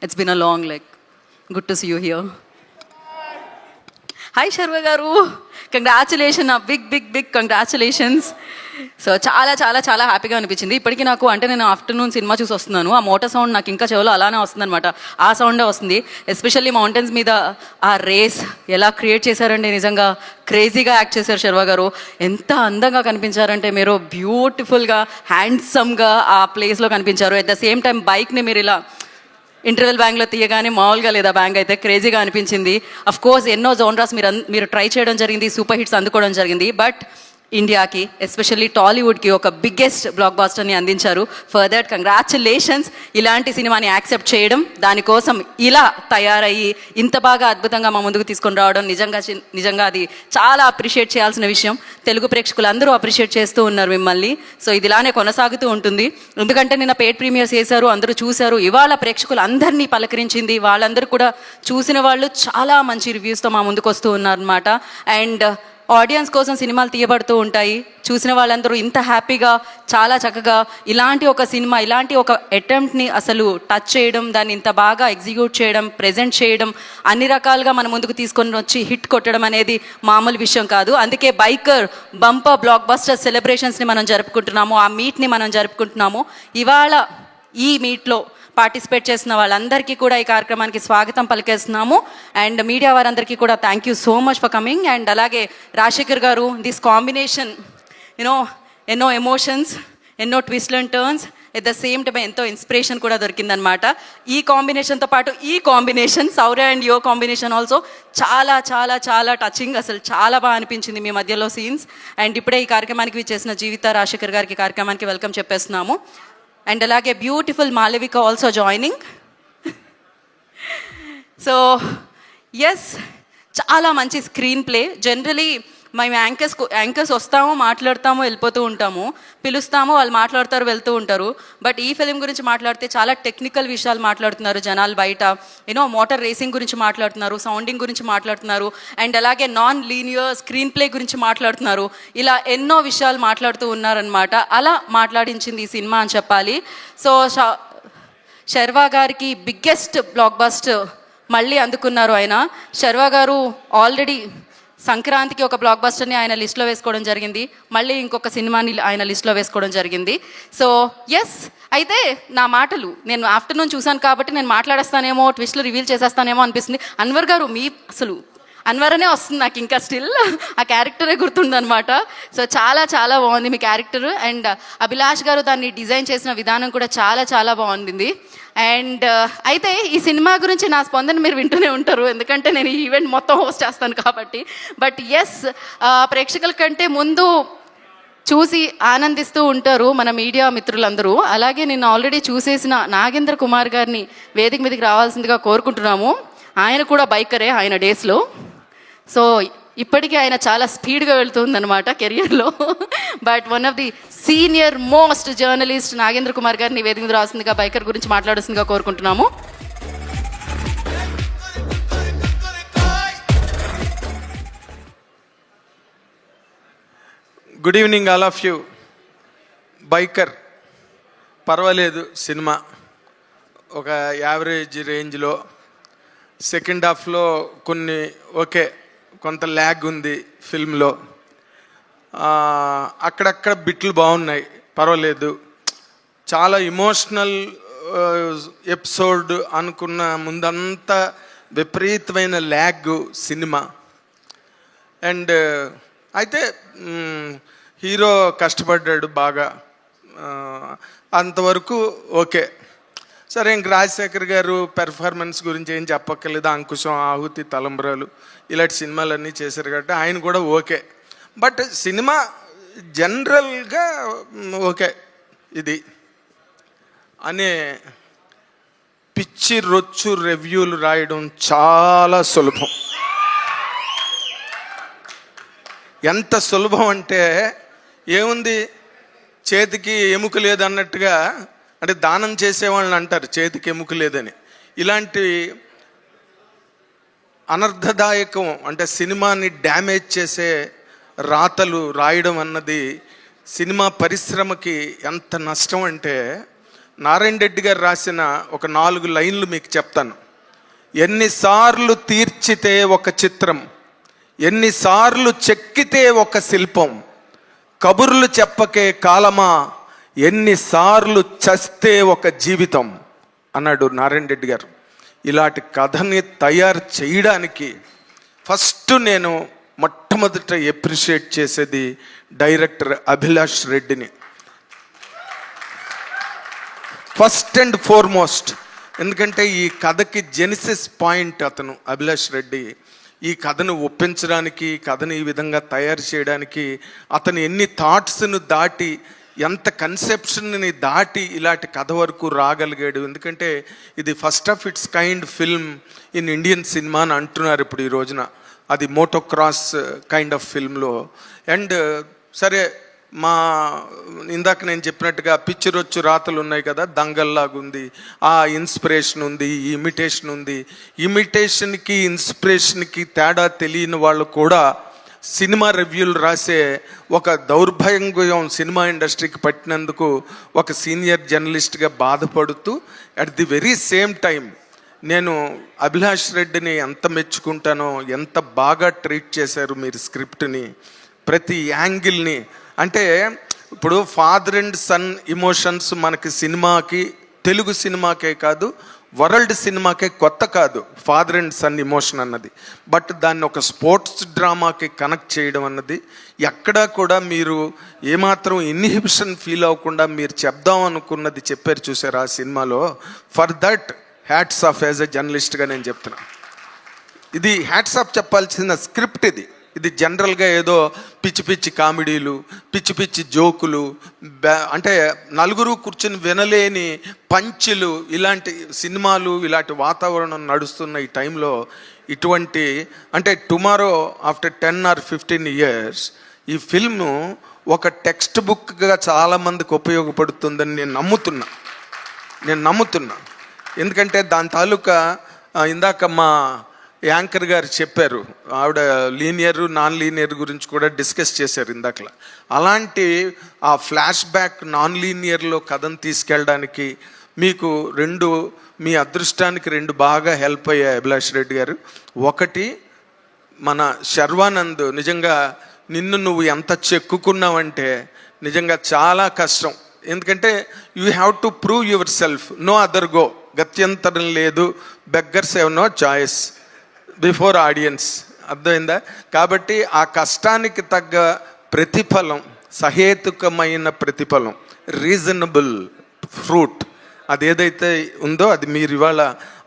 It's been a long good to see you here. Hi Sharva garu, congratulation, big congratulations. So చాలా చాలా చాలా హ్యాపీగా అనిపించింది. ఇప్పటికీ నాకు అంటే నేను ఆఫ్టర్నూన్ సినిమా చూసి వస్తున్నాను, ఆ మోటార్ సౌండ్ నాకు ఇంకా చెవులో అలానే వస్తుందన్నమాట. ఆ సౌండే వస్తుంది. ఎస్పెషల్లీ మౌంటైన్స్ మీద ఆ రేస్ ఎలా క్రియేట్ చేశారండి, నిజంగా క్రేజీగా యాక్ట్ చేశారు శర్వ గారు. ఎంత అందంగా కనిపించారంటే మీరు, బ్యూటిఫుల్గా హ్యాండ్సమ్గా ఆ ప్లేస్లో కనిపించారు. అట్ ద సేమ్ టైం బైక్ని మీరు ఇలా ఇంటర్వెల్ బ్యాంగ్లో తీయగానే మామూలుగా లేదా బ్యాంగ్ అయితే క్రేజీగా అనిపించింది. అఫ్ కోర్స్ ఎన్నో జోన్రాస్ మీరు ట్రై చేయడం జరిగింది, సూపర్ హిట్స్ అందుకోవడం జరిగింది. బట్ ఇండియాకి ఎస్పెషల్లీ టాలీవుడ్కి ఒక బిగ్గెస్ట్ బ్లాక్ బాస్టర్ని అందించారు. For that congratulations. ఇలాంటి సినిమాని యాక్సెప్ట్ చేయడం, దానికోసం ఇలా తయారయ్యి ఇంత బాగా అద్భుతంగా మా ముందుకు తీసుకొని రావడం నిజంగా అది చాలా అప్రిషియేట్ చేయాల్సిన విషయం. తెలుగు ప్రేక్షకులు అందరూ అప్రిషియేట్ చేస్తూ ఉన్నారు మిమ్మల్ని. సో ఇది ఇలానే కొనసాగుతూ ఉంటుంది. ఎందుకంటే నిన్న పెయిడ్ ప్రీమియర్స్ చేశారు, అందరూ చూశారు. ఇవాళ ప్రేక్షకులు అందరినీ పలకరించింది. వాళ్ళందరూ కూడా చూసిన వాళ్ళు చాలా మంచి రివ్యూస్తో మా ముందుకు వస్తూ ఉన్నారన్నమాట. అండ్ ఆడియన్స్ కోసం సినిమాలు తీయబడుతూ ఉంటాయి. చూసిన వాళ్ళందరూ ఇంత హ్యాపీగా చాలా చక్కగా ఇలాంటి ఒక సినిమా, ఇలాంటి ఒక అటెంప్ట్ని అసలు టచ్ చేయడం, దాన్ని ఇంత బాగా ఎగ్జిక్యూట్ చేయడం, ప్రెజెంట్ చేయడం, అన్ని రకాలుగా మన ముందుకు తీసుకొని వచ్చి హిట్ కొట్టడం అనేది మామూలు విషయం కాదు. అందుకే బైకర్ బంపర్ బ్లాక్ బస్టర్ సెలబ్రేషన్స్ని మనం జరుపుకుంటున్నాము, ఆ మీట్ని మనం జరుపుకుంటున్నాము. ఇవాళ ఈ మీట్లో పార్టిసిపేట్ చేసిన వాళ్ళందరికీ కూడా ఈ కార్యక్రమానికి స్వాగతం పలికేస్తున్నాము. అండ్ మీడియా వారందరికీ కూడా thank you so much for coming. And అలాగే రాజశేఖర్ గారు, దిస్ కాంబినేషన్ ఎన్నో ఎమోషన్స్, ఎన్నో twist and turns, at the same time ఎంతో ఇన్స్పిరేషన్ కూడా దొరికిందనమాట. ఈ కాంబినేషన్తో పాటు ఈ కాంబినేషన్ సౌర్య అండ్ యువ కాంబినేషన్ ఆల్సో చాలా చాలా చాలా టచింగ్, అసలు చాలా బాగా అనిపించింది మీ మధ్యలో సీన్స్. అండ్ ఇప్పుడే ఈ కార్యక్రమానికి విచ్చేసిన జీవిత రాజశేఖర్ గారికి కార్యక్రమానికి వెల్కమ్ చెప్పేస్తున్నాము. అండ్ అలాగే beautiful Malavika also joining. So yes, చాలా మంచి స్క్రీన్ ప్లే. జనరలీ మేము యాంకర్స్ వస్తాము, మాట్లాడతాము, వెళ్ళిపోతూ ఉంటాము, పిలుస్తాము, వాళ్ళు మాట్లాడతారు, వెళ్తూ ఉంటారు. బట్ ఈ ఫిలిం గురించి మాట్లాడితే చాలా టెక్నికల్ విషయాలు మాట్లాడుతున్నారు జనాలు బయట. మోటార్ రేసింగ్ గురించి మాట్లాడుతున్నారు, సౌండింగ్ గురించి మాట్లాడుతున్నారు, అండ్ అలాగే నాన్ లీనియర్ స్క్రీన్ ప్లే గురించి మాట్లాడుతున్నారు. ఇలా ఎన్నో విషయాలు మాట్లాడుతూ ఉన్నారనమాట. అలా మాట్లాడించింది ఈ సినిమా అని చెప్పాలి. సో శర్వ గారికి బిగ్గెస్ట్ బ్లాక్ బస్టర్ మళ్ళీ అందుకున్నారు ఆయన. శర్వ గారు ఆల్రెడీ సంక్రాంతికి ఒక బ్లాక్ బస్టర్ని ఆయన లిస్ట్లో వేసుకోవడం జరిగింది, మళ్ళీ ఇంకొక సినిమాని ఆయన లిస్ట్లో వేసుకోవడం జరిగింది. సో ఎస్, అయితే నా మాటలు నేను ఆఫ్టర్నూన్ చూశాను కాబట్టి నేను మాట్లాడేస్తానేమో, ట్విస్ట్లు రివీల్ చేసేస్తానేమో అనిపిస్తుంది. అన్వర్ గారు, మీ అసలు అన్వర్ అనే వస్తుంది నాకు ఇంకా స్టిల్, ఆ క్యారెక్టరే గుర్తుందనమాట. సో చాలా చాలా బాగుంది మీ క్యారెక్టర్. అండ్ అభిలాష్ గారు దాన్ని డిజైన్ చేసిన విధానం కూడా చాలా చాలా బాగుంది. అండ్ అయితే ఈ సినిమా గురించి నా స్పందన మీరు వింటూనే ఉంటారు, ఎందుకంటే నేను ఈ ఈవెంట్ మొత్తం హోస్ట్ చేస్తాను కాబట్టి. బట్ ఎస్, ప్రేక్షకుల కంటే ముందు చూసి ఆనందిస్తూ ఉంటారు మన మీడియా మిత్రులందరూ. అలాగే నేను ఆల్రెడీ చూసేసిన నాగేంద్ర కుమార్ గారిని వేదిక మీదకి రావాల్సిందిగా కోరుకుంటున్నాము. ఆయన కూడా బైకరే ఆయన డేస్లో. సో ఇప్పటికీ ఆయన చాలా స్పీడ్గా వెళ్తుందనమాట కెరియర్లో. But one of the senior most journalist Nagendra Kumar గారిని వేదిక మీద రావాల్సిందిగా, బైకర్ గురించి మాట్లాడాల్సిందిగా కోరుకుంటున్నాము. Good evening all of you. Biker పర్వాలేదు, సినిమా ఒక యావరేజ్ రేంజ్లో. సెకండ్ హాఫ్లో కొన్ని కొంత ల్యాగ్ ఉంది ఫిల్మ్లో, అక్కడక్కడ బిట్లు బాగున్నాయి, పర్వాలేదు. చాలా ఇమోషనల్ ఎపిసోడ్ అనుకున్న ముందంతా విపరీతమైన ల్యాగ్ సినిమా. అండ్ అయితే హీరో కష్టపడ్డాడు బాగా, అంతవరకు ఓకే. సరే, ఇంక రాజశేఖర్ గారు పెర్ఫార్మెన్స్ గురించి ఏం చెప్పక్కర్లేదు. అంకుశం, ఆహుతి, తలంబ్రాలు ఇలాంటి సినిమాలన్నీ చేశారు కాబట్టి ఆయన కూడా ఓకే. బట్ సినిమా జనరల్గా ఓకే ఇది అనే పిచ్చి రొచ్చు రివ్యూలు రాయడం చాలా సులభం. ఎంత సులభం అంటే ఏముంది, చేతికి ఎముక లేదన్నట్టుగా, అంటే దానం చేసేవాళ్ళని అంటారు చేతికి ఎముక లేదని. ఇలాంటి అనర్థదాయకం, అంటే సినిమాని డ్యామేజ్ చేసే రాతలు రాయడం అన్నది సినిమా పరిశ్రమకి ఎంత నష్టం అంటే, నారాయణ రెడ్డి గారు రాసిన ఒక 4 లైన్లు మీకు చెప్తాను. ఎన్నిసార్లు తీర్చితే ఒక చిత్రం, ఎన్నిసార్లు చెక్కితే ఒక శిల్పం, కబుర్లు చెప్పకే కాలమా, ఎన్నిసార్లు చస్తే ఒక జీవితం అన్నాడు నారాయణ రెడ్డి గారు. ఇలాంటి కథని తయారు చేయడానికి ఫస్ట్ నేను మొట్టమొదట ఎప్రిషియేట్ చేసేది డైరెక్టర్ అభిలాష్ రెడ్డిని, ఫస్ట్ అండ్ ఫార్మోస్ట్. ఎందుకంటే ఈ కథకి జెనిసిస్ పాయింట్ అతను అభిలాష్ రెడ్డి. ఈ కథను ఒప్పించడానికి, కథను ఈ విధంగా తయారు చేయడానికి అతను ఎన్ని థాట్స్ను దాటి, ఎంత కన్సెప్షన్ని దాటి ఇలాంటి కథ వరకు రాగలిగాడు. ఎందుకంటే ఇది first of it's kind film in Indian cinema అని అంటున్నారు ఇప్పుడు ఈ రోజున. అది మోటోక్రాస్ కైండ్ ఆఫ్ ఫిల్మ్లో. అండ్ సరే, మా ఇందాక నేను చెప్పినట్టుగా పిచ్చిరొచ్చు రాతలు ఉన్నాయి కదా, దంగల్లాగుంది, ఆ ఇన్స్పిరేషన్ ఉంది, ఇమిటేషన్ ఉంది. ఇమిటేషన్కి ఇన్స్పిరేషన్కి తేడా తెలియని వాళ్ళు కూడా సినిమా రివ్యూలు రాసే ఒక దౌర్భాగ్యం సినిమా ఇండస్ట్రీకి పట్టినందుకు ఒక సీనియర్ జర్నలిస్ట్గా బాధపడుతూ, at the very same time నేను అభిలాష్ రెడ్డిని ఎంత మెచ్చుకుంటానో, ఎంత బాగా ట్రీట్ చేశారు మీరు స్క్రిప్ట్ని, ప్రతి యాంగిల్ని. అంటే ఇప్పుడు ఫాదర్ అండ్ సన్ ఇమోషన్స్ మనకి సినిమాకి, తెలుగు సినిమాకే కాదు వరల్డ్ సినిమాకే కొత్త కాదు ఫాదర్ అండ్ సన్ ఇమోషన్ అన్నది. బట్ దాన్ని ఒక స్పోర్ట్స్ డ్రామాకి కనెక్ట్ చేయడం అన్నది ఎక్కడా కూడా మీరు ఏమాత్రం ఇన్హిబిషన్ ఫీల్ అవ్వకుండా మీరు చెప్దాం అనుకున్నది చెప్పారు చూసారు ఆ సినిమాలో. For that hats off as a జర్నలిస్ట్గా నేను చెప్తున్నా. ఇది హ్యాట్స్ ఆఫ్ చెప్పాల్సిన స్క్రిప్ట్ ఇది. ఇది జనరల్గా ఏదో పిచ్చి పిచ్చి కామెడీలు, పిచ్చి పిచ్చి జోకులు, అంటే నలుగురు కూర్చుని వినలేని పంచులు, ఇలాంటి సినిమాలు, ఇలాంటి వాతావరణం నడుస్తున్న ఈ టైంలో ఇటువంటి, అంటే టుమారో ఆఫ్టర్ 10 or 15 years ఈ ఫిల్మ్ ఒక టెక్స్ట్ బుక్గా చాలామందికి ఉపయోగపడుతుందని నేను నమ్ముతున్నా. ఎందుకంటే దాని తాలూకా ఇందాక మా యాంకర్ గారు చెప్పారు, ఆవిడ లీనియర్ నాన్ లీనియర్ గురించి కూడా డిస్కస్ చేశారు ఇందాకలా. అలాంటి ఆ ఫ్లాష్ బ్యాక్ నాన్ లీనియర్లో కథను తీసుకెళ్ళడానికి మీకు మీ అదృష్టానికి 2 బాగా హెల్ప్ అయ్యాయి అభిలాష్ రెడ్డి గారు. ఒకటి, మన శర్వానంద్ నిజంగా నిన్ను నువ్వు ఎంత చెక్కుకున్నావంటే నిజంగా చాలా కష్టం. ఎందుకంటే you have to prove yourself, no other go, గత్యంతరం లేదు, beggars have no choice before audience. అర్థమైందా? కాబట్టి ఆ కష్టానికి తగ్గ ప్రతిఫలం, సహేతుకమైన ప్రతిఫలం, రీజనబుల్ ఫ్రూట్, అదేదైతే ఉందో అది మీరు ఇవాళ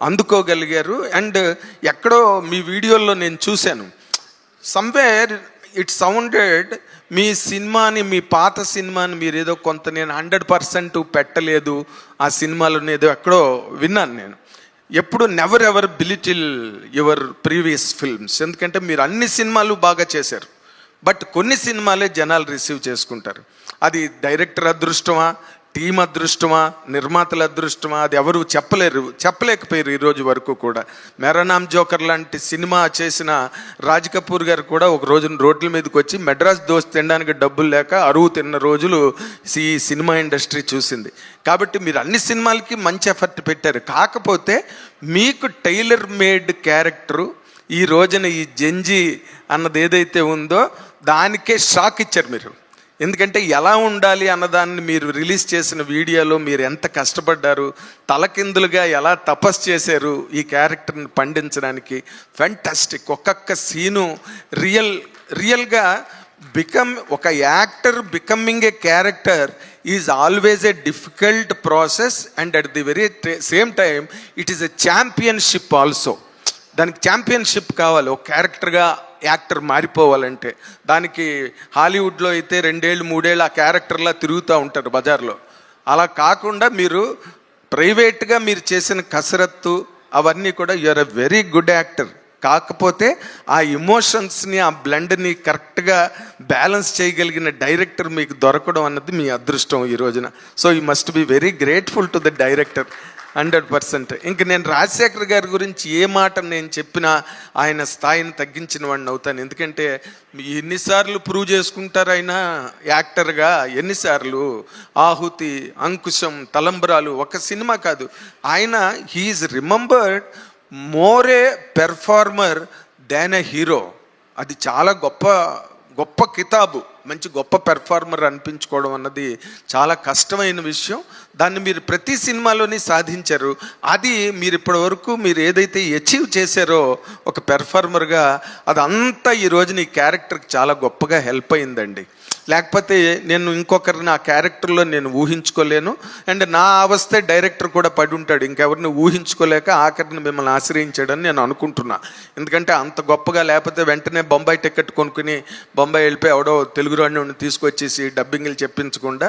అందుకోగలిగారు. అండ్ ఎక్కడో మీ వీడియోల్లో నేను చూశాను, సమ్వేర్ ఇట్ సౌండెడ్ మీ సినిమాని, మీ పాత సినిమాని మీరు ఏదో కొంత, నేను 100% పెట్టలేదు ఆ సినిమాలోనే, ఏదో ఎక్కడో విన్నాను నేను. ఎప్పుడు never ever belittle your previous films. ఎందుకంటే మీరు అన్ని సినిమాలు బాగా చేశారు, బట్ కొన్ని సినిమాలే జనాలు రిసీవ్ చేసుకుంటారు. అది డైరెక్టర్ అదృష్టమా, టీం అదృష్టమా, నిర్మాతల అదృష్టమా, అది ఎవరు చెప్పలేకపోయారు ఈ రోజు వరకు కూడా. మేరా నామ్ జోకర్ లాంటి సినిమా చేసిన రాజ్ కపూర్ గారు కూడా ఒక రోజున రోడ్ల మీదకి వచ్చి మెడ్రాస్ దోస్త్ తినడానికి డబ్బులు లేక అరువు తిన్న రోజులు ఈ సినిమా ఇండస్ట్రీ చూసింది. కాబట్టి మీరు అన్ని సినిమాలకి మంచి ఎఫర్ట్ పెట్టారు. కాకపోతే మీకు టైలర్ మేడ్ క్యారెక్టరు ఈ రోజున ఈ జంజీ అన్నది ఏదైతే ఉందో దానికే షాక్ ఇచ్చారు మీరు. ఎందుకంటే ఎలా ఉండాలి అన్నదాన్ని మీరు రిలీజ్ చేసిన వీడియోలో మీరు ఎంత కష్టపడ్డారు, తలకిందులుగా ఎలా తపస్సు చేశారు ఈ క్యారెక్టర్ని పండించడానికి. ఫ్యాంటాస్టిక్. ఒక్కొక్క సీను రియల్గా ఒక actor becoming a character is always a difficult process, and at the very same time it is a championship also. దానికి ఛాంపియన్షిప్ కావాలి ఒక క్యారెక్టర్గా యాక్టర్ మారిపోవాలంటే. దానికి హాలీవుడ్లో అయితే 2 ఏళ్ళు 3 ఏళ్ళు ఆ క్యారెక్టర్లా తిరుగుతూ ఉంటారు బజార్లో. అలా కాకుండా మీరు ప్రైవేట్గా మీరు చేసిన కసరత్తు అవన్నీ కూడా you're a very good actor. కాకపోతే ఆ ఎమోషన్స్ని, ఆ బ్లెండ్ని కరెక్ట్గా బ్యాలెన్స్ చేయగలిగిన డైరెక్టర్ మీకు దొరకడం అన్నది మీ అదృష్టం ఈ రోజున. So you must be very grateful to the director. 100%. ఇంక నేను రాజశేఖర్ గారి గురించి ఏ మాట నేను చెప్పినా ఆయన స్థాయిని తగ్గించిన వాడిని అవుతాను. ఎందుకంటే ఎన్నిసార్లు ప్రూవ్ చేసుకుంటారు ఆయన యాక్టర్గా, ఎన్నిసార్లు ఆహుతి, అంకుశం, తలంబరాలు ఒక సినిమా కాదు. ఆయన he is remembered more a performer than a hero. అది చాలా గొప్ప కితాబు. మంచి గొప్ప పెర్ఫార్మర్ అనిపించుకోవడం అన్నది చాలా కష్టమైన విషయం. దాన్ని మీరు ప్రతి సినిమాలోని సాధించారు. అది మీరు ఇప్పటి వరకు మీరు ఏదైతే అచీవ్ చేశారో ఒక పెర్ఫార్మర్గా, అదంతా ఈ రోజున ఈ క్యారెక్టర్కి చాలా గొప్పగా హెల్ప్ అయిందండి. లేకపోతే నేను ఇంకొకరిని ఆ క్యారెక్టర్లో నేను ఊహించుకోలేను. అండ్ నా అవస్థే డైరెక్టర్ కూడా పడి ఉంటాడు, ఇంకెవరిని ఊహించుకోలేక ఆఖరిని మిమ్మల్ని ఆశ్రయించాడని నేను అనుకుంటున్నా. ఎందుకంటే అంత గొప్పగా, లేకపోతే వెంటనే బొంబాయి టికెట్ కొనుక్కుని బొంబాయి వెళ్ళిపోయి ఎవడో తెలుగు రాడిని తీసుకొచ్చేసి డబ్బింగ్లు చెప్పించకుండా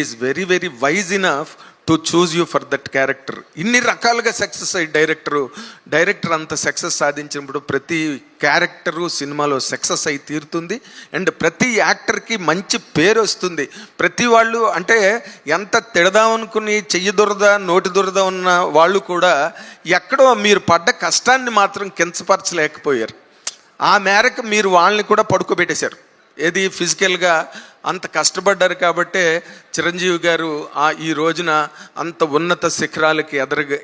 is very very wise enough to choose you for that character. ఇన్ని రకాలుగా సక్సెస్ అయ్యి డైరెక్టర్ అంత సక్సెస్ సాధించినప్పుడు ప్రతి క్యారెక్టరు సినిమాలో సక్సెస్ అయి తీరుతుంది. అండ్ ప్రతి యాక్టర్కి మంచి పేరు వస్తుంది. ప్రతి వాళ్ళు అంటే ఎంత తిడదామనుకుని చెయ్యి దురద నోటి దురద ఉన్న వాళ్ళు కూడా ఎక్కడో మీరు పడ్డ కష్టాన్ని మాత్రం కించపరచలేకపోయారు. ఆ మేరకు మీరు వాళ్ళని కూడా పడుకోబెట్టేశారు. ఏది ఫిజికల్గా అంత కష్టపడ్డారు కాబట్టే చిరంజీవి గారు ఈ రోజున అంత ఉన్నత శిఖరాలకి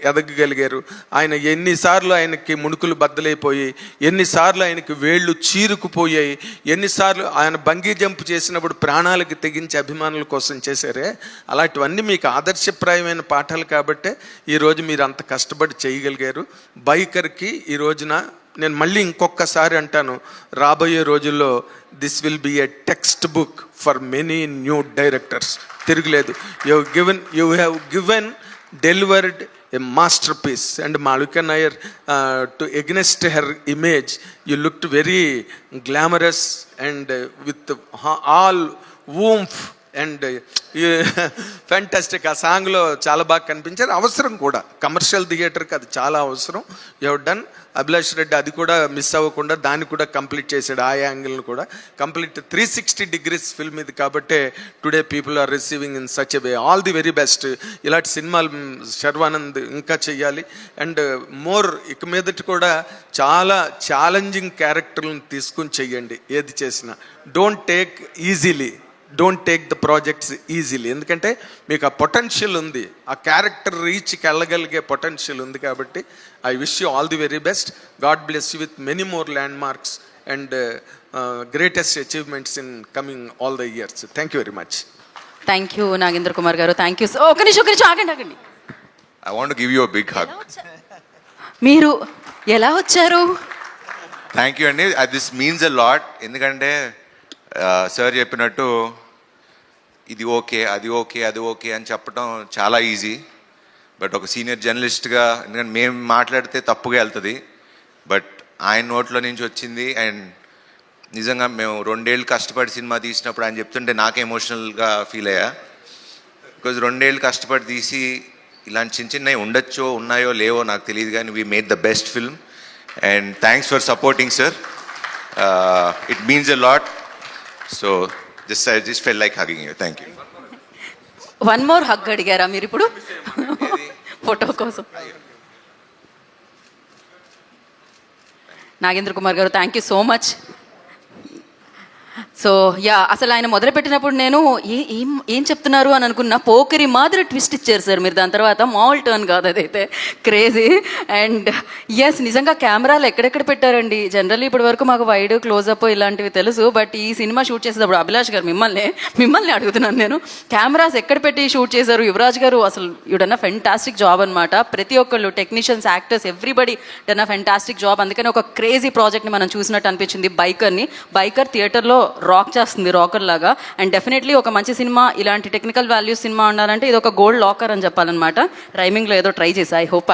ఎదగగలిగారు. ఆయన ఎన్నిసార్లు ఆయనకి ముణుకులు బద్దలైపోయి, ఎన్నిసార్లు ఆయనకి వేళ్ళు చీరుకుపోయాయి, ఎన్నిసార్లు ఆయన బంగీ జంప్ చేసినప్పుడు ప్రాణాలకి తెగించి అభిమానుల కోసం చేశారే, అలాంటివన్నీ మీకు ఆదర్శప్రాయమైన పాఠాలు కాబట్టే ఈరోజు మీరు అంత కష్టపడి చేయగలిగారు. బైకర్కి ఈ రోజున నేను మళ్ళీ ఇంకొకసారి అంటాను, రాబోయే రోజుల్లో this will be a textbook for many new directors. తిరుగులేదు. You have given delivered a masterpiece. And Malavika Nair, to against her image you looked very glamorous and with all oomph and fantastic. ఆ సాంగ్లో చాలా బాగా కనిపించారు. అవసరం కూడా commercial థియేటర్కి అది చాలా అవసరం. You have done. Abhilash Reddy అది కూడా మిస్ అవ్వకుండా దాన్ని కూడా కంప్లీట్ చేశాడు. ఆ యాంగిల్ను కూడా కంప్లీట్ 360 degrees ఫిల్మ్ ఇది కాబట్టే today people are receiving in such a way. All the very best. ఇలాంటి సినిమాలు శర్వానంద్ ఇంకా చెయ్యాలి. అండ్ మోర్ ఇక మీదటి కూడా చాలా ఛాలెంజింగ్ క్యారెక్టర్లను తీసుకుని చెయ్యండి. ఏది చేసినా don't take the projects easily. ఎందుకంటే మీకు ఆ పొటెన్షియల్ ఉంది, ఆ క్యారెక్టర్ రీచ్కి వెళ్ళగలిగే పొటెన్షియల్ ఉంది. కాబట్టి I wish you all the very best. God bless you with many more landmarks and greatest achievements in coming all the years. Thank you very much. Thank you Nagendra Kumar garu. Thank you. ఒక నిమిషం ఆగండి. I want to give you a big hug. మీరు ఎలా వచ్చారు? Thank you అండి. This means a lot. ఎందుకంటే sir చెప్పినట్టు ఇది ఓకే, అది ఓకే అని చెప్పడం చాలా ఈజీ. బట్ ఒక సీనియర్ జర్నలిస్ట్గా, ఎందుకంటే మేము మాట్లాడితే తప్పుగా వెళ్తుంది, బట్ ఆయన నోట్లో నుంచి వచ్చింది. అండ్ నిజంగా మేము 2 ఏళ్ళు కష్టపడి సినిమా తీసినప్పుడు ఆయన చెప్తుంటే నాకే ఎమోషనల్గా ఫీల్ అయ్యా. బికాజ్ 2 ఏళ్ళు కష్టపడి తీసి ఇలాంటి చిన్నవి ఉండొచ్చో ఉన్నాయో లేవో నాకు తెలియదు, కానీ we made the best film. And thanks for supporting sir. It means a lot. So I just felt like hugging you. Thank you. One more hug అడిగారా మీరు ఇప్పుడు ఫోటో కోసం? Nagendra Kumar garu, thank you so much. So అసలు ఆయన మొదలుపెట్టినప్పుడు నేను ఏం చెప్తున్నారు అని అనుకున్నా. పోకరి మాదిరి ట్విస్ట్ ఇచ్చారు సార్ మీరు. దాని తర్వాత మామూలు టర్న్ కాదు, అదైతే క్రేజీ. అండ్ ఎస్, నిజంగా కెమెరాలు ఎక్కడెక్కడ పెట్టారండి. జనరల్లీ ఇప్పటి వరకు మాకు వైడ్ క్లోజప్ ఇలాంటివి తెలుసు, బట్ ఈ సినిమా షూట్ చేసేటప్పుడు అభిలాష్ గారు మిమ్మల్ని అడుగుతున్నాను నేను, కెమెరాస్ ఎక్కడ పెట్టి షూట్ చేశారు? యువరాజ్ గారు అసలు you done a fantastic job అనమాట. ప్రతి ఒక్కళ్ళు technicians, actors, everybody done a fantastic job. అందుకని ఒక క్రేజీ ప్రాజెక్ట్ని మనం చూసినట్టు అనిపించింది. బైకర్ థియేటర్లో రాక్ చేస్తుంది, రాకర్ లాగా. అండ్ డెఫినెట్లీ ఒక మంచి సినిమా, ఇలాంటి టెక్నికల్ వాల్యూస్ సినిమా ఉండాలంటే ఇది ఒక గోల్డ్ లాకర్ అని చెప్పాలన్నమాట. రైమింగ్లో ఏదో ట్రై చేశా, ఐ హోప్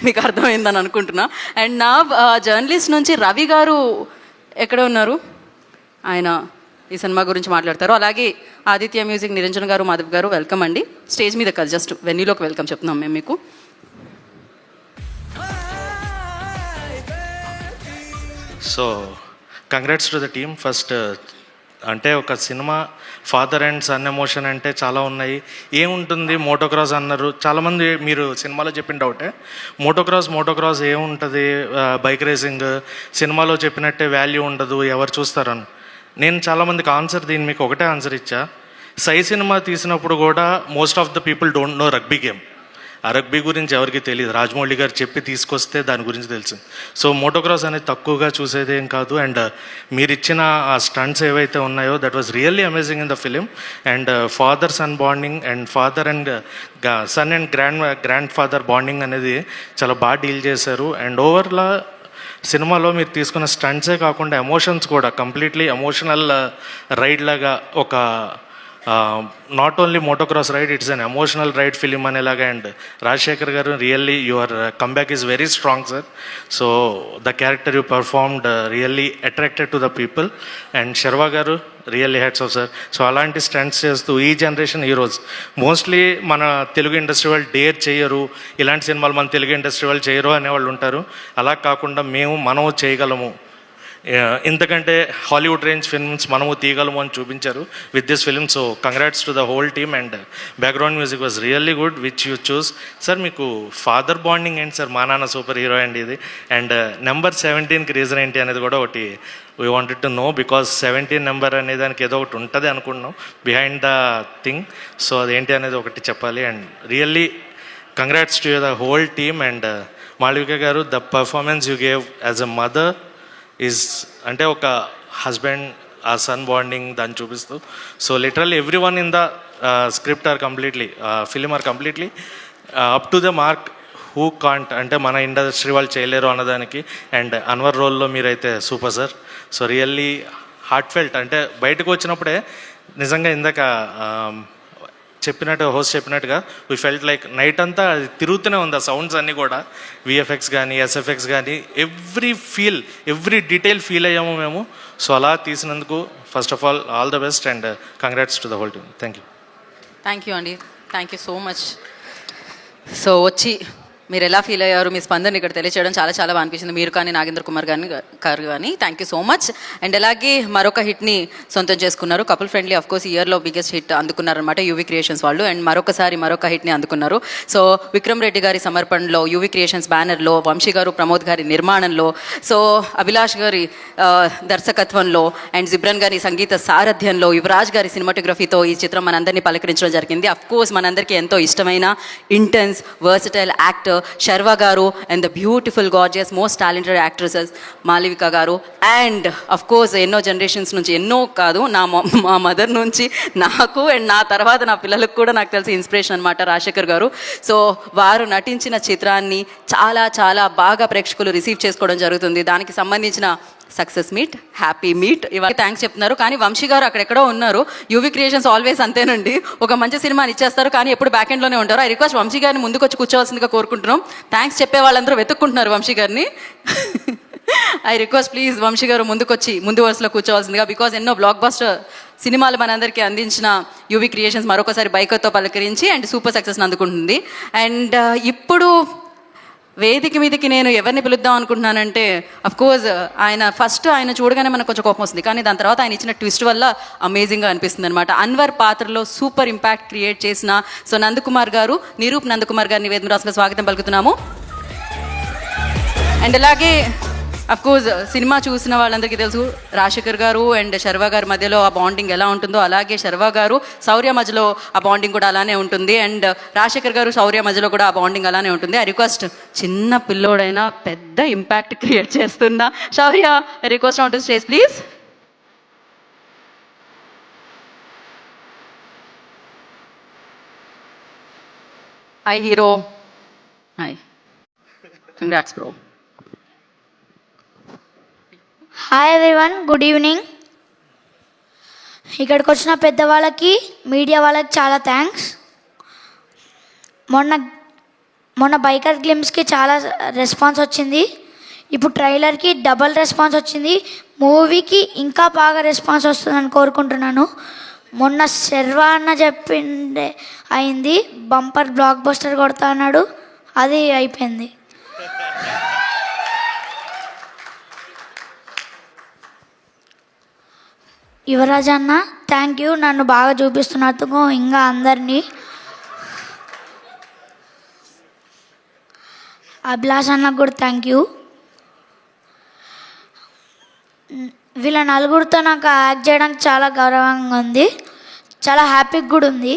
మీకు అర్థమైందని అనుకుంటున్నా. అండ్ నా జర్నలిస్ట్ నుంచి రవి గారు ఎక్కడ ఉన్నారు? ఆయన ఈ సినిమా గురించి మాట్లాడతారు. అలాగే ఆదిత్య మ్యూజిక్ నిరంజన్ గారు, మాధవ్ గారు, వెల్కమ్ అండి. స్టేజ్ మీద కాదు, జస్ట్ వెన్యూలోకి వెల్కమ్ చెప్తున్నాం మేము మీకు. So, congrats to the team. First, అంటే ఒక cinema father and son emotion అంటే చాలా ఉన్నాయి. ఏముంటుంది మోటోక్రాస్ అన్నారు చాలామంది, మీరు సినిమాలో చెప్పిన డౌటే. మోటోక్రాస్ ఏముంటుంది, బైక్ రేసింగ్ సినిమాలో చెప్పినట్టే వాల్యూ ఉండదు, ఎవరు చూస్తారని. నేను చాలామందికి ఆన్సర్ దీన్ని మీకు ఒకటే ఆన్సర్ ఇచ్చా. సై సినిమా తీసినప్పుడు కూడా most of the people don't know rugby game. ఆ రగ్బీ గురించి ఎవరికి తెలియదు, రాజమౌళి గారు చెప్పి తీసుకొస్తే దాని గురించి తెలిసింది. సో మోటోక్రాస్ అనేది తక్కువగా చూసేదేం కాదు. అండ్ మీరు ఇచ్చిన ఆ స్టంట్స్ ఏవైతే ఉన్నాయో that was really amazing in the film. And father son bonding and father and son and grandfather bonding అనేది చాలా బాగా డీల్ చేశారు. అండ్ ఓవర్లా సినిమాలో మీరు తీసుకున్న స్టంట్సే కాకుండా ఎమోషన్స్ కూడా కంప్లీట్లీ ఎమోషనల్ రైడ్ లాగా, ఒక not only motocross ride, it's an emotional ride film అనేలాగా. And Rajasekhar garu really your comeback is very strong sir. So the character you performed really attracted to the people. And Sharwa garu really hats off sir. So అలాంటి stunts చేస్తూ ఈ generation heroes mostly మన Telugu industry వాళ్ళు dare చేయరు, ఇలాంటి సినిమాలు మన తెలుగు ఇండస్ట్రీ వాళ్ళు చేయరు అనేవాళ్ళు ఉంటారు. అలా కాకుండా మనము చేయగలము, ఇంతకంటే హాలీవుడ్ రేంజ్ ఫిల్మ్స్ మనము తీయగలము అని చూపించారు with this film. So congrats to the whole team. And background music was really good which you choose. Sir మీకు ఫాదర్ బాండింగ్ ఏంటి సార్, మా నాన్న సూపర్ హీరో అండి ఇది. అండ్ నెంబర్ 17కి రీజన్ ఏంటి అనేది కూడా ఒకటి we wanted to know, because 17 number అనే దానికి ఏదో ఒకటి ఉంటుంది అనుకుంటున్నాం బిహైండ్ ద థింగ్. సో అదేంటి అనేది ఒకటి చెప్పాలి. And really congrats to the whole team. And Malavika garu, the performance you gave as a mother is, అంటే ఒక హస్బెండ్ ఆ సన్ బాండింగ్ దాన్ని చూపిస్తూ. So literally everyone in the script are completely film are completely up to the mark. Who can't, అంటే మన industry వాళ్ళు చేయలేరు అన్నదానికి. అండ్ అన్వర్ రోల్లో మీరైతే super sir. So really heart felt, అంటే బయటకు వచ్చినప్పుడే నిజంగా ఇందాక హోస్ట్ చెప్పినట్టుగా వీ ఫెల్ట్ లైక్ నైట్ అంతా అది తిరుగుతూనే ఉంది, ఆ సౌండ్స్ అన్నీ కూడా. విఎఫ్ఎక్స్ కానీ ఎస్ఎఫ్ఎక్స్ కానీ ఎవ్రీ డీటెయిల్ ఫీల్ అయ్యాము మేము. సో అలా తీసినందుకు first of all the best and congrats to the whole team. Thank you అండి, thank you so much. So వచ్చి మీరు ఎలా ఫీల్ అయ్యారు, మీ స్పందన ఇక్కడ తెలియచేయడం చాలా చాలా బాగా అనిపించింది, మీరు కానీ నాగేంద్ర కుమార్ గారు కానీ. Thank you so much. And అలాగే మరొక హిట్ని సొంతం చేసుకున్నారు, కపుల్ ఫ్రెండ్లీ ఆఫ్ కోర్స్ ఇయర్లో బిగ్గెస్ట్ హిట్ అందుకున్నారనమాట యూవీ క్రియేషన్స్ వాళ్ళు. అండ్ మరొక హిట్ని అందుకున్నారు. సో విక్రమ్ రెడ్డి గారి సమర్పణలో, యూవీ క్రియేషన్స్ బ్యానర్లో, వంశీ గారు ప్రమోద్ గారి నిర్మాణంలో, సో అభిలాష్ గారి దర్శకత్వంలో, అండ్ జిబ్రన్ గారి సంగీత సారథ్యంలో, యువరాజ్ గారి సినిమాటోగ్రఫీతో ఈ చిత్రం మనందరినీ పలకరించడం జరిగింది. అఫ్ కోర్స్ మనందరికీ ఎంతో ఇష్టమైన intense versatile actor Sharwa garu and the beautiful gorgeous most talented actresses Malavika గారు. అండ్ అఫ్ కోర్స్ ఎన్నో జనరేషన్స్ నుంచి, ఎన్నో కాదు, మా మదర్ నుంచి నాకు అండ్ నా తర్వాత నా పిల్లలకు కూడా నాకు తెలిసి ఇన్స్పిరేషన్ అనమాట రాజశేఖర్ గారు. సో వారు నటించిన చిత్రాన్ని చాలా చాలా బాగా ప్రేక్షకులు రిసీవ్ చేసుకోవడం జరుగుతుంది. దానికి సంబంధించిన సక్సెస్ మీట్, హ్యాపీ మీట్, ఇవన్నీ థ్యాంక్స్ చెప్తున్నారు. కానీ వంశీ గారు అక్కడెక్కడో ఉన్నారు. యూవీ క్రియేషన్స్ ఆల్వేస్ అంతేనండి, ఒక మంచి సినిమాని ఇచ్చేస్తారు కానీ ఎప్పుడు బ్యాక్ ఎండ్లోనే ఉంటారు. ఐ రిక్వెస్ట్ వంశీ గారిని ముందుకు వచ్చి కూర్చోవాల్సిందిగా కోరుకుంటున్నాం. థ్యాంక్స్ చెప్పే వాళ్ళందరూ వెతుక్కుంటున్నారు వంశీ గారిని. ఐ రిక్వెస్ట్ ప్లీజ్ వంశీ గారు ముందు వరుసలో కూర్చోవాల్సిందిగా, బికాజ్ ఎన్నో బ్లాక్ బస్టర్ సినిమాలు మనందరికీ అందించిన యూవీ క్రియేషన్స్ మరొకసారి బైకర్తో పలకరించి అండ్ సూపర్ సక్సెస్ అందుకుంటుంది. అండ్ ఇప్పుడు వేదిక మీదకి నేను ఎవరిని పిలుద్దాం అనుకుంటున్నానంటే, అఫ్కోర్స్ ఆయన చూడగానే మనకు కొంచెం కోపం వస్తుంది, కానీ దాని తర్వాత ఆయన ఇచ్చిన ట్విస్ట్ వల్ల అమేజింగ్గా అనిపిస్తుంది అనమాట. అన్వర్ పాత్రలో సూపర్ ఇంపాక్ట్ క్రియేట్ చేసిన సో నందకుమార్ గారు, నిరూప్ నందకుమార్ గారిని వేదిక రాష్ట్రంలో స్వాగతం పలుకుతున్నాము. అండ్ అలాగే అఫ్కోర్స్ సినిమా చూసిన వాళ్ళందరికీ తెలుసు రాజశేఖర్ గారు అండ్ శర్వా గారి మధ్యలో ఆ బాండింగ్ ఎలా ఉంటుందో, అలాగే శర్వా గారు శౌర్య మధ్యలో ఆ బాండింగ్ కూడా అలానే ఉంటుంది. అండ్ రాజశేఖర్ గారు శౌర్య మధ్యలో కూడా ఆ బాండింగ్ అలానే ఉంటుంది. ఐ రిక్వెస్ట్ చిన్న పిల్లోడైనా పెద్ద ఇంపాక్ట్ క్రియేట్ చేస్తున్నా Shourya, I request on to stage please. Hi hero, hi, congrats bro. Hi everyone, good evening. ఇక్కడికి వచ్చిన పెద్దవాళ్ళకి, మీడియా వాళ్ళకి చాలా థ్యాంక్స్. మొన్న బైకర్ గ్లిమ్స్కి చాలా రెస్పాన్స్ వచ్చింది, ఇప్పుడు ట్రైలర్కి డబల్ రెస్పాన్స్ వచ్చింది, మూవీకి ఇంకా బాగా రెస్పాన్స్ వస్తుందని కోరుకుంటున్నాను. మొన్న శర్వా అన్న చెప్పిండే అయింది, బంపర్ బ్లాక్ బస్టర్ కొడతా అన్నాడు, అది అయిపోయింది. యువరాజ్ అన్న థ్యాంక్ యూ, నన్ను బాగా చూపిస్తున్నందుకు. ఇంకా అందరినీ అభిలాష్ అన్నకు కూడా థ్యాంక్ యూ. వీళ్ళ నలుగురితో నాకు యాక్ట్ చేయడానికి చాలా గౌరవంగా ఉంది, చాలా హ్యాపీగా కూడా ఉంది.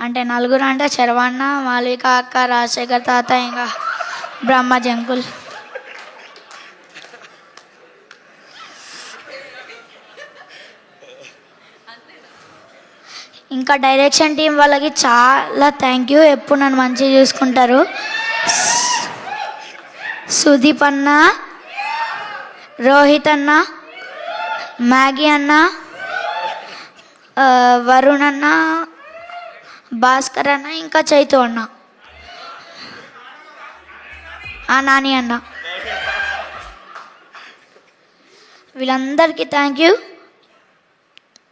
అంటే నలుగురు అంటే శర్వన్న, మాలిక అక్క, రాజశేఖర్ తాత, ఇంకా బ్రహ్మజీ అంకుల్. ఇంకా డైరెక్షన్ టీం వాళ్ళకి చాలా థ్యాంక్ యూ, ఎప్పుడు నన్ను మంచిగా చూసుకుంటారు. సుదీప్ అన్న, రోహిత్ అన్న, మ్యాగీ అన్న, వరుణ్ అన్న, భాస్కర్ అన్న, ఇంకా చైతు అన్న, నాని అన్న, వీళ్ళందరికీ థ్యాంక్ యూ.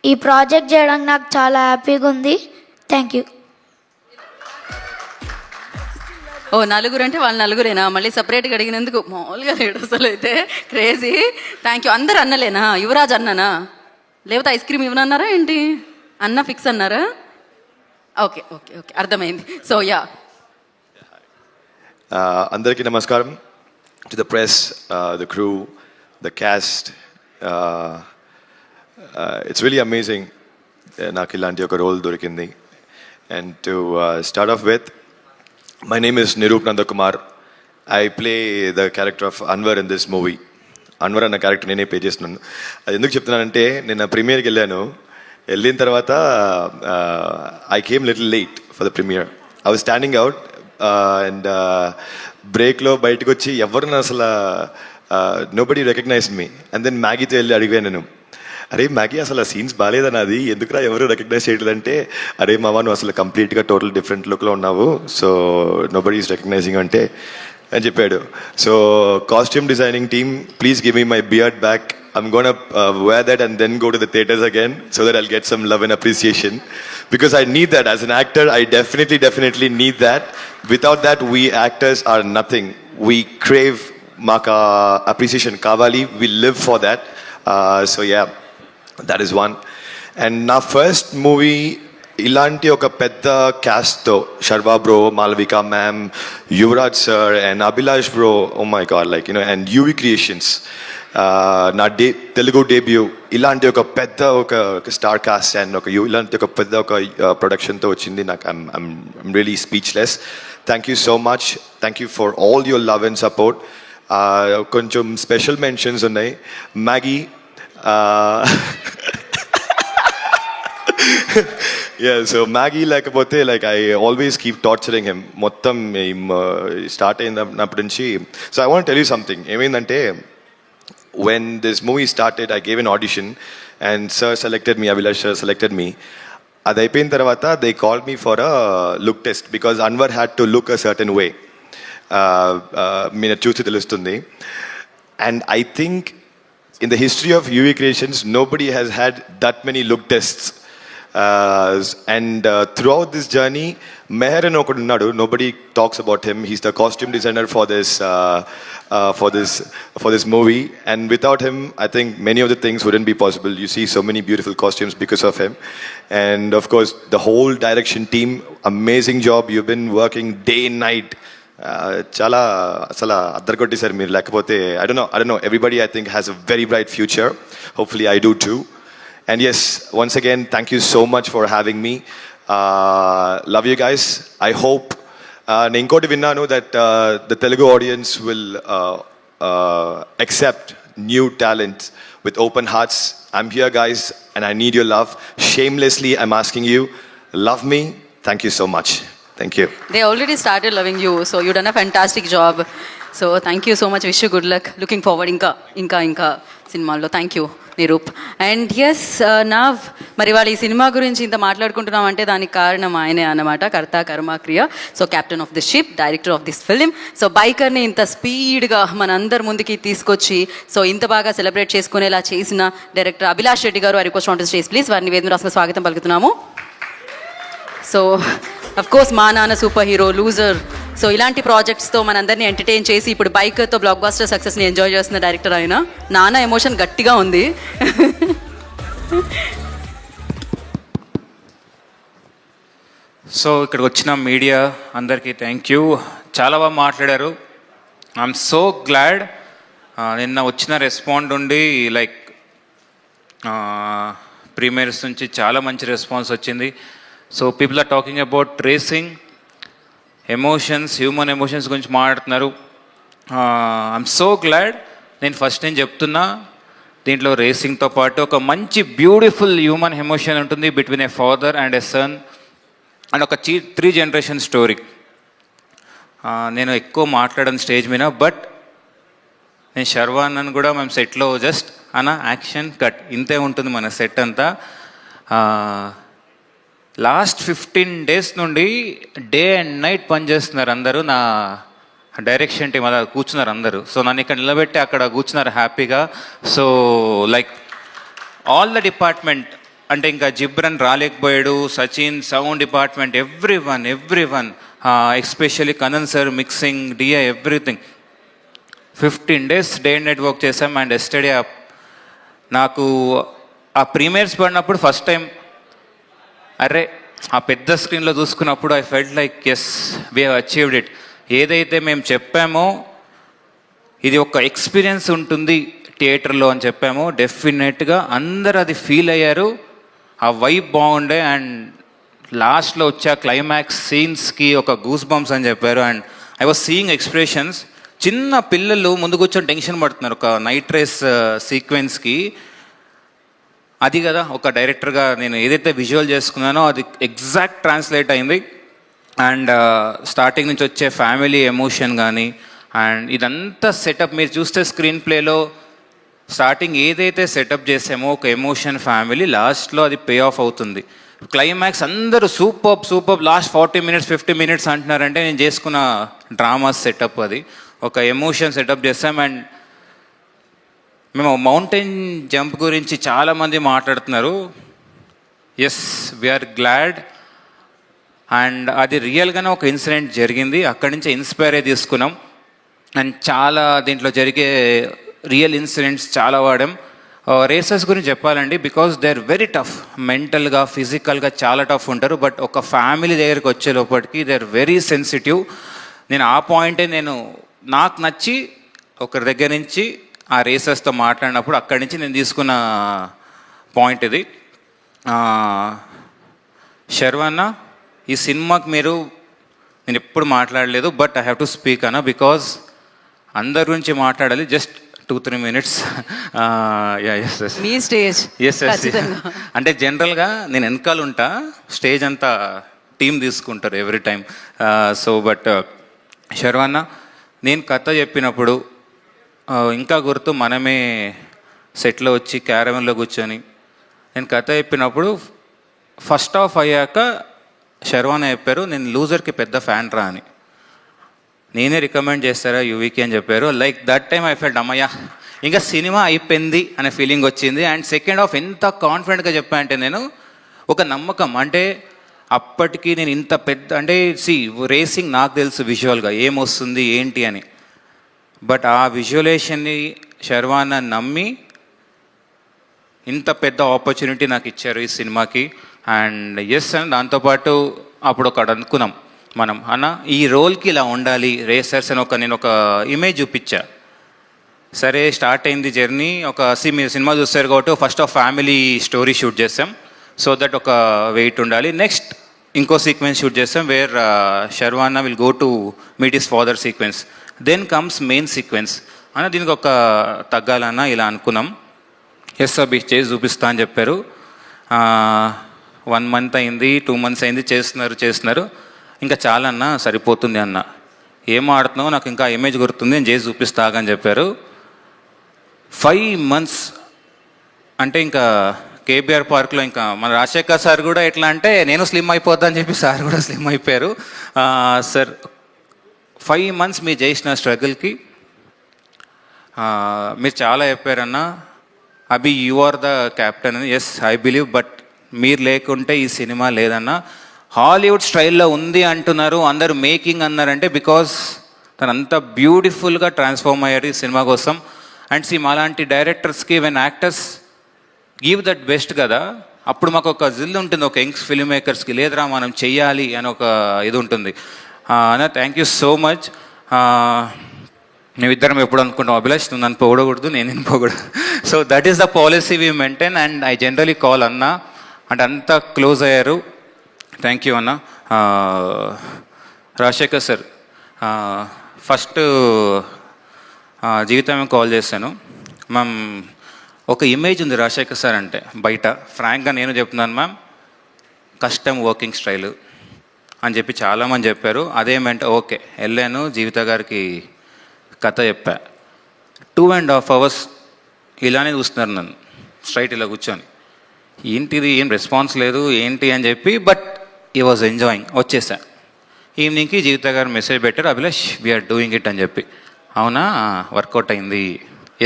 ఈ ప్రాజెక్ట్ చేయడానికి నాకు చాలా హ్యాపీగా ఉంది. Thank you. ఓ నలుగురు అంటే వాళ్ళు నలుగురేనా? మళ్ళీ సపరేట్గా అడిగినందుకు మామూలుగా లేడు అసలు, అయితే క్రేజీ. Thank you. అందరు అన్నలేనా? యువరాజ్ అన్ననా, లేకపోతే ఐస్ క్రీమ్ ఇవ్వనన్నారా ఏంటి? అన్న ఫిక్స్ అన్నారా? ఓకే ఓకే ఓకే, అర్థమైంది. సో యా, అందరికీ నమస్కారం. To the press, the crew, the cast, it's really amazing నాకు ఇలాంటి ఒక రోల్ దొరికింది. And to start of with, my name is Niroop Nandakumar. I play the character of Anwar in this movie. Anwar అన్న character నేనే play చేస్తున్నాను. అది ఎందుకు చెప్తున్నానంటే, నిన్న ప్రీమియర్కి వెళ్ళాను. వెళ్ళిన తర్వాత I came little late for the premiere. I was standing out and బ్రేక్లో బయటకు వచ్చి ఎవరిని అసలు nobody recognise me. And then మ్యాగీతో వెళ్ళి అడిగాను నేను, అరే మ్యాగీ అసలు సీన్స్ బాగాలేదని, అది ఎందుకురా ఎవరు రికగ్నైజ్ చేయలేదంటే, అరే మావా నువ్వు అసలు కంప్లీట్గా టోటల్ డిఫరెంట్ లుక్లో ఉన్నావు, సో నోబడీ ఈస్ రికగ్నైజింగ్ అంటే అని చెప్పాడు. So costume designing team, please give me my beard back. I'm going to wear that and then go to the theaters again so that I'll get some love and appreciation, because I need that as an actor. I definitely need that. Without that, we actors are nothing. We crave maka appreciation kavali. We live for that. So yeah, that is one. And na first movie ఇలాంటి ఒక పెద్ద క్యాస్ట్తో, Sharva bro, Malavika ma'am, Yuvraj sir and Abhilash bro, oh my God, like you know, and UV Creations, నా Telugu debut, ఇలాంటి ఒక పెద్ద ఒక star cast and ఇలాంటి ఒక పెద్ద ఒక ప్రొడక్షన్తో వచ్చింది. నాకు I'm really speechless. Thank you so much. Thank you for all your love and support. కొంచెం స్పెషల్ మెన్షన్స్ ఉన్నాయి. మ్యాగీ, సో మ్యాగీ లేకపోతే like I always keep torturing him. మొత్తం స్టార్ట్ అయినప్పటి నుంచి. So I want tell you something. ఏమైందంటే, when this movie started, I gave an audition and sir selected me, Abhilash sir selected me. Adi ayipoyin tarvata they called me for a look test because Anwar had to look a certain way. Meena chusi telustundi. And I think in the history of UV Creations, nobody has had that many look tests. And throughout this journey, Meher and Okudunnadu, nobody talks about him. He's the costume designer for this movie. And without him, I think many of the things wouldn't be possible. You see so many beautiful costumes because of him. And of course, the whole direction team, amazing job. You've been working day and night. Chala asala addarkotti sir meer lekapothe I don't know, everybody I think has a very bright future. Hopefully I do too. And yes, once again, thank you so much for having me. Love you guys. I hope నేను ఇంకోటి విన్నాను that the Telugu audience will accept new talent with open hearts. I'm here guys and I need your love. Shamelessly I'm asking you, love me. Thank you so much. Thank you. they already started loving you, so you done a fantastic job. So thank you so much. Wish you good luck. Looking forward ఇంకా సినిమాల్లో. Thank you Niroop. And yes now, మరి వాళ్ళు ఈ cinema గురించి ఇంత మాట్లాడుకుంటున్నాం అంటే దానికి కారణం ఆయనే అన్నమాట, కర్త కర్మ క్రియ. So captain of the ship, director of this film. So బైకర్ని ఇంత స్పీడ్గా మనందరి ముందుకి తీసుకొచ్చి సో ఇంత బాగా సెలబ్రేట్ చేసుకునేలా చేసిన director Abhilash Reddy garu, I request on to stage please. వారిని వేదిక రాసిన స్వాగతం పలుకుతున్నాము. సో అఫ్ కోర్స్ మా నాన్న సూపర్ హీరో, లూజర్. సో ఇలాంటి ప్రాజెక్ట్స్తో మనందరినీ ఎంటర్టైన్ చేసి ఇప్పుడు బైక్తో బ్లాక్ బస్టర్ సక్సెస్ని ఎంజాయ్ చేస్తున్న డైరెక్టర్ ఆయన. నాన్న ఎమోషన్ గట్టిగా ఉంది. సో ఇక్కడికి వచ్చిన మీడియా అందరికీ థ్యాంక్ యూ. చాలా బాగా మాట్లాడారు. I'm so glad. నిన్న వచ్చిన రెస్పాండ్ ఉండి లైక్ ప్రీమియర్స్ నుంచి చాలా మంచి రెస్పాన్స్ వచ్చింది. So people are talking about racing, emotions, human emotions గురించి మాట్లాడుతున్నారు. I'm so glad. నేను ఫస్ట్ నేను చెప్తున్నా, దీంట్లో రేసింగ్తో పాటు ఒక మంచి బ్యూటిఫుల్ హ్యూమన్ ఎమోషన్ ఉంటుంది between a father and a son and ఒక 3 జనరేషన్ స్టోరీ. నేను ఎక్కువ మాట్లాడను స్టేజ్ మీద, బట్ నేను శర్వాన్నను కూడా మేము సెట్లో జస్ట్ యాక్షన్ కట్ ఇంతే ఉంటుంది మన సెట్ అంతా. లాస్ట్ 15 days నుండి డే అండ్ నైట్ పనిచేస్తున్నారు అందరూ. నా డైరెక్షన్ టీం అలా కూర్చున్నారు అందరూ. సో నన్ను ఇక్కడ నిలబెట్టి అక్కడ కూర్చున్నారు హ్యాపీగా. So like all the department, అంటే ఇంకా జిబ్రన్ రాలేకపోయాడు, Sachin sound department, everyone especially Kannan sir mixing, DI, everything. 15 days day and night work చేసాం. అండ్ ఎస్టర్డే నాకు ఆ ప్రీమియర్స్ పడినప్పుడు ఫస్ట్ టైం అరే ఆ పెద్ద స్క్రీన్లో చూసుకున్నప్పుడు I felt like as we have achieved it. ఏదైతే మేము చెప్పామో ఇది ఒక ఎక్స్పీరియన్స్ ఉంటుంది థియేటర్లో అని చెప్పామో డెఫినెట్గా అందరు అది ఫీల్ అయ్యారు. ఆ వైబ్ బాగుండే. అండ్ లాస్ట్లో వచ్చే క్లైమాక్స్ సీన్స్కి ఒక గూస్ బంప్స్ అని చెప్పారు. And I was seeing expressions. చిన్న పిల్లలు ముందు కూర్చొని టెన్షన్ పడుతున్నారు ఒక నైట్ రేస్ సీక్వెన్స్కి. అది కదా ఒక డైరెక్టర్గా నేను ఏదైతే విజువల్ చేసుకున్నానో అది ఎగ్జాక్ట్ ట్రాన్స్లేట్ అయింది. అండ్ స్టార్టింగ్ నుంచి వచ్చే ఫ్యామిలీ ఎమోషన్ కానీ అండ్ ఇదంతా సెటప్ మీరు చూస్తే స్క్రీన్ ప్లేలో స్టార్టింగ్ ఏదైతే సెటప్ చేసామో ఒక ఎమోషన్ ఫ్యామిలీ, లాస్ట్లో అది పే ఆఫ్ అవుతుంది. క్లైమాక్స్ అందరూ సూపర్ లాస్ట్ 40 minutes 50 minutes అంటున్నారంటే నేను చేసుకున్న డ్రామా సెటప్ అది ఒక ఎమోషన్ సెటప్ చేస్తాం. అండ్ మేము మౌంటైన్ జంప్ గురించి చాలామంది మాట్లాడుతున్నారు. Yes we are glad. అండ్ అది రియల్గానే ఒక ఇన్సిడెంట్ జరిగింది, అక్కడి నుంచి ఇన్స్పైర్ అయ్యి తీసుకున్నాం. అండ్ చాలా దీంట్లో జరిగే రియల్ ఇన్సిడెంట్స్ చాలా వాడాం. రేసర్స్ గురించి చెప్పాలండి, because they are very tough, మెంటల్గా ఫిజికల్గా చాలా టఫ్ ఉంటారు. బట్ ఒక ఫ్యామిలీ దగ్గరికి వచ్చే లోపలికి దే ఆర్ వెరీ సెన్సిటివ్. నేను ఆ పాయింటే నాకు నచ్చి ఒకరి దగ్గర నుంచి ఆ రేసర్స్తో మాట్లాడినప్పుడు అక్కడి నుంచి నేను తీసుకున్న పాయింట్ ఇది. శర్వన్న, ఈ సినిమాకి నేను ఎప్పుడు మాట్లాడలేదు, but I have to speak అన్న, బికాజ్ అందరి గురించి మాట్లాడాలి. Just 2-3 minutes. మీ స్టేజ్. ఎస్. అంటే జనరల్గా నేను వెనకాల ఉంటా, స్టేజ్ అంతా టీం తీసుకుంటారు ఎవ్రీ టైం. సో బట్ శర్వన్న, నేను కథ చెప్పినప్పుడు ఇంకా గుర్తు, మనమే సెట్లో వచ్చి క్యారవెన్లో కూర్చొని నేను కథ చెప్పినప్పుడు ఫస్ట్ హాఫ్ అయ్యాక శర్వాన చెప్పారు, నేను లూజర్కి పెద్ద ఫ్యాన్ రా అని. నేనే రికమెండ్ చేస్తారా యూవీకి అని చెప్పారు. Like that time I felt అమ్మయ్యా ఇంకా సినిమా అయిపోయింది అనే ఫీలింగ్ వచ్చింది. అండ్ సెకండ్ హాఫ్ ఎంత కాన్ఫిడెంట్గా చెప్పా అంటే నేను ఒక నమ్మకం, అంటే అప్పటికి నేను ఇంత పెద్ద, అంటే రేసింగ్ నాకు తెలుసు విజువల్గా ఏమొస్తుంది ఏంటి అని, బట్ ఆ విజువలేషన్ని శర్వాన నమ్మి ఇంత పెద్ద ఆపర్చునిటీ నాకు ఇచ్చారు ఈ సినిమాకి. అండ్ ఎస్, అండ్ దాంతోపాటు అప్పుడు ఒకటి అనుకున్నాం మనం, అన్న ఈ రోల్కి ఇలా ఉండాలి రేసర్స్ అని నేను ఒక ఇమేజ్ చూపించా. సరే స్టార్ట్ అయింది జర్నీ. మీరు సినిమా చూస్తారు కాబట్టి first of family story shoot చేస్తాం, సో దట్ ఒక వెయిట్ ఉండాలి. నెక్స్ట్ ఇంకో సీక్వెన్స్ షూట్ చేస్తాం వేర్ శర్వాన will go to meet his father sequence. Then comes main sequence అన్న, దీనికి ఒక తగ్గాలన్నా ఇలా అనుకున్నాం. ఎస్ అభి చేసి చూపిస్తా అని చెప్పారు. 1 month అయింది, 2 months అయింది, చేస్తున్నారు. ఇంకా చాలా అన్న సరిపోతుంది అన్న, ఏం ఆడుతున్నావు నాకు ఇంకా ఇమేజ్ గుర్తుంది, నేను చేసి చూపిస్తాగని చెప్పారు. 5 months అంటే ఇంకా కేబీఆర్ పార్క్లో ఇంకా మన రాజశేఖర్ సార్ కూడా ఎట్లా అంటే నేను స్లిమ్ అయిపోతా అని చెప్పి సార్ కూడా స్లిమ్ అయిపోయారు. సార్ 5 months మీరు చేసిన స్ట్రగుల్కి మీరు చాలా చెప్పారన్న. అభి యు ఆర్ ద క్యాప్టెన్ అని. ఎస్ ఐ బిలీవ్, బట్ మీరు లేకుంటే ఈ సినిమా లేదన్నా. హాలీవుడ్ స్టైల్లో ఉంది అంటున్నారు, అందరూ మేకింగ్ అన్నారంటే బికాస్ తను అంత బ్యూటిఫుల్గా ట్రాన్స్ఫార్మ్ అయ్యారు ఈ సినిమా కోసం. అండ్ మాలాంటి డైరెక్టర్స్కి when actors give that best కదా, అప్పుడు మాకు ఒక జిల్ ఉంటుంది, ఒక యంగ్స్ ఫిల్మ్ మేకర్స్కి, లేదురా మనం చెయ్యాలి అని ఒక ఇది ఉంటుంది. అన్న థ్యాంక్ యూ సో మచ్. మేమిద్దరం ఎప్పుడు అనుకుంటాం, అభిలాష్ నువ్వు నన్ను పొగడకూడదు, నేను పొగడదు. So that is the policy we maintain. And I generally call అన్న, అంటే అంతా క్లోజ్ అయ్యారు. థ్యాంక్ యూ అన్న. రాజశేఖర్ సార్, ఫస్ట్ జీవితమే కాల్ చేశాను. మ్యామ్ ఒక ఇమేజ్ ఉంది రాజశేఖర్ సార్ అంటే బయట, ఫ్రాంక్గా నేను చెప్తున్నాను మ్యామ్, కష్టం వర్కింగ్ స్టైలు అని చెప్పి చాలామంది చెప్పారు. అదేమంటే ఓకే వెళ్ళాను, జీవిత గారికి కథ చెప్పా. 2.5 hours ఇలానే చూస్తున్నారు నన్ను, స్ట్రైట్ ఇలా కూర్చొని, ఏంటిది ఏం రెస్పాన్స్ లేదు ఏంటి అని చెప్పి, బట్ ఈ వాజ్ ఎంజాయింగ్. వచ్చేసా. ఈవినింగ్కి జీవిత గారు మెసేజ్ పెట్టారు, అభిలాష్ వీఆర్ డూయింగ్ ఇట్ అని చెప్పి. అవునా, వర్కౌట్ అయింది,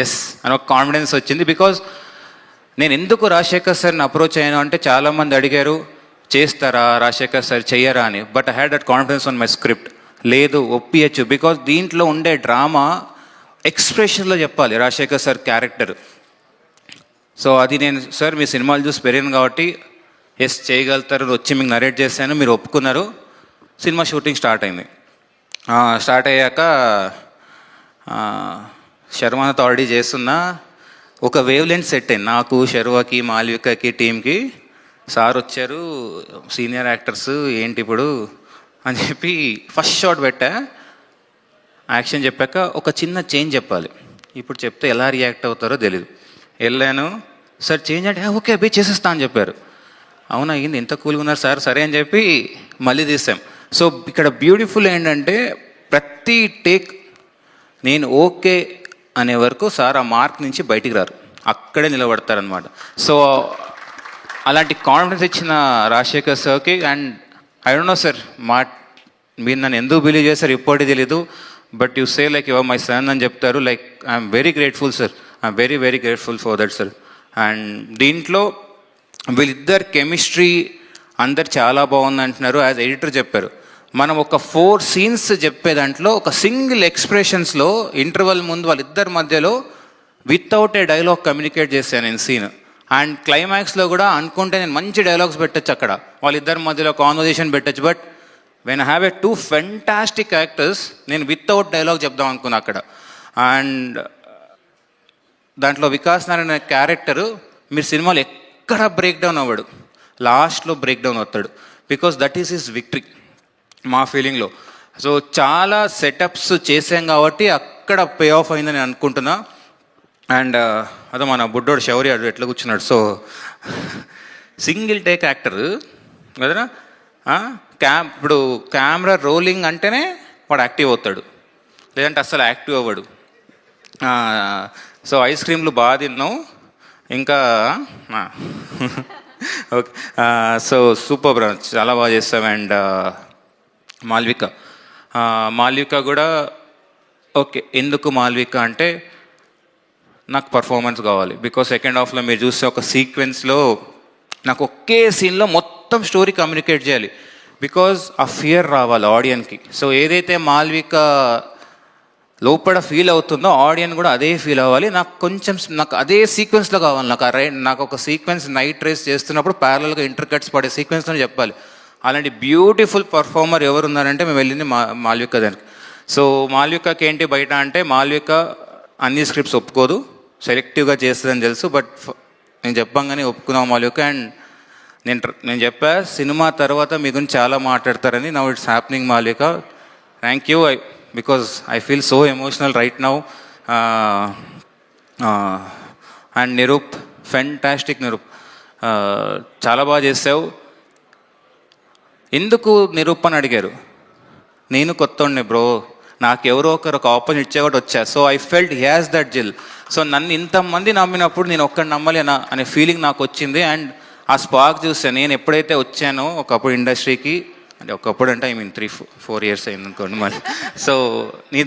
ఎస్ అని ఒక కాన్ఫిడెన్స్ వచ్చింది. బికాజ్ నేను ఎందుకు రాజశేఖర్ సార్ని అప్రోచ్ అయ్యాను అంటే చాలామంది అడిగారు చేస్తారా రాజశేఖర్ సార్ చెయ్యరా అని, but I had that confidence on my script. లేదు ఒప్పియచ్చు, బికాజ్ దీంట్లో ఉండే డ్రామా ఎక్స్ప్రెషన్లో చెప్పాలి రాజశేఖర్ సార్ క్యారెక్టర్. సో అది నేను సార్ మీ సినిమాలు చూసి పెరిగాను కాబట్టి ఎస్ చేయగలుగుతారు వచ్చి మీకు నరేట్ చేశాను, మీరు ఒప్పుకున్నారు. సినిమా షూటింగ్ స్టార్ట్ అయింది. స్టార్ట్ అయ్యాక శర్వాతో ఆల్రెడీ చేస్తున్నా, ఒక వేవ్ లెంత్ సెట్ అయింది నాకు, శర్వాకి, మాల్వికకి, టీంకి. సార్ వచ్చారు, సీనియర్ యాక్టర్స్ ఏంటి ఇప్పుడు అని చెప్పి ఫస్ట్ షాట్ పెట్టా. యాక్షన్ చెప్పాక ఒక చిన్న చేంజ్ చెప్పాలి, ఇప్పుడు చెప్తే ఎలా రియాక్ట్ అవుతారో తెలీదు. వెళ్ళాను, సార్ చేంజ్ అంటే ఓకే అభి చేసేస్తా అని చెప్పారు. అవునా అయింది, ఎంత కూల్గా ఉన్నారు సార్, సరే అని చెప్పి మళ్ళీ తీసాం. సో ఇక్కడ బ్యూటిఫుల్ ఏంటంటే ప్రతి టేక్ నేను ఓకే అనే వరకు సార్ ఆ మార్క్ నుంచి బయటికి రారు, అక్కడే నిలబడతారనమాట. సో అలాంటి కాన్ఫిడెన్స్ ఇచ్చిన రాజశేఖర్ సార్కి, and I don't no sir, మీరు నన్ను ఎందుకు బిలీవ్ చేశారు ఇప్పటికీ తెలీదు, but you say like your my son అని చెప్తారు. Like I'm very grateful sir, I'm very very grateful for that sir. And దీంట్లో వీళ్ళిద్దరు కెమిస్ట్రీ అందరు చాలా బాగుంది అంటున్నారు. యాజ్ ఎడిటర్ చెప్పారు, మనం ఒక 4 scenes చెప్పే దాంట్లో ఒక సింగిల్ ఎక్స్ప్రెషన్స్లో ఇంటర్వల్ ముందు వాళ్ళిద్దరి మధ్యలో వితౌట్ ఏ డైలాగ్ కమ్యూనికేట్ చేశాను నేను సీన్. అండ్ క్లైమాక్స్లో కూడా అనుకుంటే నేను మంచి డైలాగ్స్ పెట్టచ్చు, అక్కడ వాళ్ళిద్దరి మధ్యలో కాన్వర్జేషన్ పెట్టచ్చు. But when I have a 2 fantastic actors, నేను వితౌట్ డైలాగ్ చెప్దాం అనుకున్నా అక్కడ. అండ్ దాంట్లో వికాస్ నారాయణ క్యారెక్టరు మీరు సినిమాలో ఎక్కడ బ్రేక్ డౌన్ అవ్వడు, లాస్ట్లో బ్రేక్ డౌన్ అవుతాడు. Because that is his victory మా ఫీలింగ్లో. సో చాలా సెటప్స్ చేసాం కాబట్టి అక్కడ పే ఆఫ్ అయిందని నేను అనుకుంటున్నా. అండ్ అదే మన బుడ్డోడు శౌర్య ఎట్లా కూర్చున్నాడు. సో సింగిల్ టేక్ యాక్టర్ కదనా, ఇప్పుడు కెమెరా రోలింగ్ అంటేనే వాడు యాక్టివ్ అవుతాడు, లేదంటే అస్సలు యాక్టివ్ అవ్వడు. సో ఐస్ క్రీమ్లు బాగా తిన్నావు ఇంకా. ఓకే, సో సూపర్ బ్రో, చాలా బాగా చేస్తాం. అండ్ మాల్విక కూడా ఓకే. ఎందుకు మాల్విక అంటే నాకు పర్ఫార్మెన్స్ కావాలి. బికాస్ సెకండ్ హాఫ్లో మీరు చూస్తే ఒక సీక్వెన్స్లో నాకు ఒకే సీన్లో మొత్తం స్టోరీ కమ్యూనికేట్ చేయాలి. బికాజ్ ఆ ఫియర్ రావాలి ఆడియన్కి. సో ఏదైతే మాల్విక లోపల ఫీల్ అవుతుందో ఆడియన్ కూడా అదే ఫీల్ అవ్వాలి. నాకు అదే సీక్వెన్స్లో కావాలి. నాకు ఒక సీక్వెన్స్ నైట్ రేస్ చేస్తున్నప్పుడు ప్యారల్గా ఇంటర్ కట్స్ పడే సీక్వెన్స్లో చెప్పాలి. అలాంటి బ్యూటిఫుల్ పర్ఫార్మర్ ఎవరు ఉన్నారంటే మేము వెళ్ళింది మాల్విక దానికి. సో మాల్వికకి ఏంటి బయట అంటే, మాల్విక అన్ని స్క్రిప్ట్స్ ఒప్పుకోదు, సెలెక్టివ్గా చేస్తుందని తెలుసు. బట్ నేను చెప్పంగానే ఒప్పుకున్నాం మాల్విక. అండ్ నేను చెప్పా సినిమా తర్వాత మీ గురించి చాలా మాట్లాడతారని. Now it's happening Malvika. Thank you, because I feel so emotional right now. And Nirup, fantastic Nirup, చాలా బాగా చేసావు. ఎందుకు నిరూప్ అని అడిగారు, నేను కొత్తోడిని బ్రో, నాకు ఎవరో ఒకరు ఒక ఆపర్చునిటీ ఇచ్చే కూడా వచ్చా. So I felt he has that జిల్. సో నన్ను ఇంతమంది నమ్మినప్పుడు నేను ఒక్కడిని నమ్మలేనా అనే ఫీలింగ్ నాకు వచ్చింది. అండ్ ఆ స్పార్క్ చూసాను నేను ఎప్పుడైతే వచ్చానో ఒకప్పుడు ఇండస్ట్రీకి, అంటే ఒకప్పుడు అంటే ఐ మీన్ 3-4 years అయింది అనుకోండి మళ్ళీ. సో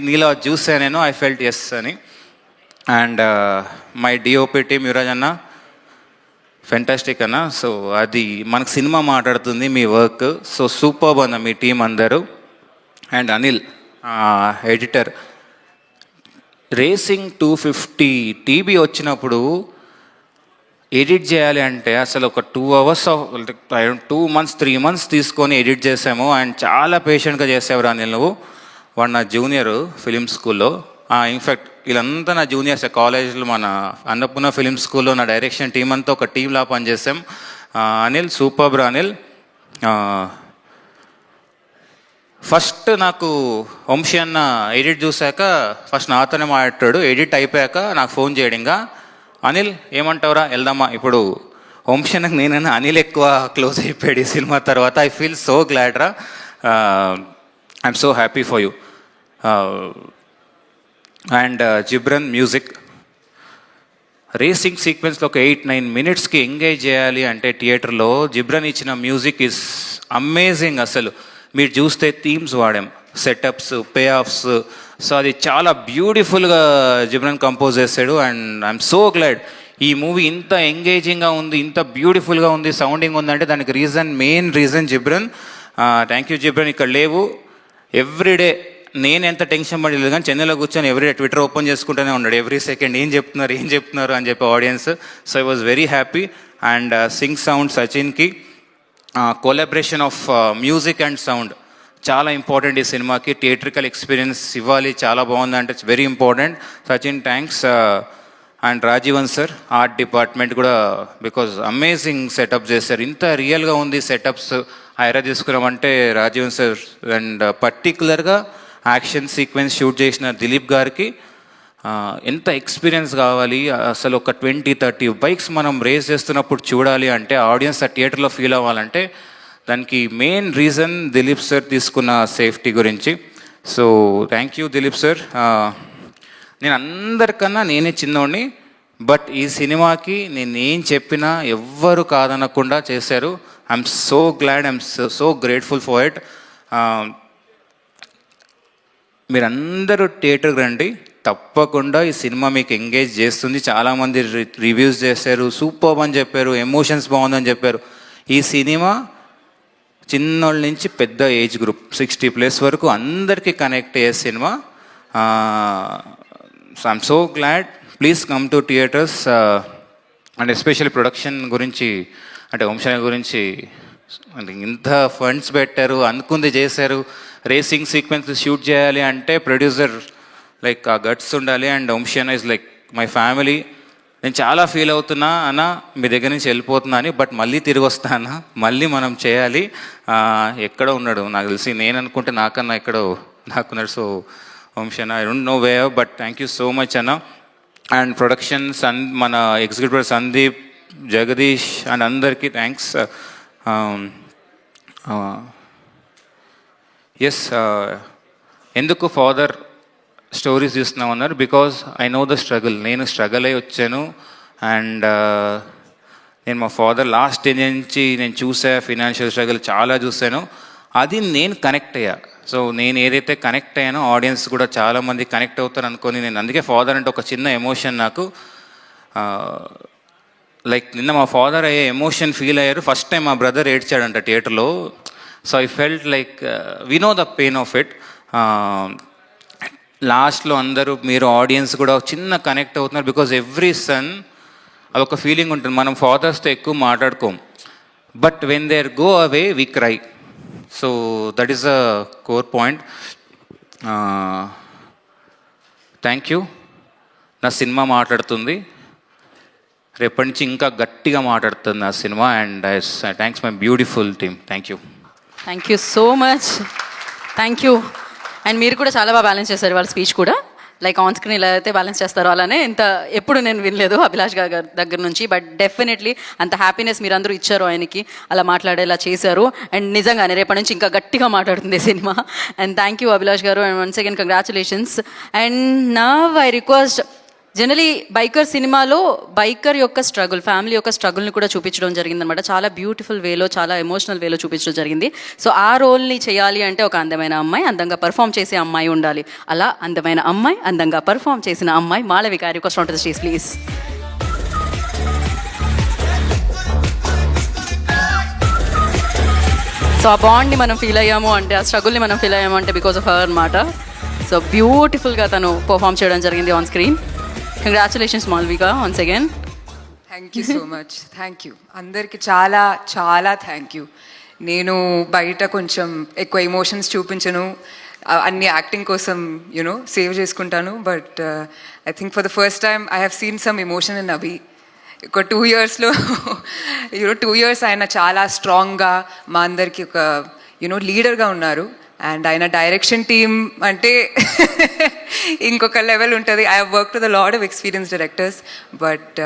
నీలో చూసాను నేను, ఐ ఫెల్ట్ ఎస్ అని. And my DOP team Yuvraj అన్న, ఫెంటాస్టిక్ అన్న. సో అది మనకు సినిమా మాట్లాడుతుంది మీ వర్క్. సో సూపర్బ్ అన్న మీ టీం అందరూ. And Anil editor. Racing 250 TB వచ్చినప్పుడు ఎడిట్ చేయాలి అంటే అసలు ఒక 2 hours 2 months 3 months తీసుకొని ఎడిట్ చేసాము. అండ్ చాలా పేషెంట్గా చేసేవారు అనిల్ నువ్వు. వాడు నా జూనియర్ ఫిలిం స్కూల్లో. ఇన్ఫ్యాక్ట్ వీళ్ళంతా నా జూనియర్స్ కాలేజ్లో మన అన్నపూర్ణ ఫిలిం స్కూల్లో నా డైరెక్షన్ టీం అంతా ఒక టీంలా పనిచేసాం. Anil super bro Anil. First నాకు వంశీ అన్న ఎడిట్ చూశాక ఫస్ట్ నాతోనే మాట్లాడాడు. ఎడిట్ అయిపోయాక నాకు ఫోన్ చేయడంగా అనిల్ ఏమంటావురా వెళ్దామా. ఇప్పుడు వంశీ అన్నకు నేనైనా అనిల్ ఎక్కువ క్లోజ్ అయిపోయాడు ఈ సినిమా తర్వాత. ఐ ఫీల్ సో గ్లాడ్ రా. I'm so happy for you. And Jibran music. Racing సీక్వెన్స్లో ఒక 8-9 minutesకి ఎంగేజ్ చేయాలి అంటే థియేటర్లో జిబ్రన్ ఇచ్చిన మ్యూజిక్ ఈజ్ అమేజింగ్. అసలు మీరు చూస్తే థీమ్స్ వాడాం, సెటప్స్, పే ఆఫ్స్. సో అది చాలా బ్యూటిఫుల్గా జిబ్రన్ కంపోజ్ చేశాడు. అండ్ ఐఎమ్ సో గ్లాడ్ ఈ మూవీ ఇంత ఎంగేజింగ్గా ఉంది, ఇంత బ్యూటిఫుల్గా ఉంది, సౌండింగ్ ఉందంటే దానికి main reason Jibran. Thank you Jibran. ఇక్కడ లేవు ఎవ్రీడే నేను ఎంత టెన్షన్ పడలేదు కానీ చెన్నైలో కూర్చొని ఎవ్రీడే ట్విట్టర్ ఓపెన్ చేసుకుంటూనే ఉన్నాడు ఎవ్రీ సెకండ్ ఏం చెప్తున్నారు అని చెప్పి audience. So I was very happy. And sync sound సచిన్కి collaboration of music and sound చాలా ఇంపార్టెంట్ ఈ సినిమాకి. థియేట్రికల్ ఎక్స్పీరియన్స్ ఇవ్వాలి, చాలా బాగుందంటే it's very important. Sachin thanks. And Rajeevan sir art department కూడా బికాజ్ అమేజింగ్ సెటప్ చేశారు. ఇంత రియల్గా ఉంది సెటప్స్ ఐరా తీసుకున్నామంటే రాజీవన్ సార్. అండ్ పర్టికులర్గా యాక్షన్ సీక్వెన్స్ షూట్ చేసిన దిలీప్ గారికి ఎంత ఎక్స్పీరియన్స్ కావాలి. అసలు ఒక 20-30 బైక్స్ మనం రేస్ చేస్తున్నప్పుడు చూడాలి అంటే ఆడియన్స్ ఆ థియేటర్లో ఫీల్ అవ్వాలంటే దానికి మెయిన్ రీజన్ దిలీప్ సార్ తీసుకున్న సేఫ్టీ గురించి. So thank you Dilip sir. నేను అందరికన్నా నేనే చిన్నోడిని, బట్ ఈ సినిమాకి నేను ఏం చెప్పినా ఎవ్వరు కాదనకుండా చేశారు. I'm so glad, I'm so grateful for it. మీరందరూ థియేటర్కి రండి, తప్పకుండా ఈ సినిమా మీకు ఎంగేజ్ చేస్తుంది. చాలామంది రివ్యూస్ చేశారు, సూపర్ అని చెప్పారు, ఎమోషన్స్ బాగుందని చెప్పారు. ఈ సినిమా చిన్నోళ్ళ నుంచి పెద్ద ఏజ్ గ్రూప్ 60+ వరకు అందరికీ కనెక్ట్ అయ్యే cinema. So I'm so glad. Please come to theatres. And especially production గురించి అంటే వంశీ గురించి అంటే ఇంత ఫండ్స్ పెట్టారు, అనుకుంది చేశారు. రేసింగ్ సీక్వెన్స్ షూట్ చేయాలి అంటే ప్రొడ్యూసర్ లైక్ ఆ గట్స్ ఉండాలి. అండ్ వంశీ అన్న ఇస్ లైక్ మై ఫ్యామిలీ. నేను చాలా ఫీల్ అవుతున్నా అన్న మీ దగ్గర నుంచి వెళ్ళిపోతున్నా అని, బట్ మళ్ళీ తిరిగి వస్తానా, మళ్ళీ మనం చేయాలి. ఎక్కడో ఉన్నాడు నాకు తెలిసి, నేను అనుకుంటే నాకన్నా ఎక్కడో నాకున్నాడు. సో వంశీ అన్న I don't know way, but thank you so much అన్న. అండ్ ప్రొడక్షన్ మన ఎగ్జిక్యూటివ్ సందీప్, జగదీష్ అండ్ అందరికీ థ్యాంక్స్. ఎస్, ఎందుకు ఫాదర్ స్టోరీస్ చూస్తున్నాం అన్నారు, because I know the struggle. నేను స్ట్రగుల్ అయి వచ్చాను. అండ్ నేను మా ఫాదర్ లాస్ట్ స్టేజ్ నుంచి నేను చూసా, ఫినాన్షియల్ స్ట్రగుల్ చాలా చూశాను. అది నేను కనెక్ట్ అయ్యా. సో నేను ఏదైతే కనెక్ట్ అయ్యానో ఆడియన్స్ కూడా చాలామంది కనెక్ట్ అవుతారు అనుకొని నేను అందుకే ఫాదర్ అంటే ఒక చిన్న ఎమోషన్ నాకు. లైక్ నిన్న మా ఫాదర్ అయ్యే ఎమోషన్ ఫీల్ అయ్యారు. ఫస్ట్ టైం మా బ్రదర్ ఏడ్చాడంట థియేటర్లో. So I felt like we know the pain of it. లాస్ట్లో అందరూ మీరు ఆడియన్స్ కూడా చిన్న కనెక్ట్ అవుతున్నారు, బికాజ్ ఎవ్రీ సన్ అదొక ఫీలింగ్ ఉంటుంది. మనం ఫాదర్స్తో ఎక్కువ మాట్లాడుకోం, but when they're go away we cry. So that is a core point. Thank you. నా సినిమా మాట్లాడుతుంది, రేపటి నుంచి ఇంకా గట్టిగా మాట్లాడుతుంది నా సినిమా. And thanks my beautiful team. Thank you. Thank you so much. Thank you. And మీరు కూడా చాలా బాగా బ్యాలెన్స్ చేశారు వాళ్ళ స్పీచ్ కూడా. లైక్ ఆన్ స్క్రీన్ ఎలా అయితే బ్యాలెన్స్ చేస్తారో అలానే ఇంత ఎప్పుడు నేను వినలేదు అభిలాష్ గారి దగ్గర నుంచి. బట్ డెఫినెట్లీ అంత హ్యాపీనెస్ మీరు అందరూ ఇచ్చారు ఆయనకి, అలా మాట్లాడేలా చేశారు. అండ్ నిజంగానే రేపటి నుంచి ఇంకా గట్టిగా మాట్లాడుతుంది సినిమా. అండ్ థ్యాంక్ యూ అభిలాష్ గారు. And once again congratulations. And now I request, generally biker సినిమాలో బైకర్ యొక్క స్ట్రగుల్, ఫ్యామిలీ యొక్క స్ట్రగుల్ని కూడా చూపించడం జరిగిందనమాట. చాలా బ్యూటిఫుల్ వేలో, చాలా ఎమోషనల్ వేలో చూపించడం జరిగింది. సో ఆ రోల్ని చేయాలి అంటే ఒక అందమైన అమ్మాయి, అందంగా పర్ఫామ్ చేసే అమ్మాయి ఉండాలి. అలా అందమైన అమ్మాయి, అందంగా పర్ఫామ్ చేసిన అమ్మాయి Malavika request on to the stage please. So ఆ బాండ్ని మనం ఫీల్ అయ్యాము అంటే, ఆ స్ట్రగుల్ని మనం ఫీల్ అయ్యాము అంటే బికాస్ ఆఫ్ హర్ అనమాట. సో బ్యూటిఫుల్గా తను పర్ఫామ్ చేయడం జరిగింది on screen. Congratulations Malvika once again. Thank you so much. Thank you అందరికి, చాలా చాలా థ్యాంక్ యూ. నేను బయట కొంచెం ఎక్కువ ఎమోషన్స్ చూపించను, అన్ని యాక్టింగ్ కోసం యూనో సేవ్ చేసుకుంటాను. But I think for the first time I have seen some emotion in Abhi. ఒక 2 yearsలో 2 years ఆయన చాలా స్ట్రాంగ్గా మా అందరికి ఒక లీడర్గా ఉన్నారు. అండ్ ఆయన డైరెక్షన్ టీమ్ అంటే ఇంకొక లెవెల్ ఉంటుంది. I have work with a lot of experience directors, but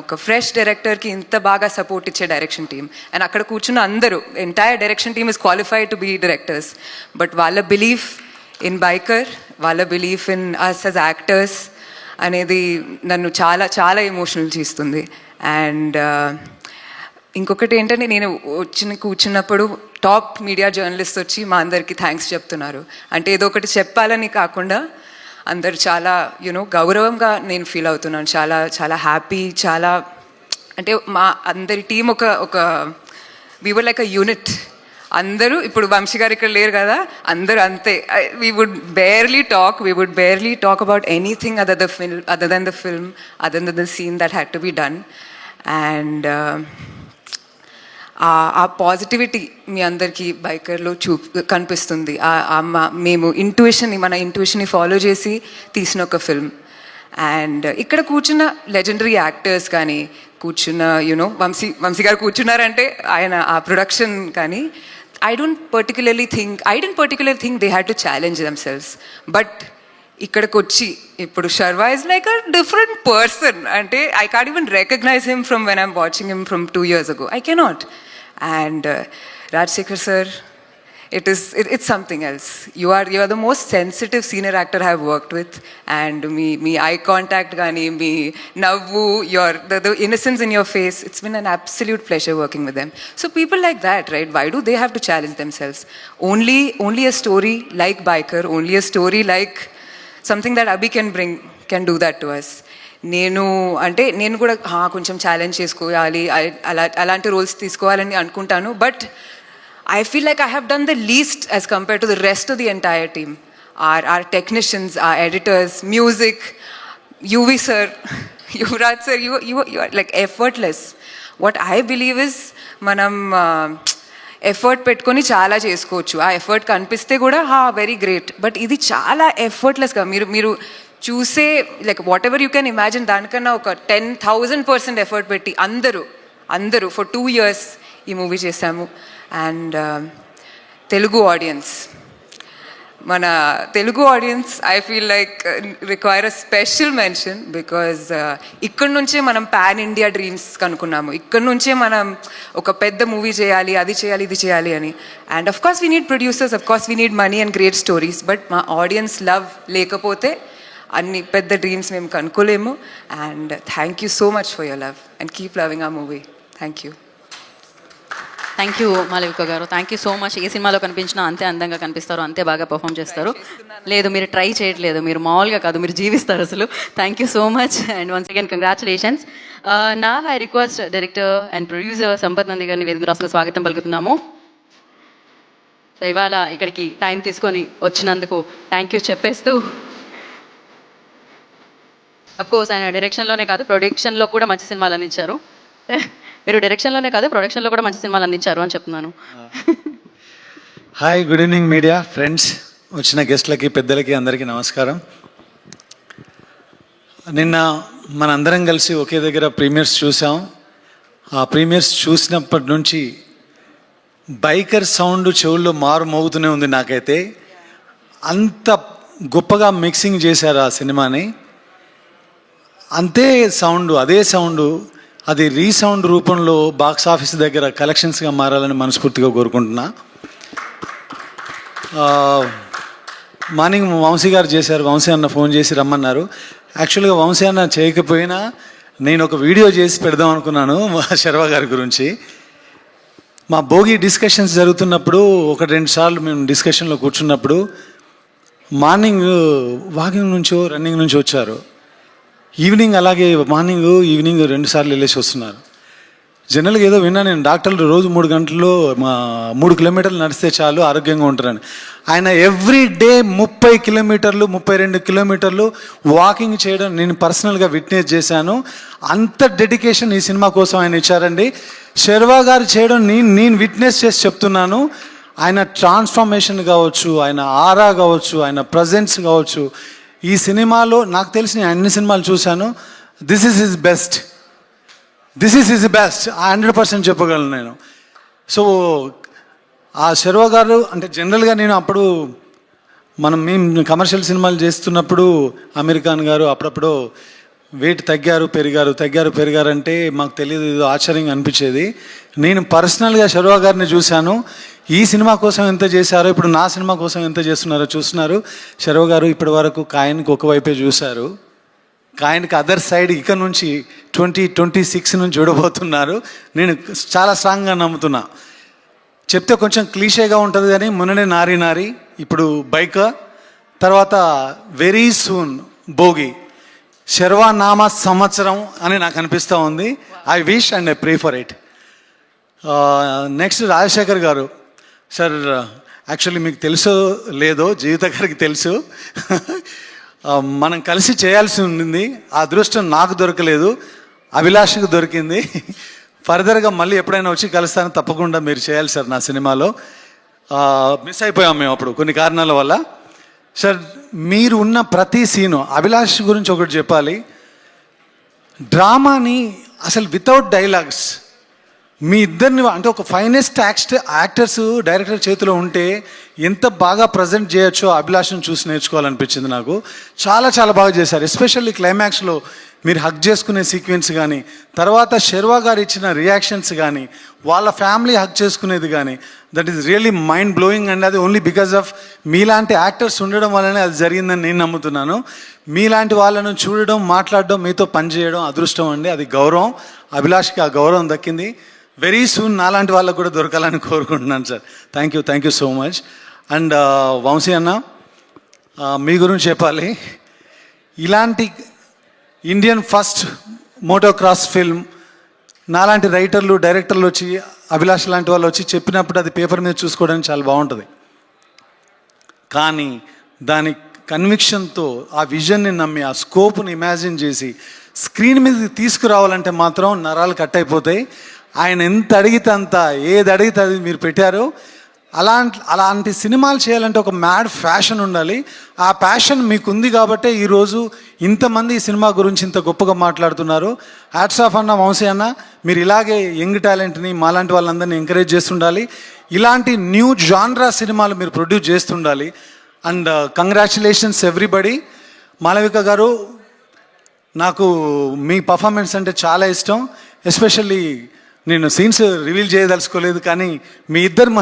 ఒక ఫ్రెష్ డైరెక్టర్కి ఇంత బాగా సపోర్ట్ ఇచ్చే డైరెక్షన్ టీమ్. అండ్ అక్కడ కూర్చున్న అందరూ, entire direction team is qualified to be directors, but వాళ్ళ బిలీఫ్ ఇన్ బైకర్, వాళ్ళ belief in us as actors అనేది నన్ను చాలా చాలా ఎమోషనల్ చేస్తుంది. అండ్ ఇంకొకటి ఏంటంటే, నేను కూర్చున్నప్పుడు టాప్ మీడియా జర్నలిస్ట్ వచ్చి మా అందరికీ థ్యాంక్స్ చెప్తున్నారు. అంటే ఏదో ఒకటి చెప్పాలని కాకుండా అందరు చాలా గౌరవంగా నేను ఫీల్ అవుతున్నాను. చాలా చాలా హ్యాపీ. చాలా అంటే మా అందరి టీం ఒక we were like a unit. అందరూ ఇప్పుడు వంశీ గారు ఇక్కడ లేరు కదా, అందరూ అంతే. We would barely talk about anything other than the film, other than the scene that had to be done. And ఆ పాజిటివిటీ మీ అందరికీ బైకర్లో కనిపిస్తుంది. మేము మన ఇంట్యూషన్ని ఫాలో చేసి తీసిన ఒక ఫిల్మ్. అండ్ ఇక్కడ కూర్చున్న లెజెండరీ యాక్టర్స్ కానీ, కూర్చున్న వంశీ గారు కూర్చున్నారంటే ఆయన ఆ ప్రొడక్షన్ కానీ, I didn't particularly think they had to challenge themselves. But ఇక్కడికి వచ్చి ఇప్పుడు Sharwa is like a different person. అంటే I can't even recognise him from when I'm watching him from 2 years ago. I cannot. And Rajsekhar sir, it's something else. You are the most sensitive senior actor I have worked with. And me eye contact gaani, me navvu, the innocence in your face, it's been an absolute pleasure working with them. So people like that, right? Why do they have to challenge themselves? Only a story like Biker, only a story like something that Abhi can do that to us. నేను కూడా కొంచెం challenge చేసుకోవాలి, అలాంటి roles తీసుకోవాలని అనుకుంటాను. But I feel like I have done the least as compared to the rest of the entire team. Our technicians, our editors, music, UV sir, Yuvraj sir, you are like effortless. What I believe is మనం effort పెట్టుకొని చాలా చేసుకోవచ్చు. ఆ effort కనిపిస్తే కూడా very great. But ఇది చాలా ఎఫర్ట్లెస్గా మీరు చూసే like what ever you can imagine, దానికన్నా ఒక 10,000% ఎఫర్ట్ పెట్టి అందరూ ఫర్ 2 years ఈ మూవీ చేశాము. అండ్ మన Telugu audience I feel like require a special mention, because ఇక్కడ నుంచే మనం పాన్ ఇండియా డ్రీమ్స్ కనుక్కున్నాము. ఇక్కడ నుంచే మనం ఒక పెద్ద మూవీ చేయాలి, అది చేయాలి, ఇది చేయాలి అని. And of course we need producers, of course we need money and great stories. But మా ఆడియన్స్ లవ్ లేకపోతే అన్ని పెద్ద డ్రీమ్స్ మేము కనుక్కోలేము. And thank you so much for your love and keep loving ఆ movie. Thank you. Thank you Malavika గారు, thank you so much. ఏ సినిమాలో కనిపించినా అంతే అందంగా కనిపిస్తారు, అంతే బాగా పర్ఫామ్ చేస్తారు. లేదు మీరు ట్రై చేయట్లేదు, మీరు మామూలుగా కాదు, మీరు జీవిస్తారు అసలు. Thank you so much and once again congratulations. నా I request director and producer Sampath Nandi గారిని వేదిక రాసులో స్వాగతం పలుకుతున్నాము. సో ఇవాళ ఇక్కడికి టైం తీసుకొని వచ్చినందుకు థ్యాంక్ యూ చెప్పేస్తూ, అఫ్కోర్స్ ఆయన డైరెక్షన్లోనే కాదు ప్రొడక్షన్లో కూడా మంచి సినిమాలు అందించారు. మీరు డైరెక్షన్లోనే కాదు ప్రొడక్షన్లో కూడా మంచి సినిమాలు అందించారు అని చెప్తున్నాను. Hi, good evening media friends, వచ్చిన గెస్ట్లకి, పెద్దలకి అందరికీ నమస్కారం. నిన్న మనందరం కలిసి ఒకే దగ్గర ప్రీమియర్స్ చూసాం. ఆ ప్రీమియర్స్ చూసినప్పటి నుంచి బైకర్ సౌండ్ చెవుల్లో మారు మోగుతూనే ఉంది నాకైతే. అంత గొప్పగా మిక్సింగ్ చేశారు ఆ సినిమాని. అంతే సౌండ్, అదే సౌండ్, అది రీసౌండ్ రూపంలో బాక్స్ ఆఫీస్ దగ్గర కలెక్షన్స్గా మారాలని మనస్ఫూర్తిగా కోరుకుంటున్నా. మార్నింగ్ వంశీ గారు చేశారు, వంశీ అన్న ఫోన్ చేసి రమ్మన్నారు. యాక్చువల్గా వంశీ అన్న చేయకపోయినా నేను ఒక వీడియో చేసి పెడదాం అనుకున్నాను శర్వా గారి గురించి. మా భోగి డిస్కషన్స్ జరుగుతున్నప్పుడు 1-2 సార్లు మేము డిస్కషన్లో కూర్చున్నప్పుడు మార్నింగ్ వాకింగ్ నుంచో రన్నింగ్ నుంచి వచ్చారు, ఈవినింగ్ అలాగే మార్నింగ్ ఈవినింగ్ 2 సార్లు వెళ్ళేసి వస్తున్నారు. జనరల్గా ఏదో విన్నా నేను, డాక్టర్లు రోజు 3 గంటల్లో 3 కిలోమీటర్లు నడిస్తే చాలు ఆరోగ్యంగా ఉంటారని. ఆయన ఎవ్రీ డే 30 కిలోమీటర్లు 32 కిలోమీటర్లు వాకింగ్ చేయడం నేను పర్సనల్గా విట్నెస్ చేశాను. అంత డెడికేషన్ ఈ సినిమా కోసం ఆయన ఇచ్చారండి. శర్వా గారు చేయడం నేను విట్నెస్ చేసి చెప్తున్నాను. ఆయన ట్రాన్స్ఫర్మేషన్ కావచ్చు, ఆయన ఆరా కావచ్చు, ఆయన ప్రజెన్స్ కావచ్చు, ఈ సినిమాలో నాకు తెలిసిన అన్ని సినిమాలు చూశాను. This is his best. 100% చెప్పగలను నేను. సో ఆ శర్వా గారు అంటే జనరల్గా నేను అప్పుడు మేము కమర్షియల్ సినిమాలు చేస్తున్నప్పుడు అమీర్ ఖాన్ గారు అప్పుడప్పుడు వెయిట్ పెరిగారు అంటే మాకు తెలియదు, ఏదో ఆశ్చర్యంగా అనిపించేది. నేను పర్సనల్గా శర్వా గారిని చూశాను. ఈ సినిమా కోసం ఎంత చేశారో, ఇప్పుడు నా సినిమా కోసం ఎంత చేస్తున్నారో చూస్తున్నారు. శర్వా గారు ఇప్పటి వరకు కాయన్కి ఒకవైపే చూశారు. కాయన్కి అదర్ సైడ్ ఇక నుంచి 2026 నుంచి చూడబోతున్నారు. నేను చాలా స్ట్రాంగ్గా నమ్ముతున్నా. చెప్తే కొంచెం క్లీషేగా ఉంటుంది కానీ మొన్ననే నారి ఇప్పుడు బైక్, తర్వాత వెరీ సూన్ భోగి, శర్వా నామ సంవత్సరం అని నాకు అనిపిస్తూ ఉంది. I wish and I pray for it. Next Rajasekhar గారు. సార్ యాక్చువల్లీ మీకు తెలుసో లేదో, జీవిత గారికి తెలుసు, మనం కలిసి చేయాల్సి ఉంది. ఆ అదృష్టం నాకు దొరకలేదు, అభిలాష్కి దొరికింది. ఫర్దర్గా మళ్ళీ ఎప్పుడైనా వచ్చి కలుస్తాను, తప్పకుండా మీరు చేయాలి సార్ నా సినిమాలో. మిస్ అయిపోయాం మేము అప్పుడు కొన్ని కారణాల వల్ల. సార్ మీరు ఉన్న ప్రతి సీను, అభిలాష్ గురించి ఒకటి చెప్పాలి. డ్రామాని అసలు వితౌట్ డైలాగ్స్ మీ ఇద్దరిని అంటే ఒక ఫైనెస్ట్ యాక్టర్స్ డైరెక్టర్ చేతిలో ఉంటే ఎంత బాగా ప్రజెంట్ చేయొచ్చో అభిలాషను చూసి నేర్చుకోవాలనిపించింది నాకు. చాలా బాగా చేశారు. ఎస్పెషల్లీ క్లైమాక్స్లో మీరు హగ్ చేసుకునే సీక్వెన్స్ కానీ, తర్వాత శర్వా గారు ఇచ్చిన రియాక్షన్స్ కానీ, వాళ్ళ ఫ్యామిలీ హగ్ చేసుకునేది కానీ, that is really mind blowing. And అది ఓన్లీ బికాజ్ ఆఫ్ మీలాంటి యాక్టర్స్ ఉండడం వల్లనే అది జరిగిందని నేను నమ్ముతున్నాను. మీలాంటి వాళ్ళను చూడడం, మాట్లాడడం, మీతో పనిచేయడం అదృష్టం అండి, అది గౌరవం. అభిలాష్కి ఆ గౌరవం దక్కింది. వెరీ సూన్ నాలాంటి వాళ్ళకు కూడా దొరకాలని కోరుకుంటున్నాను sir. Thank you so much. And Vamshi అన్న, మీ గురించి చెప్పాలి. ఇలాంటి ఇండియన్ ఫస్ట్ మోటోక్రాస్ ఫిల్మ్ నాలాంటి రైటర్లు, డైరెక్టర్లు వచ్చి, అభిలాష్ లాంటి వాళ్ళు వచ్చి చెప్పినప్పుడు అది పేపర్ మీద చూసుకోవడానికి చాలా బాగుంటుంది. కానీ దాని కన్విక్షన్తో, ఆ విజన్ని నమ్మి, ఆ స్కోప్ని ఇమాజిన్ చేసి స్క్రీన్ మీద తీసుకురావాలంటే మాత్రం నరాలు కట్ అయిపోతాయి. ఆయన ఎంత అడిగితే అంత, ఏది అడిగితే అది మీరు పెట్టారు. అలాంటి సినిమాలు చేయాలంటే ఒక మ్యాడ్ ఫ్యాషన్ ఉండాలి. ఆ ప్యాషన్ మీకు ఉంది కాబట్టే ఈరోజు ఇంతమంది ఈ సినిమా గురించి ఇంత గొప్పగా మాట్లాడుతున్నారు. హ్యాట్స్ ఆఫ్ అన్న, వంశీ అన్న, మీరు ఇలాగే యంగ్ టాలెంట్ని, మాలాంటి వాళ్ళందరినీ ఎంకరేజ్ చేస్తుండాలి. ఇలాంటి న్యూ జాన్రా సినిమాలు మీరు ప్రొడ్యూస్ చేస్తుండాలి. And congratulations everybody. మాళవిక గారు, నాకు మీ పర్ఫార్మెన్స్ అంటే చాలా ఇష్టం. ఎస్పెషల్లీ నేను సీన్స్ రివీల్ చేయదలుచుకోలేదు, కానీ మీ ఇద్దరి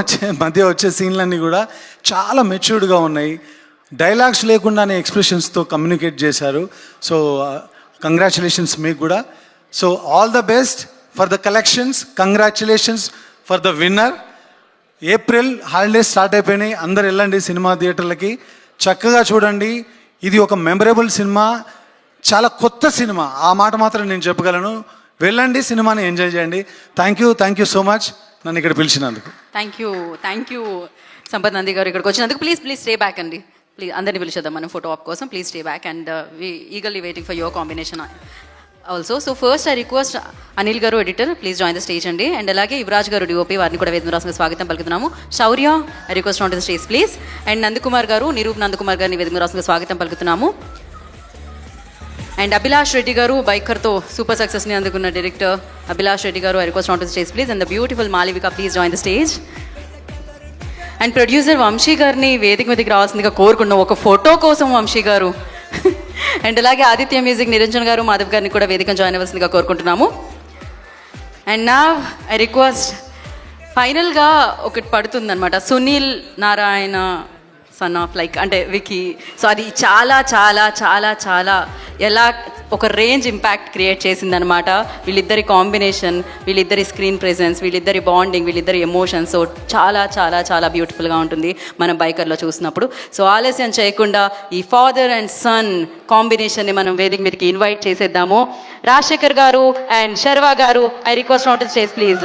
మధ్య వచ్చే సీన్లన్నీ కూడా చాలా మెచ్యూర్డ్గా ఉన్నాయి. డైలాగ్స్ లేకుండానే ఎక్స్ప్రెషన్స్తో కమ్యూనికేట్ చేశారు. సో కంగ్రాచులేషన్స్ మీకు కూడా. So all the best for the collections. Congratulations for the winner. April holidays start అయిపోయినాయి, అందరు వెళ్ళండి సినిమా థియేటర్లకి, చక్కగా చూడండి. ఇది ఒక మెమరబుల్ సినిమా, చాలా కొత్త సినిమా, ఆ మాట మాత్రం నేను చెప్పగలను. వెళ్ళండి, సినిమాని ఎంజాయ్ చేయండి. థ్యాంక్ యూ సో మచ్ నన్ను ఇక్కడ పిలిచినందుకు. థ్యాంక్ యూ సంపత్ నంది గారు ఇక్కడికి వచ్చినందుకు. ప్లీజ్ స్టే బ్యాక్ అండి. ప్లీజ్ అందరినీ పిలిచేద్దాం మనం ఫోటో ఆప్ కోసం. Please stay back and we eagerly waiting for your combination also. So first I request Anil గారు, editor, please join the stage అండి. అండ్ అలాగే యువరాజ్ గారు, డిఓపి, వారిని కూడా వేదిక రాష్ట్రంగా స్వాగతం పలుకుతున్నాము. Shourya, I request on to the stage please. And Nandakumar గారు, నిరూప్ నందకుమార్ గారిని వేదిక రాష్ట్రంగా స్వాగతం పలుకుతున్నాము. అండ్ అభిలాష్ రెడ్డి గారు, బైకర్తో సూపర్ సక్సెస్ని అందుకున్న director Abhilash Reddy garu, I request on to the stage please. And the beautiful Malavika, please join the stage. And producer Vamshi గారిని వేదిక మీదకి రావాల్సిందిగా కోరుకున్నాం, ఒక ఫోటో కోసం వంశీ గారు. అండ్ అలాగే ఆదిత్య మ్యూజిక్ నిరంజన్ గారు, మాధవ్ గారిని కూడా వేదిక జాయిన్ అవ్వాల్సిందిగా కోరుకుంటున్నాము. అండ్ నా ఐ రిక్వెస్ట్, ఫైనల్గా ఒకటి పడుతుందన్నమాట, Sunil Narayana son of like అంటే వికీ. సో అది చాలా చాలా చాలా చాలా ఎలా ఒక రేంజ్ ఇంపాక్ట్ క్రియేట్ చేసిందనమాట. వీళ్ళిద్దరి కాంబినేషన్, వీళ్ళిద్దరి స్క్రీన్ ప్రెజెన్స్, వీళ్ళిద్దరి బాండింగ్, వీళ్ళిద్దరి ఎమోషన్స్. సో చాలా చాలా చాలా బ్యూటిఫుల్గా ఉంటుంది మనం బైకర్లో చూసినప్పుడు. సో ఆలస్యం చేయకుండా ఈ ఫాదర్ అండ్ సన్ కాంబినేషన్ని మనం వేదిక మీదకి ఇన్వైట్ చేసేద్దాము. రాజశేఖర్ గారు అండ్ శర్వా గారు, I request not to stage please.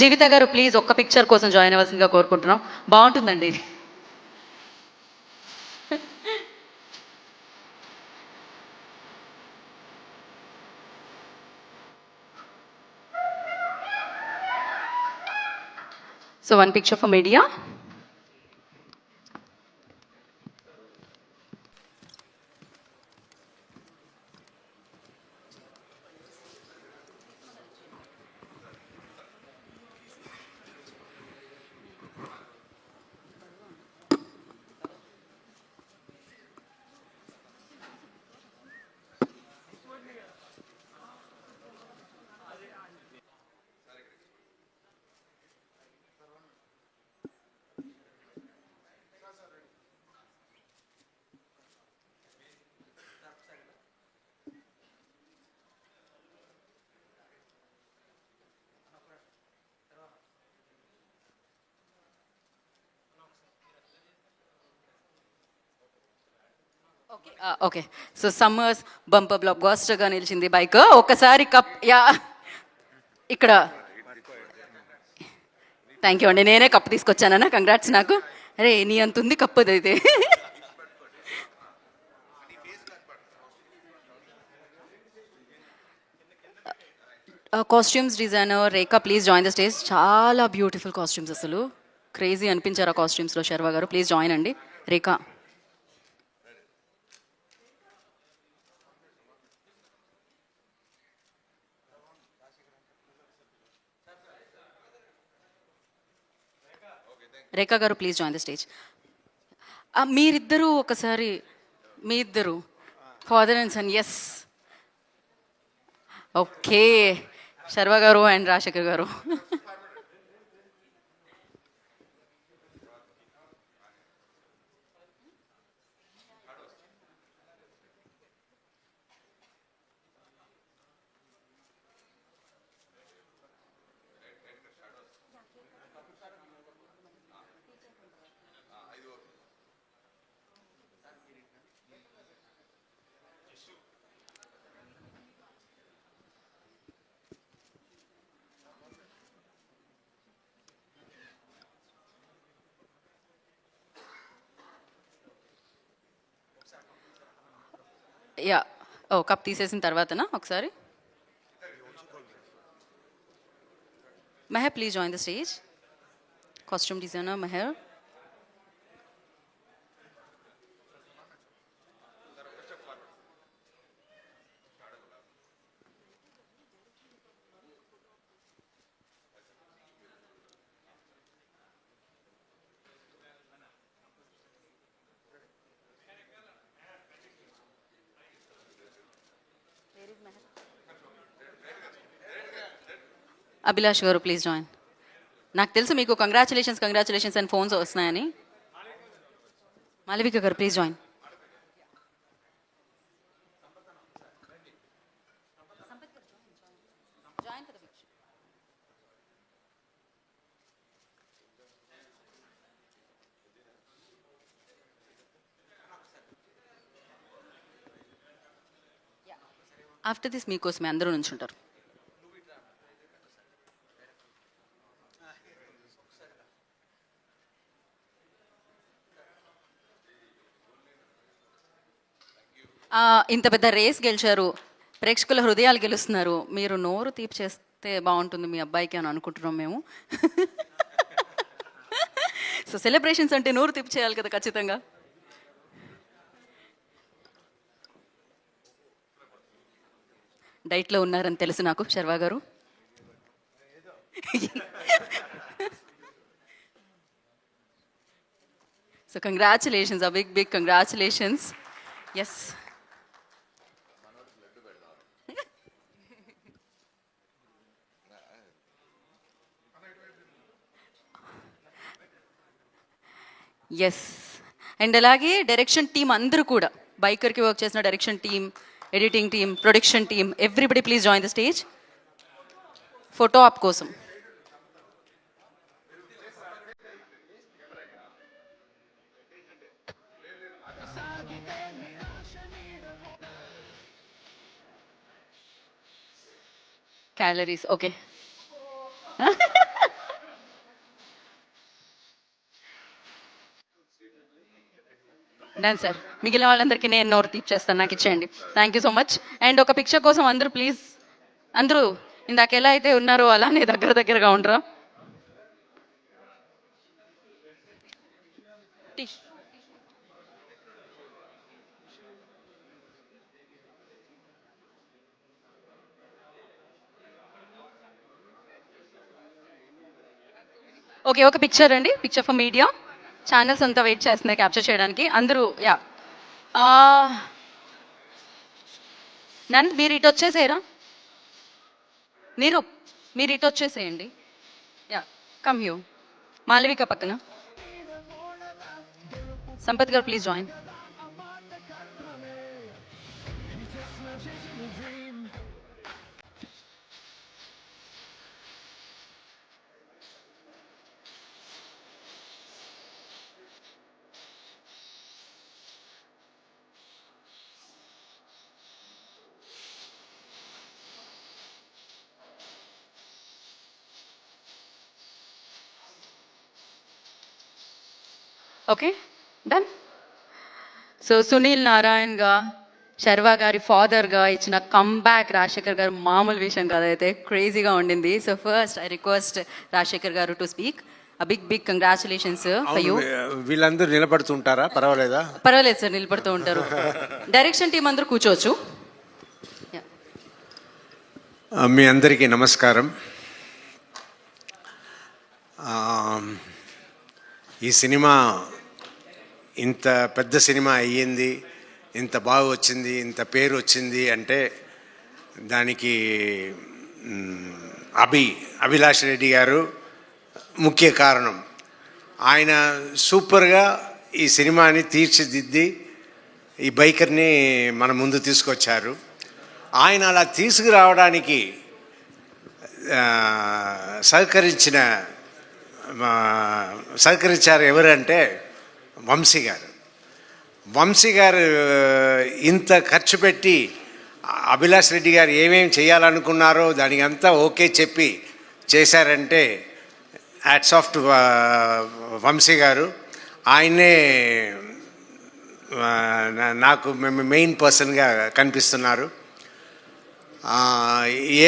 Jeevitha గారు ప్లీజ్ ఒక్క పిక్చర్ కోసం జాయిన్ అవ్వాల్సిందిగా కోరుకుంటున్నాం. బాగుంటుందండి ఇది. So one picture for media. Okay, so summer's bumper block బాస్టర్గా నిలిచింది బైక్. ఒకసారి కప్ యా ఇక్కడ. థ్యాంక్ యూ అండి, నేనే కప్ తీసుకొచ్చానన్నా, కంగ్రాట్స్ నాకు. అరే నీ అంత ఉంది కప్పు అయితే. Costumes designer Rekha please join the stage. చాలా బ్యూటిఫుల్ కాస్ట్యూమ్స్, అసలు క్రేజీ అనిపించారు ఆ కాస్ట్యూమ్స్లో. శర్వా గారు ప్లీజ్ జాయిన్ అండి. రేఖా. రేఖా గారు ప్లీజ్ జాయిన్ ద స్టేజ్. మీరిద్దరూ ఒకసారి, మీ ఇద్దరు father and son. Yes, okay. Sharwa garu and Rajasekhar గారు. యా, ఓ కప్ తీసేసిన తర్వాతనా ఒకసారి. Meher please join the stage. Costume designer Meher. Abhilash garu please join. నాకు తెలుసు మీకు కంగ్రాచులేషన్స్ అని ఫోన్స్ వస్తున్నాయని. మాలవిక గారు ప్లీజ్ జాయిన్. ఆఫ్టర్ దిస్ మీకోసమే అందరూ నుంచుంటారు. ఇంత పెద్ద రేస్ గెలిచారు, ప్రేక్షకుల హృదయాలు గెలుస్తున్నారు. మీరు నోరు తీపి చేస్తే బాగుంటుంది మీ అబ్బాయికి అని అనుకుంటున్నాం మేము. సో సెలబ్రేషన్స్ అంటే నోరు తీపి చేయాలి కదా ఖచ్చితంగా. డైట్లో ఉన్నారని తెలుసు నాకు శర్వా గారు. So congratulations, big big congratulations. Yes, yes. And అలాగే డైరెక్షన్ టీం అందరూ కూడా, బైకర్కి వర్క్ చేసిన direction team, editing team, production team, everybody please join the stage. Photo op కోసం. Calories okay. Done sir. మిగిలిన వాళ్ళందరికీ నేను నోరు తీర్చేస్తాను, నాకు ఇచ్చేయండి. Thank you so much. And ఒక పిక్చర్ కోసం అందరూ ప్లీజ్, అందరూ ఇందాక ఎలా అయితే ఉన్నారో అలానే దగ్గరగా ఉండరా. ఓకే, ఒక పిక్చర్ అండి, పిక్చర్ ఫర్ మీడియా. ఛానల్స్ అంతా వెయిట్ చేస్తున్నాయి క్యాప్చర్ చేయడానికి. అందరూ యా, నన్ను మీరు ఇటు వచ్చేసేయరా, మీరు ఇటు వచ్చేసేయండి. Yeah, come you. మాలవిక పక్కన. సంపత్ గారు please join. Okay, done. So Sunil నారాయణ్గా, శర్వా గారి ఫాదర్గా ఇచ్చిన కంబ్యాక్ రాజశేఖర్ గారు మామూలు విషయం కాదైతే, క్రేజీగా ఉండింది. So first I request Rajasekhar గారు to speak. Big congratulations for you. వీళ్ళందరూ నిలబడుతుంటారా? పర్వాలేదా? పర్వాలేదు సార్, నిలబడుతూ ఉంటారు. డైరెక్షన్ టీం అందరూ కూర్చోవచ్చు. మీ అందరికీ నమస్కారం. ఈ సినిమా ఇంత పెద్ద సినిమా అయ్యింది, ఇంత బాగా వచ్చింది, ఇంత పేరు వచ్చింది అంటే దానికి అభిలాష్ రెడ్డి గారు ముఖ్య కారణం. ఆయన సూపర్గా ఈ సినిమాని తీర్చిదిద్ది ఈ బైకర్ని మన ముందు తీసుకొచ్చారు. ఆయన అలా తీసుకురావడానికి సహకరించారు ఎవరంటే వంశీ గారు. వంశీ గారు ఇంత ఖర్చు పెట్టి అభిలాష్ రెడ్డి గారు ఏమేమి చేయాలనుకున్నారో దానికి అంతా ఓకే చెప్పి చేశారంటే హ్యాట్స్ ఆఫ్ టు వంశీ గారు. ఆయనే నాకు మెయిన్ పర్సన్గా కనిపిస్తున్నారు.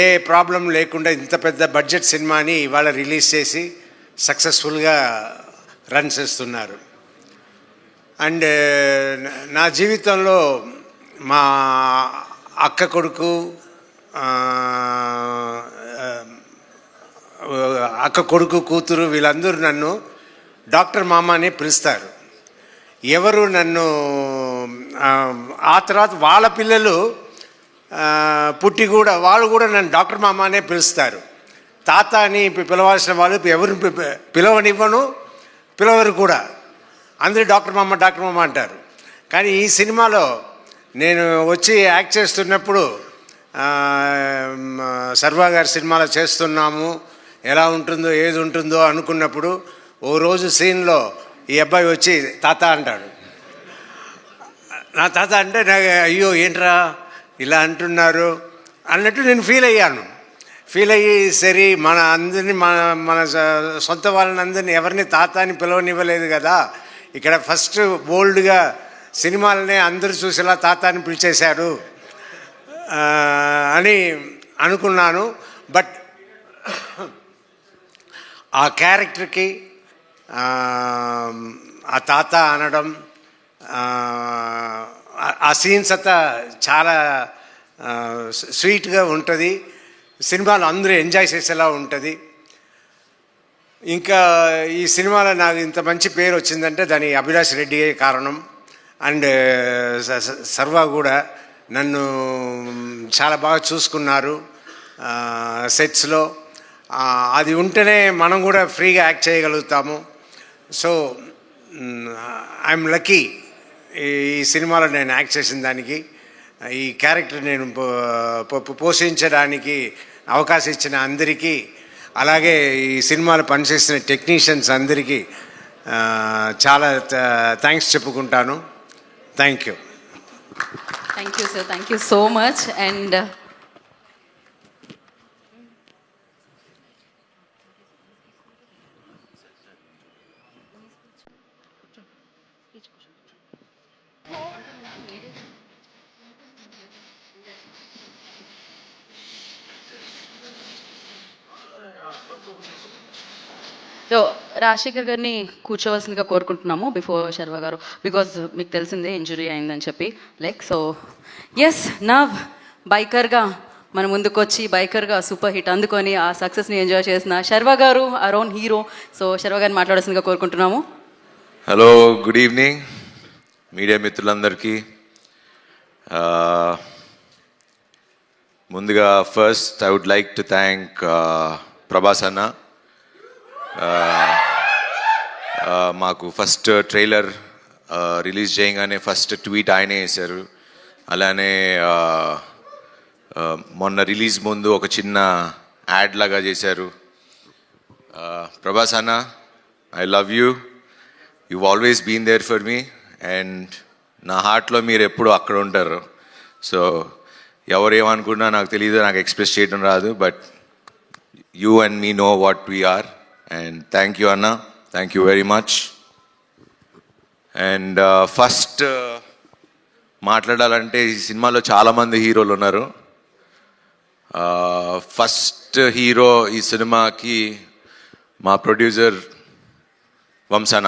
ఏ ప్రాబ్లం లేకుండా ఇంత పెద్ద బడ్జెట్ సినిమాని ఇవాళ రిలీజ్ చేసి సక్సెస్ఫుల్గా రన్ చేస్తున్నారు. అండ్ నా జీవితంలో మా అక్క కొడుకు, కూతురు వీళ్ళందరూ నన్ను డాక్టర్ మామ అని పిలుస్తారు. ఎవరు నన్ను ఆ తర్వాత వాళ్ళ పిల్లలు పుట్టి కూడా వాళ్ళు కూడా నన్ను డాక్టర్ మామ అనే పిలుస్తారు. తాత అని పిలవాల్సిన వాళ్ళు ఎవరిని పిలవరు కూడా, అందరూ డాక్టర్ మామ అంటారు. కానీ ఈ సినిమాలో నేను వచ్చి యాక్ట్ చేస్తున్నప్పుడు సర్వా గారి సినిమాలో చేస్తున్నాము, ఎలా ఉంటుందో ఏది ఉంటుందో అనుకున్నప్పుడు ఓ రోజు సీన్లో ఈ అబ్బాయి వచ్చి తాత అంటాడు. నా తాత అంటే నాకు అయ్యో ఏంట్రా ఇలా అంటున్నారు అన్నట్టు నేను ఫీల్ అయ్యి సరే మన అందరినీ మన సొంత వాళ్ళని అందరినీ ఎవరిని తాత అని పిలవనివ్వలేదు కదా, ఇక్కడ ఫస్ట్ బోల్డ్గా సినిమాలనే అందరూ చూసేలా తాత అని పిలిచేశారు అని అనుకున్నాను. బట్ ఆ క్యారెక్టర్కి ఆ తాత అనడం, ఆ సీన్స్ అంతా చాలా స్వీట్గా ఉంటుంది. సినిమాలో అందరూ ఎంజాయ్ చేసేలా ఉంటుంది. ఇంకా ఈ సినిమాలో నాకు ఇంత మంచి పేరు వచ్చిందంటే దాని అభిలాష్ రెడ్డి కారణం. అండ్ సర్వా కూడా నన్ను చాలా బాగా చూసుకున్నారు సెట్స్లో. అది ఉంటేనే మనం కూడా ఫ్రీగా యాక్ట్ చేయగలుగుతాము. సో ఐఎమ్ లక్కీ ఈ సినిమాలో నేను యాక్ట్ చేసిన దానికి, ఈ క్యారెక్టర్ నేను పోషించడానికి అవకాశం ఇచ్చిన అందరికీ, అలాగే ఈ సినిమాలో పనిచేసిన టెక్నీషియన్స్ అందరికీ చాలా థ్యాంక్స్ చెప్పుకుంటాను. Thank you. Thank you sir, thank you so much. And so Rajasekhar గారిని కూర్చోవలసిందిగా కోరుకుంటున్నాము బిఫోర్ శర్వ గారు, బికాజ్ మీకు తెలిసిందే ఇంజురీ అయిందని చెప్పి. సో ఎస్, నా బైకర్గా మన ముందుకు వచ్చి బైకర్గా సూపర్ హిట్ అందుకొని ఆ సక్సెస్ని ఎంజాయ్ చేసిన Sharwa garu, our own hero. So Sharwa గారిని మాట్లాడాల్సిందిగా కోరుకుంటున్నాము. హలో, గుడ్ ఈవినింగ్ మీడియా మిత్రులందరికీ. ముందుగా first I would like to thank Prabhas అన్న. మాకు ఫస్ట్ ట్రైలర్ రిలీజ్ చేయగానే ఫస్ట్ ట్వీట్ ఆయనే వేశారు. అలానే మొన్న రిలీజ్ ముందు ఒక చిన్న యాడ్ లాగా చేశారు. ప్రభాస్ అన్న, I love you, you always been there for me, and నా హార్ట్లో మీరు ఎప్పుడు అక్కడ ఉంటారు. సో ఎవరేమనుకున్నా నాకు తెలియదు, నాకు ఎక్స్ప్రెస్ చేయడం రాదు, but you and me know what we are. And thank you అన్న, thank you very much. And first మాట్లాడాలంటే ఈ సినిమాలో చాలామంది హీరోలు ఉన్నారు. ఫస్ట్ హీరో ఈ సినిమాకి మా ప్రొడ్యూసర్ వంశన.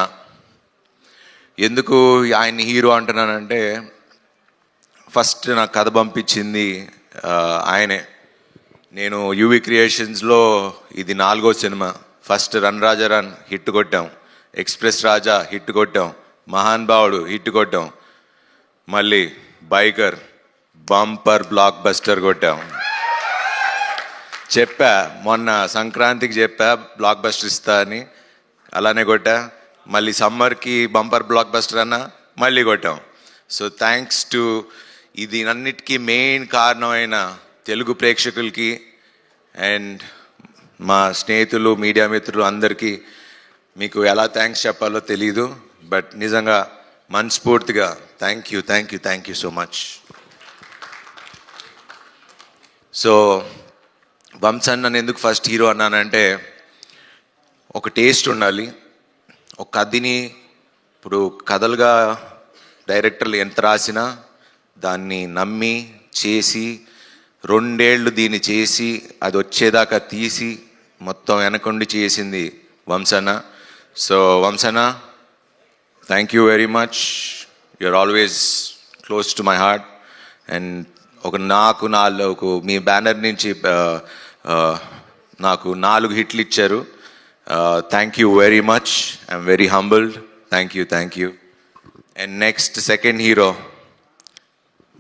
ఎందుకు ఆయన్ని హీరో అంటున్నానంటే, ఫస్ట్ నాకు కథ పంపించింది ఆయనే. నేను యూవి క్రియేషన్స్లో ఇది 4వ సినిమా. ఫస్ట్ రన్ రాజా రన్ హిట్ కొట్టాం, ఎక్స్ప్రెస్ రాజా హిట్ కొట్టాం, మహాన్ భావుడు హిట్ కొట్టాం, మళ్ళీ బైకర్ బంపర్ బ్లాక్ బస్టర్ కొట్టాం. చెప్పా మొన్న సంక్రాంతికి చెప్పా బ్లాక్ బస్టర్ ఇస్తా అని, అలానే కొట్టా. మళ్ళీ సమ్మర్కి బంపర్ బ్లాక్ బస్టర్ అన్న మళ్ళీ కొట్టాం. సో థ్యాంక్స్ టు ఇది అన్నిటికీ మెయిన్ కారణమైన తెలుగు ప్రేక్షకులకి అండ్ మా స్నేహితులు మీడియా మిత్రులు అందరికీ మీకు ఎలా థ్యాంక్స్ చెప్పాలో తెలీదు, బట్ నిజంగా మనస్ఫూర్తిగా thank you, thank you, thank you so much. So Vamshan నన్ను ఎందుకు ఫస్ట్ హీరో అన్నానంటే, ఒక టేస్ట్ ఉండాలి. ఒక కథని ఇప్పుడు కథలుగా డైరెక్టర్లు ఎంత రాసినా దాన్ని నమ్మి చేసి 2 ఏళ్ళు దీన్ని చేసి అది వచ్చేదాకా తీసి మొత్తం వెనకుండి చేసింది Vamshana. So Vamshana, thank you very much, you're always close to my heart. And నాకు 4 మీ బ్యానర్ నుంచి నాకు 4 హిట్లు ఇచ్చారు. Thank you very much, I'm very humbled. Thank you, thank you. And next second hero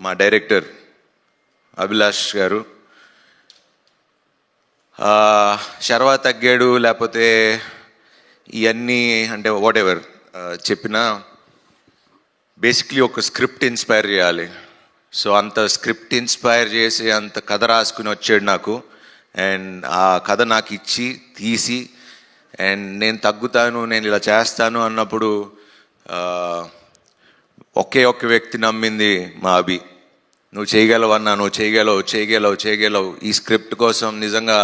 మా డైరెక్టర్ అభిలాష్ గారు. శర్వా తగ్గాడు లేకపోతే ఇవన్నీ అంటే వాట్ ఎవర్ చెప్పినా బేసిక్లీ ఒక స్క్రిప్ట్ ఇన్స్పైర్ చేయాలి. సో అంత స్క్రిప్ట్ ఇన్స్పైర్ చేసి అంత కథ రాసుకుని వచ్చాడు నాకు. అండ్ ఆ కథ నాకు ఇచ్చి తీసి అండ్ నేను తగ్గుతాను, నేను ఇలా చేస్తాను అన్నప్పుడు ఒకే ఒక్క వ్యక్తి నమ్మింది మా అభి. నువ్వు చేయగలవన్నా, నువ్వు చేయగలవు. ఈ స్క్రిప్ట్ కోసం నిజంగా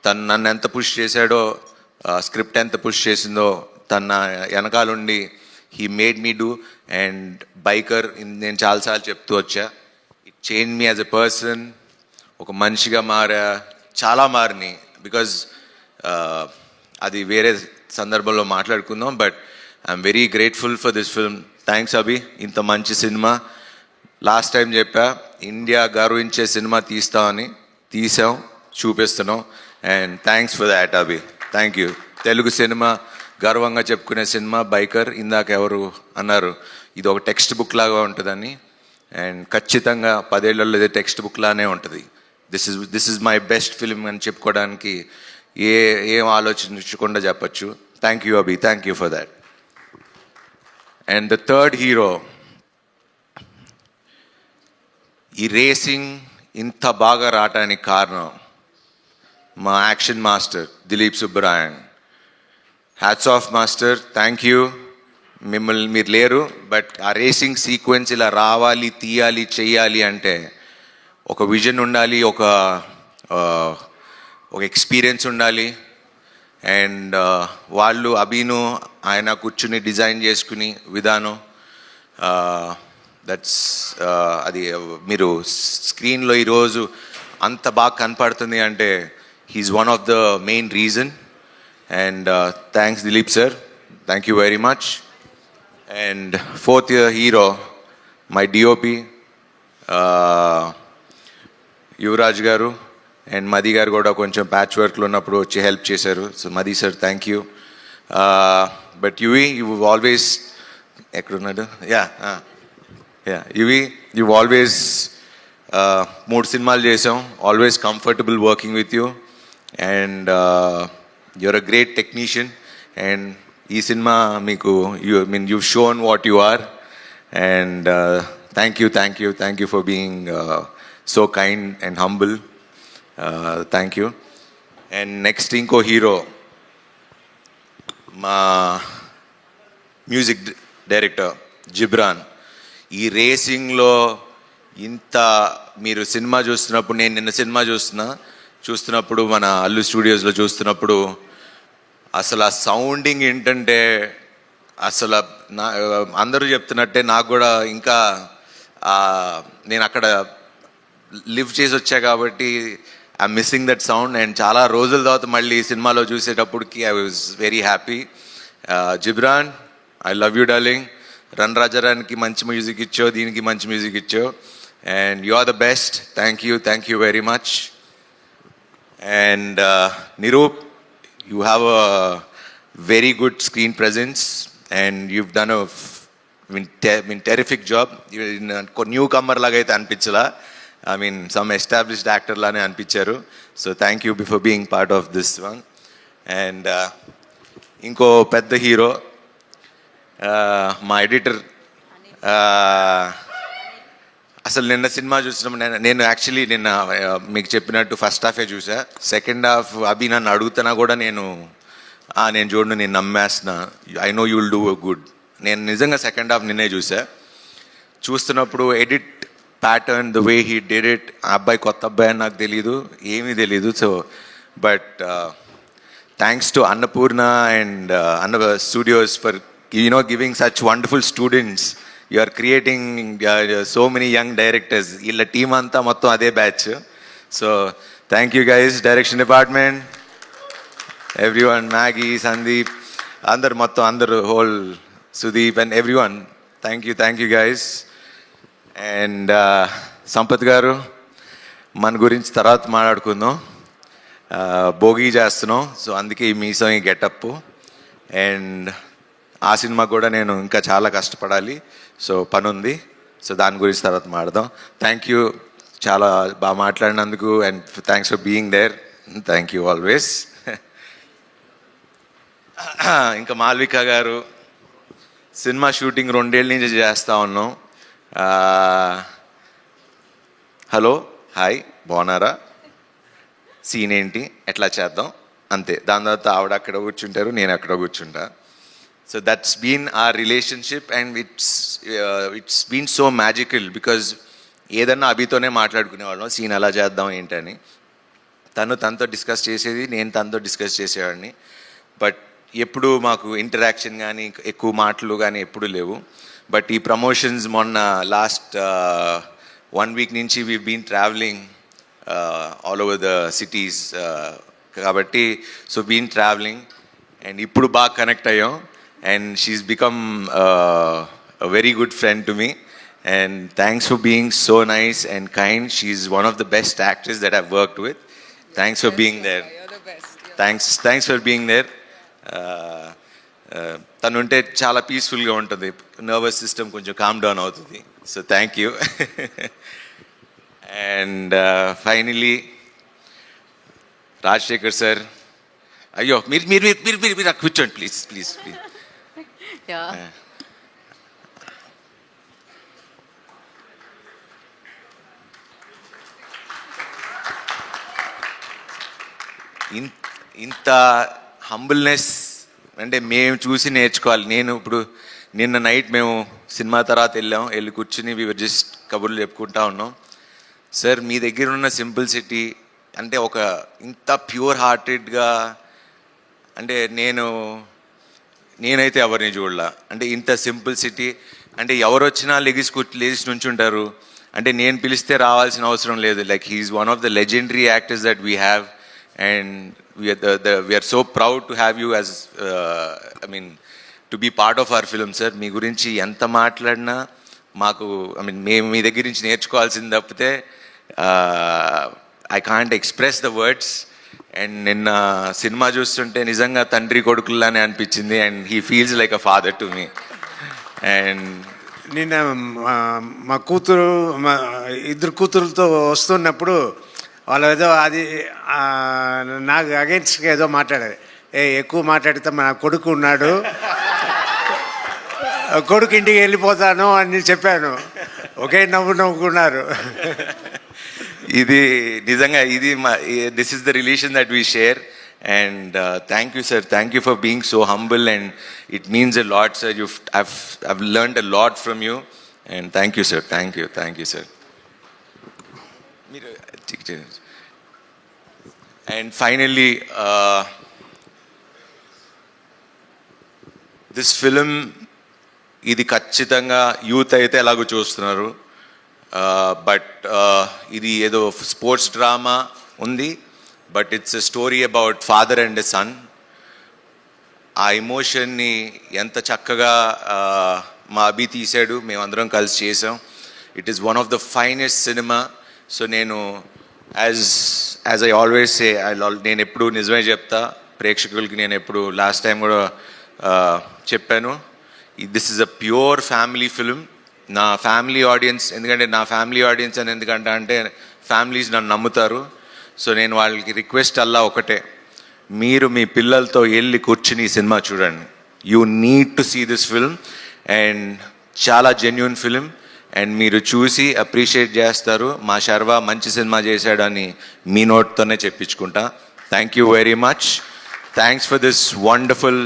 తను నన్ను ఎంత పుష్ చేశాడో, స్క్రిప్ట్ ఎంత పుష్ చేసిందో తన వెనకాలండి he made me do. And biker నేను చాలాసార్లు చెప్తూ వచ్చా, it change me as a person. ఒక మనిషిగా మారా, చాలా మారిని. బికాజ్ అది వేరే సందర్భంలో మాట్లాడుకుందాం, but I'm very grateful for this film. Thanks Abhi, ఇంత మంచి సినిమా. లాస్ట్ టైం చెప్పా ఇండియా గర్వించే సినిమా తీస్తామని, తీసాం, చూపిస్తున్నాం. And thanks for that Abhi, thank you. Telugu సినిమా గర్వంగా చెప్పుకునే సినిమా బైకర్. ఇందాక ఎవరు అన్నారు ఇది ఒక టెక్స్ట్ బుక్ లాగా ఉంటుందని, అండ్ ఖచ్చితంగా 10 ఏళ్లలో ఇది టెక్స్ట్ బుక్ లానే ఉంటుంది. This is my best film అని చెప్పుకోవడానికి ఏం ఆలోచించకుండా చెప్పచ్చు. Thank you Abhi, thank you for that. And the third hero. ఈ రేసింగ్ ఇంత బాగా రావటానికి కారణం మా action master Dilip Subbarayan. Hats off master, thank you. మిమ్మల్ని మీరు లేరు, బట్ ఆ రేసింగ్ సీక్వెన్స్ ఇలా రావాలి, తీయాలి, చెయ్యాలి అంటే ఒక విజన్ ఉండాలి, ఒక ఎక్స్పీరియన్స్ ఉండాలి. అండ్ వాళ్ళు అభిను ఆయన కూర్చుని డిజైన్ చేసుకుని విధానం, దట్స్ అది మీరు స్క్రీన్లో ఈరోజు అంత బాగా కనపడుతుంది అంటే he's one of the main reason. And thanks Dileep sir, thank you very much. And fourth hero my DOP Yuvaraj garu and మది గారు కూడా కొంచెం ప్యాచ్ వర్క్లో ఉన్నప్పుడు వచ్చి హెల్ప్ చేశారు. So Madhi sir thank you. But you always ఎక్కడున్నాడు యూ ఆల్వేస్ 3 సినిమాలు చేసాం, always comfortable working with you and you're a great technician. And ఈ సినిమా మీకు you shown what you are and thank you for being so kind and humble. Thank you. And next ఇంకో hero మా music director Ghibran. ఈ రేసింగ్లో ఇంత మీరు cinema చూస్తున్నప్పుడు, నేను నిన్న సినిమా చూస్తున్నప్పుడు మన అల్లు స్టూడియోస్లో చూస్తున్నప్పుడు అసలు ఆ సౌండింగ్ ఏంటంటే అసలు అందరూ చెప్తున్నట్టే నాకు కూడా ఇంకా నేను అక్కడ లివ్ చేసి వచ్చా కాబట్టి I'm missing that sound. And చాలా రోజుల తర్వాత మళ్ళీ సినిమాలో చూసేటప్పటికి I was very happy. Jibran, I love you darling. Run రాజారానికి మంచి మ్యూజిక్ ఇచ్చావు, దీనికి మంచి మ్యూజిక్ ఇచ్చావు and you are the best. Thank you very much. And Nirup, you have a very good screen presence and you've done a terrific job. Newcomer లాగా అయితే అనిపించలా, I mean some established actor లానే అనిపించారు. So thank you for being part of this one. And ఇంకో పెద్ద hero మా editor. అసలు నిన్న సినిమా చూసినప్పుడు నేను యాక్చువల్లీ నిన్న మీకు చెప్పినట్టు ఫస్ట్ హాఫే చూసా. సెకండ్ హాఫ్ అభి నన్ను అడుగుతున్నా కూడా నేను చూడను, నేను నమ్మేస్తున్నా, I know you will do good. నేను నిజంగా సెకండ్ హాఫ్ నిన్నే చూస్తున్నప్పుడు edit pattern, the way he did it, ఆ అబ్బాయి కొత్త అబ్బాయి అని నాకు తెలీదు, ఏమీ తెలీదు. So but thanks to Annapurna and Anna studios for giving such wonderful students. You are creating so many young directors. వీళ్ళ టీమ్ అంతా మొత్తం అదే batch. So thank you guys, direction department, everyone, Maggie, Sandeep, అందరు whole Sudeep and everyone, thank you guys. And Sampath గారు, మన గురించి తర్వాత మాట్లాడుకుందాం. భోగి చేస్తున్నాం, సో అందుకే ఈ మీసం, ఈ గెటప్. అండ్ ఆ సినిమా కూడా నేను ఇంకా చాలా కష్టపడాలి, సో పని ఉంది. సో దాని గురించి తర్వాత మాట్లాడదాం. థ్యాంక్ యూ, చాలా బాగా మాట్లాడినందుకు and thanks for being there. Thank you always. ఇంకా మాల్విక గారు, సినిమా షూటింగ్ 2 ఏళ్ళ నుంచి చేస్తూ ఉన్నాం. హలో, హాయ్, బాగున్నారా, సీన్ ఏంటి, ఎట్లా చేద్దాం, అంతే. దాని తర్వాత ఆవిడ అక్కడ కూర్చుంటారు, నేను అక్కడ కూర్చుంటా. So that's been our relationship and it's been so magical because ఏదన్నా అభితోనే మాట్లాడుకునేవాళ్ళం, సీన్ అలా చేద్దాం ఏంటని. తనతో డిస్కస్ చేసేది, నేను తనతో డిస్కస్ చేసేవాడిని. బట్ ఎప్పుడు మాకు ఇంటరాక్షన్ కానీ ఎక్కువ మాటలు కానీ ఎప్పుడు లేవు. బట్ ఈ ప్రమోషన్స్ మొన్న లాస్ట్ 1 వీక్ నుంచి we've been traveling all over the cities, కాబట్టి సో been traveling and ఇప్పుడు బాగా కనెక్ట్ అయ్యాం. And she's become a very good friend to me. And thanks for being so nice and kind. She's one of the best actors that I've worked with. Thanks for being there. You're the best. Thanks for being there. తను ఉంటే చాలా పీస్ఫుల్గా ఉంటుంది, nervous system కొంచెం calm down అవుతుంది. So thank you. And finally Rajasekhar sir, అయ్యో మీరు కూర్చోండి ప్లీజ్. ఇంత హంబుల్నెస్ అంటే మేము చూసి నేర్చుకోవాలి. నేను ఇప్పుడు నిన్న నైట్ మేము సినిమా తర్వాత వెళ్ళి కూర్చుని జస్ట్ కబుర్లు చెప్పుకుంటా ఉన్నాం. సార్ మీ దగ్గర ఉన్న సింపుల్సిటీ అంటే ఒక ఇంత ప్యూర్ హార్టెడ్గా అంటే నేనైతే ఎవరిని చూడలా. అంటే ఇంత సింపుల్సిటీ అంటే ఎవరు వచ్చినా లేచి నుంచుంటారు. అంటే నేను పిలిస్తే రావాల్సిన అవసరం లేదు. Like he's one of the legendary actors that we have and we're so proud to have you as to be part of our film sir. మీ గురించి ఎంత మాట్లాడినా మాకు మేము మీ దగ్గర నుంచి నేర్చుకోవాల్సింది తప్పితే I can't express the words. And నిన్న సినిమా చూస్తుంటే నిజంగా తండ్రి కొడుకుల్లానే అనిపించింది and he feels like a father to me. And నిన్న మా కూతురు ఇద్దరు కూతురులతో వస్తున్నప్పుడు వాళ్ళు ఏదో అది నాకు అగెన్స్ట్గా ఏదో మాట్లాడారు. ఎక్కువ మాట్లాడితే మా కొడుకు ఉన్నాడు, కొడుకు ఇంటికి వెళ్ళిపోతాను అని చెప్పాను. ఒకే నవ్వుకున్నారు. ఇది నిజంగా this is the relation that we share. And thank you, sir. Thank you for being so humble, and it means a lot, sir. I've learned a lot from you, and thank you, sir. Thank you, sir. And finally, this film, ఇది ఖచ్చితంగా youth అయితే ఎలాగో చూస్తున్నారు, but ఇది ఏదో sports drama ఉంది, but it's a story about father and a son. ఆ ఎమోషన్ని ఎంత చక్కగా మా అభి తీశాడు, మేమందరం కలిసి చేసాం. It is one of the finest cinema. So నేను యాజ్ ఐ ఆల్వేస్ సే, నేను ఎప్పుడు నిజమే చెప్తా ప్రేక్షకులకి. నేను ఎప్పుడు లాస్ట్ టైం కూడా చెప్పాను, this is a pure family film. నా ఫ్యామిలీ ఆడియన్స్, ఎందుకంటే నా ఫ్యామిలీ ఆడియన్స్ అని ఎందుకంటే అంటే ఫ్యామిలీస్ నన్ను నమ్ముతారు. సో నేను వాళ్ళకి రిక్వెస్ట్ అల్లా ఒకటే, మీరు మీ పిల్లలతో వెళ్ళి కూర్చుని ఈ సినిమా చూడండి. You need to see this film. And చాలా జెన్యున్ ఫిలిం, అండ్ మీరు చూసి అప్రిషియేట్ చేస్తారు. మా శర్వా మంచి సినిమా చేశాడని మీ నోట్తోనే చెప్పించుకుంటా. Thank you very much. Thanks for this wonderful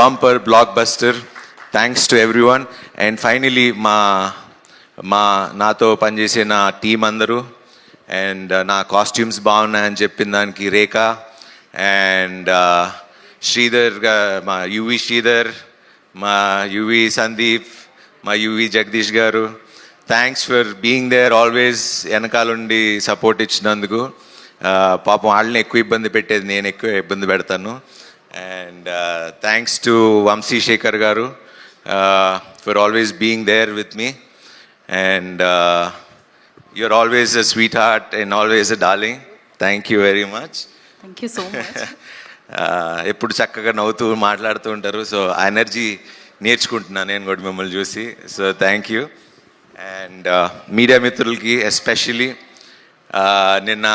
bumper blockbuster. Thanks to everyone. And finally నాతో పనిచేసే నా టీం అందరూ, అండ్ నా కాస్ట్యూమ్స్ బాగున్నాయని చెప్పిన దానికి రేఖ అండ్ శ్రీధర్, మా యువి శ్రీధర్, మా యువి సందీప్, మా యువి జగదీష్ గారు, thanks for being there always. వెనకాలండి సపోర్ట్ ఇచ్చినందుకు. పాపం వాళ్ళని ఎక్కువ ఇబ్బంది పెట్టేది నేను ఎక్కువ ఇబ్బంది పెడతాను. And thanks to Vamshi Shekhar గారు for always being there with me. And you're always a sweetheart and always a darling. Thank you very much. Thank you so much. ఎప్పుడు చక్కగా నవ్వుతూ మాట్లాడుతూ ఉంటారు. సో ఆ ఎనర్జీ నేర్చుకుంటున్నాను నేను కూడా మిమ్మల్ని చూసి. So thank you. And media మిత్రులకి ఎస్పెషలీ నిన్న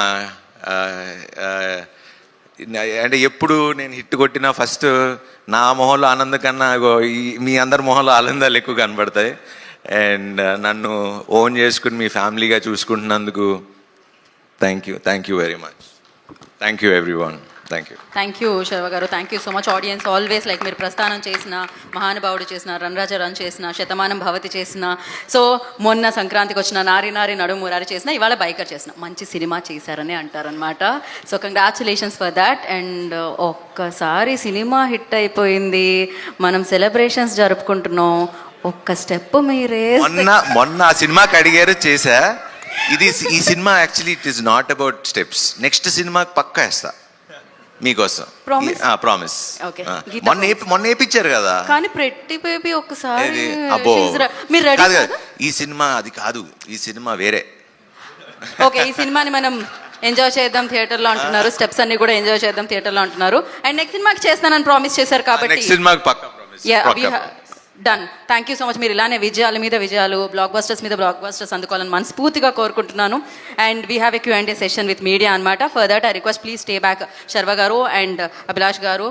అంటే ఎప్పుడు నేను హిట్ కొట్టినా ఫస్ట్ నా మొహంలో ఆనందం కన్నా మీ అందరి మొహంలో ఆనందాలు ఎక్కువ కనబడతాయి. అండ్ నన్ను ఓన్ చేసుకుని మీ ఫ్యామిలీగా చూసుకుంటున్నందుకు thank you very much. Thank you everyone. Thank you Sharwa గారు. Thank you so much. Audience always like మీరు ప్రస్థానం చేసిన, మహానుభావుడు చేసిన, రణరాజ రన్ చేసిన, శతమానం భవతి చేసిన, సో మొన్న సంక్రాంతికి వచ్చిన నారి నారి నడుము మురారి చేసిన, ఇవాళ బైకర్ చేసిన, మంచి సినిమా చేశారని అంటారనమాట. So congratulations for that. And ఒక్కసారి సినిమా హిట్ అయిపోయింది, మనం సెలబ్రేషన్స్ జరుపుకుంటున్నాం. ఒక్క స్టెప్ మీరే మొన్న ఆ సినిమాకి అడిగారు చేశా. ఈ cinema actually it is not about steps. Next సినిమాకి పక్కా వేస్తా మీకోసం. ప్రామిస్. మొన్న వేయించారు కదా. కానీ ప్రెట్టి బేబీ ఒక్కసారి కాదు. ఈ సినిమా అది కాదు, ఈ సినిమా వేరే. ఓకే, ఈ సినిమాని మనం ఎంజాయ్ చేద్దాం థియేటర్లో అంటున్నారు. స్టెప్స్ అన్ని కూడా ఎంజాయ్ చేద్దాం థియేటర్లో అంటున్నారు. అండ్ నెక్స్ట్ సినిమాకి చేస్తానని ప్రామిస్ చేశారు కాబట్టి సినిమాకి పక్కా promise. Done. Thank you so much. మీరు ఇలానే విజయాల మీద విజయాలు, బ్లాక్ బస్టర్స్ మీద బ్లాక్ బస్టర్స్ అందుకోవాలని మనస్ఫూర్తిగా కోరుకుంటున్నాను. And we have a Q&A session with media అనమాట. For that I request please stay back. Sharwa గారు అండ్ అభిలాష్ గారు,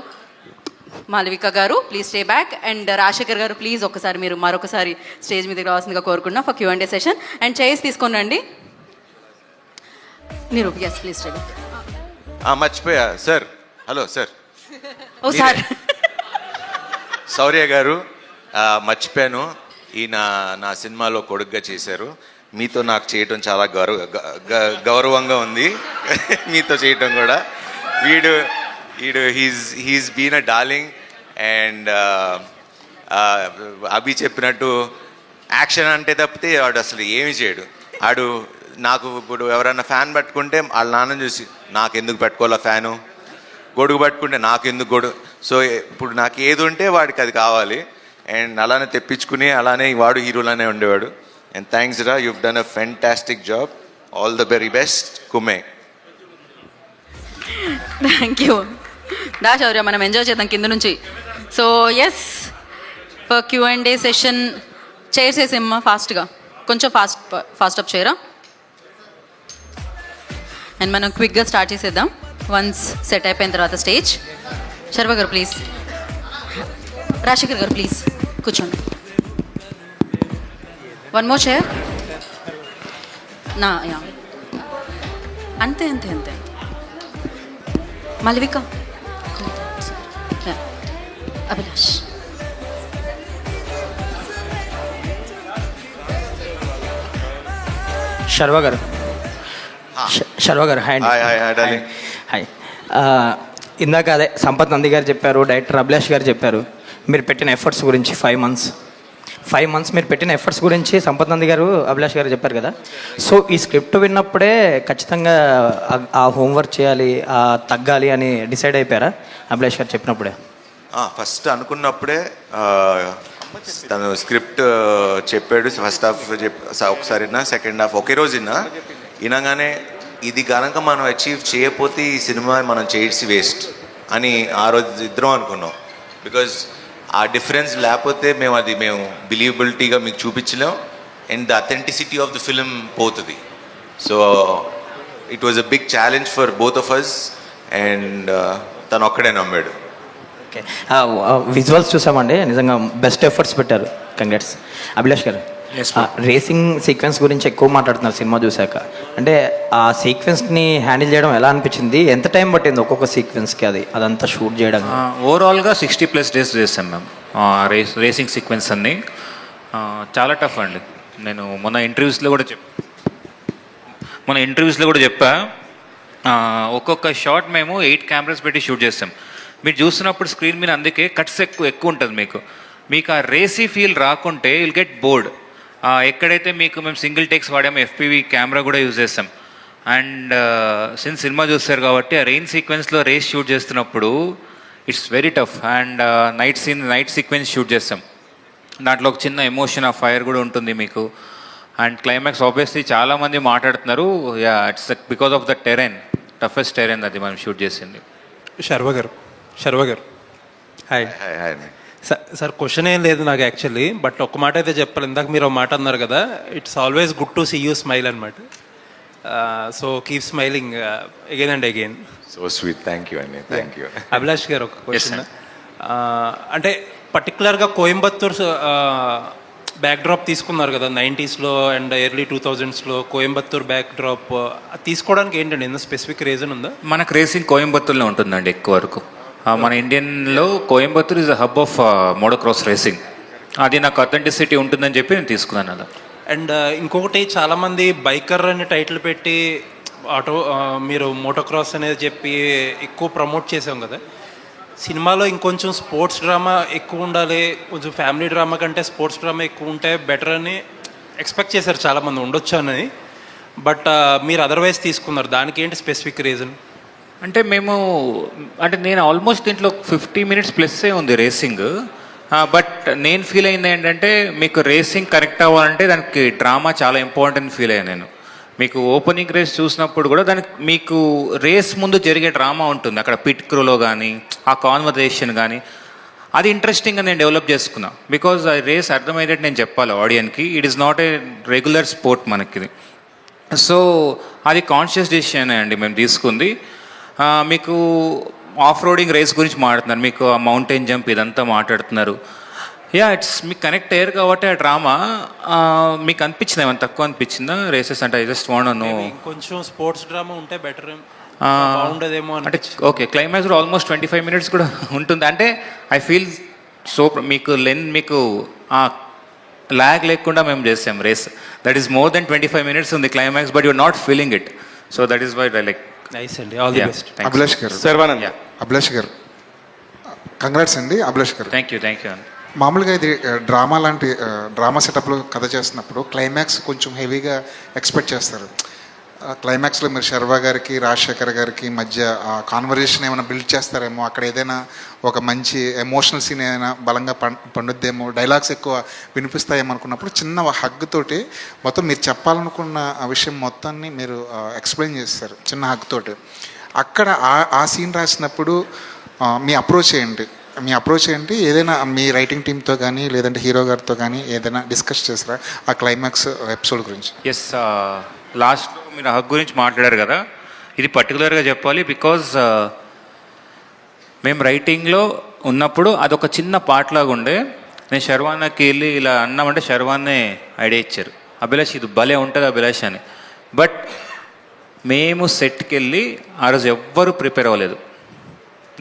మాలవిక గారు please stay back. And Rajasekhar గారు ప్లీజ్ ఒక్కసారి మీరు మరొకసారి స్టేజ్ మీదకి రావాల్సిందిగా కోరుకుంటున్నాం for Q&A session. And chairs తీసుకొని రండి. మీరు ఎస్ ప్లీజ్ స్టే బ్యాక్. మర్చిపోయా సార్. హలో సార్, ఓ సార్, శౌర్య గారు, మర్చిపోయాను. ఈయన నా సినిమాలో కొడుగ్గా చేశారు. మీతో నాకు చేయటం చాలా గౌరవంగా ఉంది. మీతో చేయటం కూడా. వీడు he's been a darling. And Abhi చెప్పినట్టు యాక్షన్ అంటే తప్పితే వాడు అసలు ఏమి చేయడు. ఆడు నాకు ఇప్పుడు ఎవరైనా ఫ్యాన్ పట్టుకుంటే వాళ్ళ నాన్న చూసి నాకు ఎందుకు పెట్టుకోవాలా ఫ్యాను, గొడుగు పట్టుకుంటే నాకు ఎందుకు గొడుగు. సో ఇప్పుడు నాకు ఏది ఉంటే వాడికి అది కావాలి. అండ్ అలానే తెప్పించుకుని అలానే వాడు హీరోలానే ఉండేవాడు. అండ్ థ్యాంక్స్ రా, you've done a fantastic job. All the very best కుమే. Thank you. దా శౌర్య, మనం ఎంజాయ్ చేద్దాం కింద నుంచి. So yes, for Q&A session chairs వేసేమ్మా ఫాస్ట్గా, కొంచెం ఫాస్ట్ అప్ చేయరా. అండ్ మనం క్విక్గా స్టార్ట్ చేసేద్దాం వన్స్ సెట్ అయిపోయిన తర్వాత స్టేజ్. శర్వ గారు ప్లీజ్, రాజశేఖర్ గారు ప్లీజ్ కూర్చోండి. One more chair. యా, అంతే అంతే అంతే. మల్విక, అభిలాష్. శర్వ గారు, శర్వ గారు హాయ్ అండి. హాయ్. ఇందాక అదే సంపత్ నంది గారు చెప్పారు, డైరెక్టర్ అభిలాష్ గారు చెప్పారు మీరు పెట్టిన ఎఫర్ట్స్ గురించి. 5 మంత్స్ మీరు పెట్టిన ఎఫర్ట్స్ గురించి సంపత్ నంది గారు, అభిలాష్ గారు చెప్పారు కదా. సో ఈ స్క్రిప్ట్ విన్నప్పుడే ఖచ్చితంగా ఆ హోంవర్క్ చేయాలి, తగ్గాలి అని డిసైడ్ అయిపోయారా అభిలాష్ గారు చెప్పినప్పుడే? ఫస్ట్ అనుకున్నప్పుడే తను స్క్రిప్ట్ చెప్పాడు. ఫస్ట్ హాఫ్ ఒకసారి విన్నా, సెకండ్ హాఫ్ ఒకే రోజు వినగానే ఇది కనుక మనం అచీవ్ చేయకపోతే ఈ సినిమా మనం చేసి వేస్ట్ అని ఆ రోజు ఇద్దరం అనుకున్నాం. బికాజ్ ఆ డిఫరెన్స్ లేకపోతే మేము బిలీవబిలిటీగా మీకు చూపించలేం. And the authenticity of the film పోతుంది. So it was a big challenge for both of us. And తను ఒక్కడే నమ్మాడు. ఓకే, విజువల్స్ చూసామండి, నిజంగా బెస్ట్ ఎఫర్ట్స్ పెట్టారు. Congrats. Abhilash garu, racing sequence గురించి ఎక్కువ మాట్లాడుతున్నారు సినిమా చూశాక. అంటే ఆ సీక్వెన్స్ని హ్యాండిల్ చేయడం ఎలా అనిపించింది? ఎంత టైం పట్టింది ఒక్కొక్క సీక్వెన్స్కి అదంతా షూట్ చేయడం? ఓవరాల్గా 60+ డేస్ చేసాం మేము రేసింగ్ సీక్వెన్స్ అన్ని. చాలా టఫ్ అండి. నేను మొన్న ఇంటర్వ్యూస్లో కూడా చెప్పా. ఒక్కొక్క షాట్ మేము 8 కెమెరాస్ పెట్టి షూట్ చేస్తాం. మీరు చూస్తున్నప్పుడు స్క్రీన్ మీద అందుకే కట్స్ ఎక్కువ ఉంటుంది. మీకు ఆ రేసీ ఫీల్ రాకుంటే విల్ గెట్ బోర్డ్. ఎక్కడైతే మేము సింగిల్ టేక్స్ వాడాము, FPV కెమెరా కూడా యూజ్ చేస్తాం. అండ్ సిన్స్ సినిమా చూస్తారు కాబట్టి ఆ రెయిన్ సీక్వెన్స్లో రేస్ షూట్ చేస్తున్నప్పుడు it's very tough. And night sequence shoot చేస్తాం. దాంట్లో ఒక చిన్న ఎమోషన్, ఆ ఫైర్ కూడా ఉంటుంది మీకు. అండ్ క్లైమాక్స్ ఆబ్వియస్లీ చాలామంది మాట్లాడుతున్నారు, it's because of the Tarain, toughest Tarain అది మనం షూట్ చేసింది. శర్వ గారు హాయ్. సార్ క్వశ్చన్ ఏం లేదు నాకు యాక్చువల్లీ, బట్ ఒక మాట అయితే చెప్పాలి. ఇందాక మీరు ఒక మాట అన్నారు కదా, it's always good to see you smile అనమాట. So keep smiling again and again. So sweet. Thank you అండి. Thank you. అభిలాష్ గారు ఒక క్వశ్చన్. అంటే పర్టికులర్గా కోయంబత్తూర్ బ్యాక్డ్రాప్ తీసుకున్నారు కదా 90s and early 2000s Coimbatore backdrop తీసుకోవడానికి ఏంటండి, ఏదైనా స్పెసిఫిక్ రీజన్ ఉందా? మనకు రేసింగ్ కోయంబత్తూర్లో ఉంటుందండి ఎక్కువ వరకు. మన ఇండియన్లో Coimbatore is the hub of motocross racing. అది నాకు అథెంటిసిటీ ఉంటుందని చెప్పి నేను తీసుకున్నాను అలా. అండ్ ఇంకొకటి, చాలామంది బైకర్ అని టైటిల్ పెట్టి మీరు మోటోక్రాస్ అనేది చెప్పి ఎక్కువ ప్రమోట్ చేసాం కదా. సినిమాలో ఇంకొంచెం స్పోర్ట్స్ డ్రామా ఎక్కువ ఉండాలి, కొంచెం ఫ్యామిలీ డ్రామా కంటే స్పోర్ట్స్ డ్రామా ఎక్కువ ఉంటే బెటర్ అని ఎక్స్పెక్ట్ చేశారు చాలామంది, ఉండొచ్చు అని. బట్ మీరు అదర్వైజ్ తీసుకున్నారు, దానికి ఏంటి స్పెసిఫిక్ రీజన్? అంటే నేను ఆల్మోస్ట్ దీంట్లో 50 minutes ప్లస్సే ఉంది రేసింగ్. బట్ నేను ఫీల్ అయింది ఏంటంటే, మీకు రేసింగ్ కరెక్ట్ అవ్వాలంటే దానికి డ్రామా చాలా ఇంపార్టెంట్ ఫీల్ అయ్యాను నేను. మీకు ఓపెనింగ్ రేస్ చూసినప్పుడు కూడా దానికి మీకు రేస్ ముందు జరిగే డ్రామా ఉంటుంది అక్కడ, పిట్ క్రూలో కానీ ఆ కాన్వర్జేషన్ కానీ, అది ఇంట్రెస్టింగ్గా నేను డెవలప్ చేసుకున్నా. బికాజ్ ఆ రేస్ అర్థమయ్యేటట్టు నేను చెప్పాలి ఆడియన్కి. It is not a regular sport మనకి. సో అది కాన్షియస్ డెసిషన్ అండి మేము తీసుకుంది. మీకు ఆఫ్ రోడింగ్ రేస్ గురించి మాట్లాడుతున్నారు, మీకు ఆ మౌంటైన్ జంప్ ఇదంతా మాట్లాడుతున్నారు. ఇట్స్ మీకు కనెక్ట్ అయ్యారు కాబట్టి ఆ డ్రామా మీకు అనిపించింది, ఏమైనా తక్కువ అనిపించిందా రేసెస్ అంటే? I just want to know. కొంచెం స్పోర్ట్స్ డ్రామా ఉంటే బెటర్. బాగుండదేమో అంటే ఓకే క్లైమాక్స్ కూడా ఆల్మోస్ట్ 25 minutes కూడా ఉంటుంది. అంటే ఐ ఫీల్ సో మీకు మీకు ల్యాగ్ లేకుండా మేము చేసాం race. That is more than 25 minutes ఉంది climax, but you're not feeling it. So that is why like nice అండి. All the best. Abhilash garu, Sharwanand. Abhilash గారు కంగ్రాట్స్ అండి. అభిలాష్ గారు, థ్యాంక్ యూ మామూలుగా ఇది డ్రామా లాంటి డ్రామా సెటప్లో కథ చేస్తున్నప్పుడు క్లైమాక్స్ కొంచెం హెవీగా ఎక్స్పెక్ట్ చేస్తారు. క్లైమాక్స్లో మీరు శర్వా గారికి రాజశేఖర్ గారికి మధ్య కాన్వర్జేషన్ ఏమైనా బిల్డ్ చేస్తారేమో, అక్కడ ఏదైనా ఒక మంచి ఎమోషనల్ సీన్ ఏదైనా బలంగా పండుద్దేమో, డైలాగ్స్ ఎక్కువ వినిపిస్తాయేమో అనుకున్నప్పుడు చిన్న హగ్ తోటి మొత్తం మీరు చెప్పాలనుకున్న ఆ విషయం మొత్తాన్ని మీరు ఎక్స్ప్లెయిన్ చేస్తారు చిన్న హగ్ తోటి. అక్కడ ఆ సీన్ రాసినప్పుడు మీ అప్రోచ్ ఏంటి? ఏదైనా మీ రైటింగ్ టీమ్తో కానీ లేదంటే హీరో గారితో కానీ ఏదైనా డిస్కస్ చేస్తారా ఆ క్లైమాక్స్ ఎపిసోడ్ గురించి? ఎస్, లాస్ట్లో మీరు హక్ గురించి మాట్లాడారు కదా, ఇది పర్టికులర్గా చెప్పాలి. బికాజ్ మేము రైటింగ్లో ఉన్నప్పుడు అదొక చిన్న పార్ట్ లాగా ఉండే. నేను శర్వాన్నకి వెళ్ళి ఇలా అన్నామంటే శర్వాన్నే ఐడియా ఇచ్చారు, అభిలాష్ ఇది భలే ఉంటుంది అభిలాష్ అని. బట్ మేము సెట్కి వెళ్ళి ఆ రోజు ఎవ్వరూ ప్రిపేర్ అవ్వలేదు.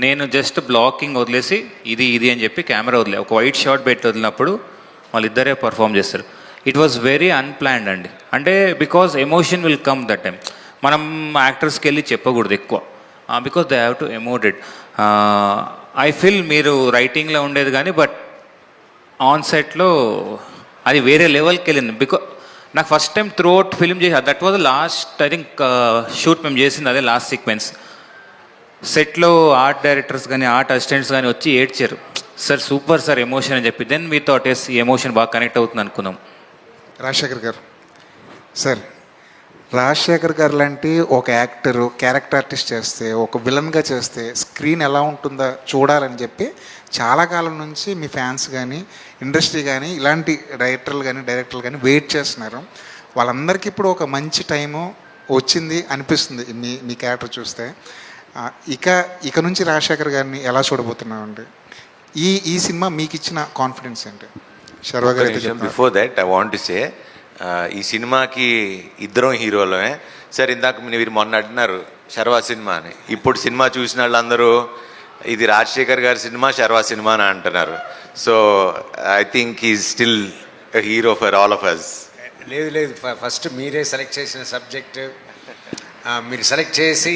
నేను జస్ట్ బ్లాకింగ్ వదిలేసి ఇది అని చెప్పి కెమెరా వదిలే ఒక వైట్ షాట్ పెట్టి వదిలినప్పుడు వాళ్ళిద్దరే పర్ఫామ్ చేస్తారు. ఇట్ వాజ్ వెరీ అన్ప్లాన్డ్ అండి. అంటే because emotion will come that time. మనం యాక్టర్స్కి వెళ్ళి చెప్పకూడదు ఎక్కువ, because they have to emoted. I feel మీరు రైటింగ్లో ఉండేది కానీ బట్ ఆన్ సెట్లో అది వేరే లెవెల్కి వెళ్ళింది. బికాజ్ నాకు first time throughout film చేసి that was last I think shoot మేము చేసింది అదే లాస్ట్ సీక్వెన్స్. సెట్లో ఆర్ట్ డైరెక్టర్స్ కానీ ఆర్ట్ అసిస్టెంట్స్ కానీ వచ్చి ఏడ్చారు, సార్ సూపర్ సార్ ఎమోషన్ అని చెప్పి. దెన్ మీతో టెస్ట్ ఈ ఎమోషన్ బాగా కనెక్ట్ అవుతుంది అనుకున్నాం. రాజశేఖర్ గారు, సార్ రాజశేఖర్ గారు లాంటి ఒక యాక్టరు క్యారెక్టర్ ఆర్టిస్ట్ చేస్తే, ఒక విలన్గా చేస్తే స్క్రీన్ ఎలా ఉంటుందో చూడాలని చెప్పి చాలా కాలం నుంచి మీ ఫ్యాన్స్ కానీ ఇండస్ట్రీ కానీ ఇలాంటి డైరెక్టర్లు కానీ వెయిట్ చేస్తున్నారు. వాళ్ళందరికీ ఇప్పుడు ఒక మంచి టైము వచ్చింది అనిపిస్తుంది మీ క్యారెక్టర్ చూస్తే. ఇక నుంచి రాజశేఖర్ గారిని ఎలా చూడబోతున్నామండి? ఈ సినిమా మీకు ఇచ్చిన కాన్ఫిడెన్స్ ఏంటి? శర్వా గారు, before that I want to say ఈ సినిమాకి ఇద్దరం హీరోలమే. సార్ ఇందాక మీరు మొన్న అంటున్నారు శర్వా సినిమా అని. ఇప్పుడు సినిమా చూసిన వాళ్ళందరూ ఇది రాజశేఖర్ గారి సినిమా, శర్వా సినిమా అని అంటున్నారు. So I think is still hero for all of us. లేదు, ఫస్ట్ మీరే సెలెక్ట్ చేసిన సబ్జెక్ట్ మీరు సెలెక్ట్ చేసి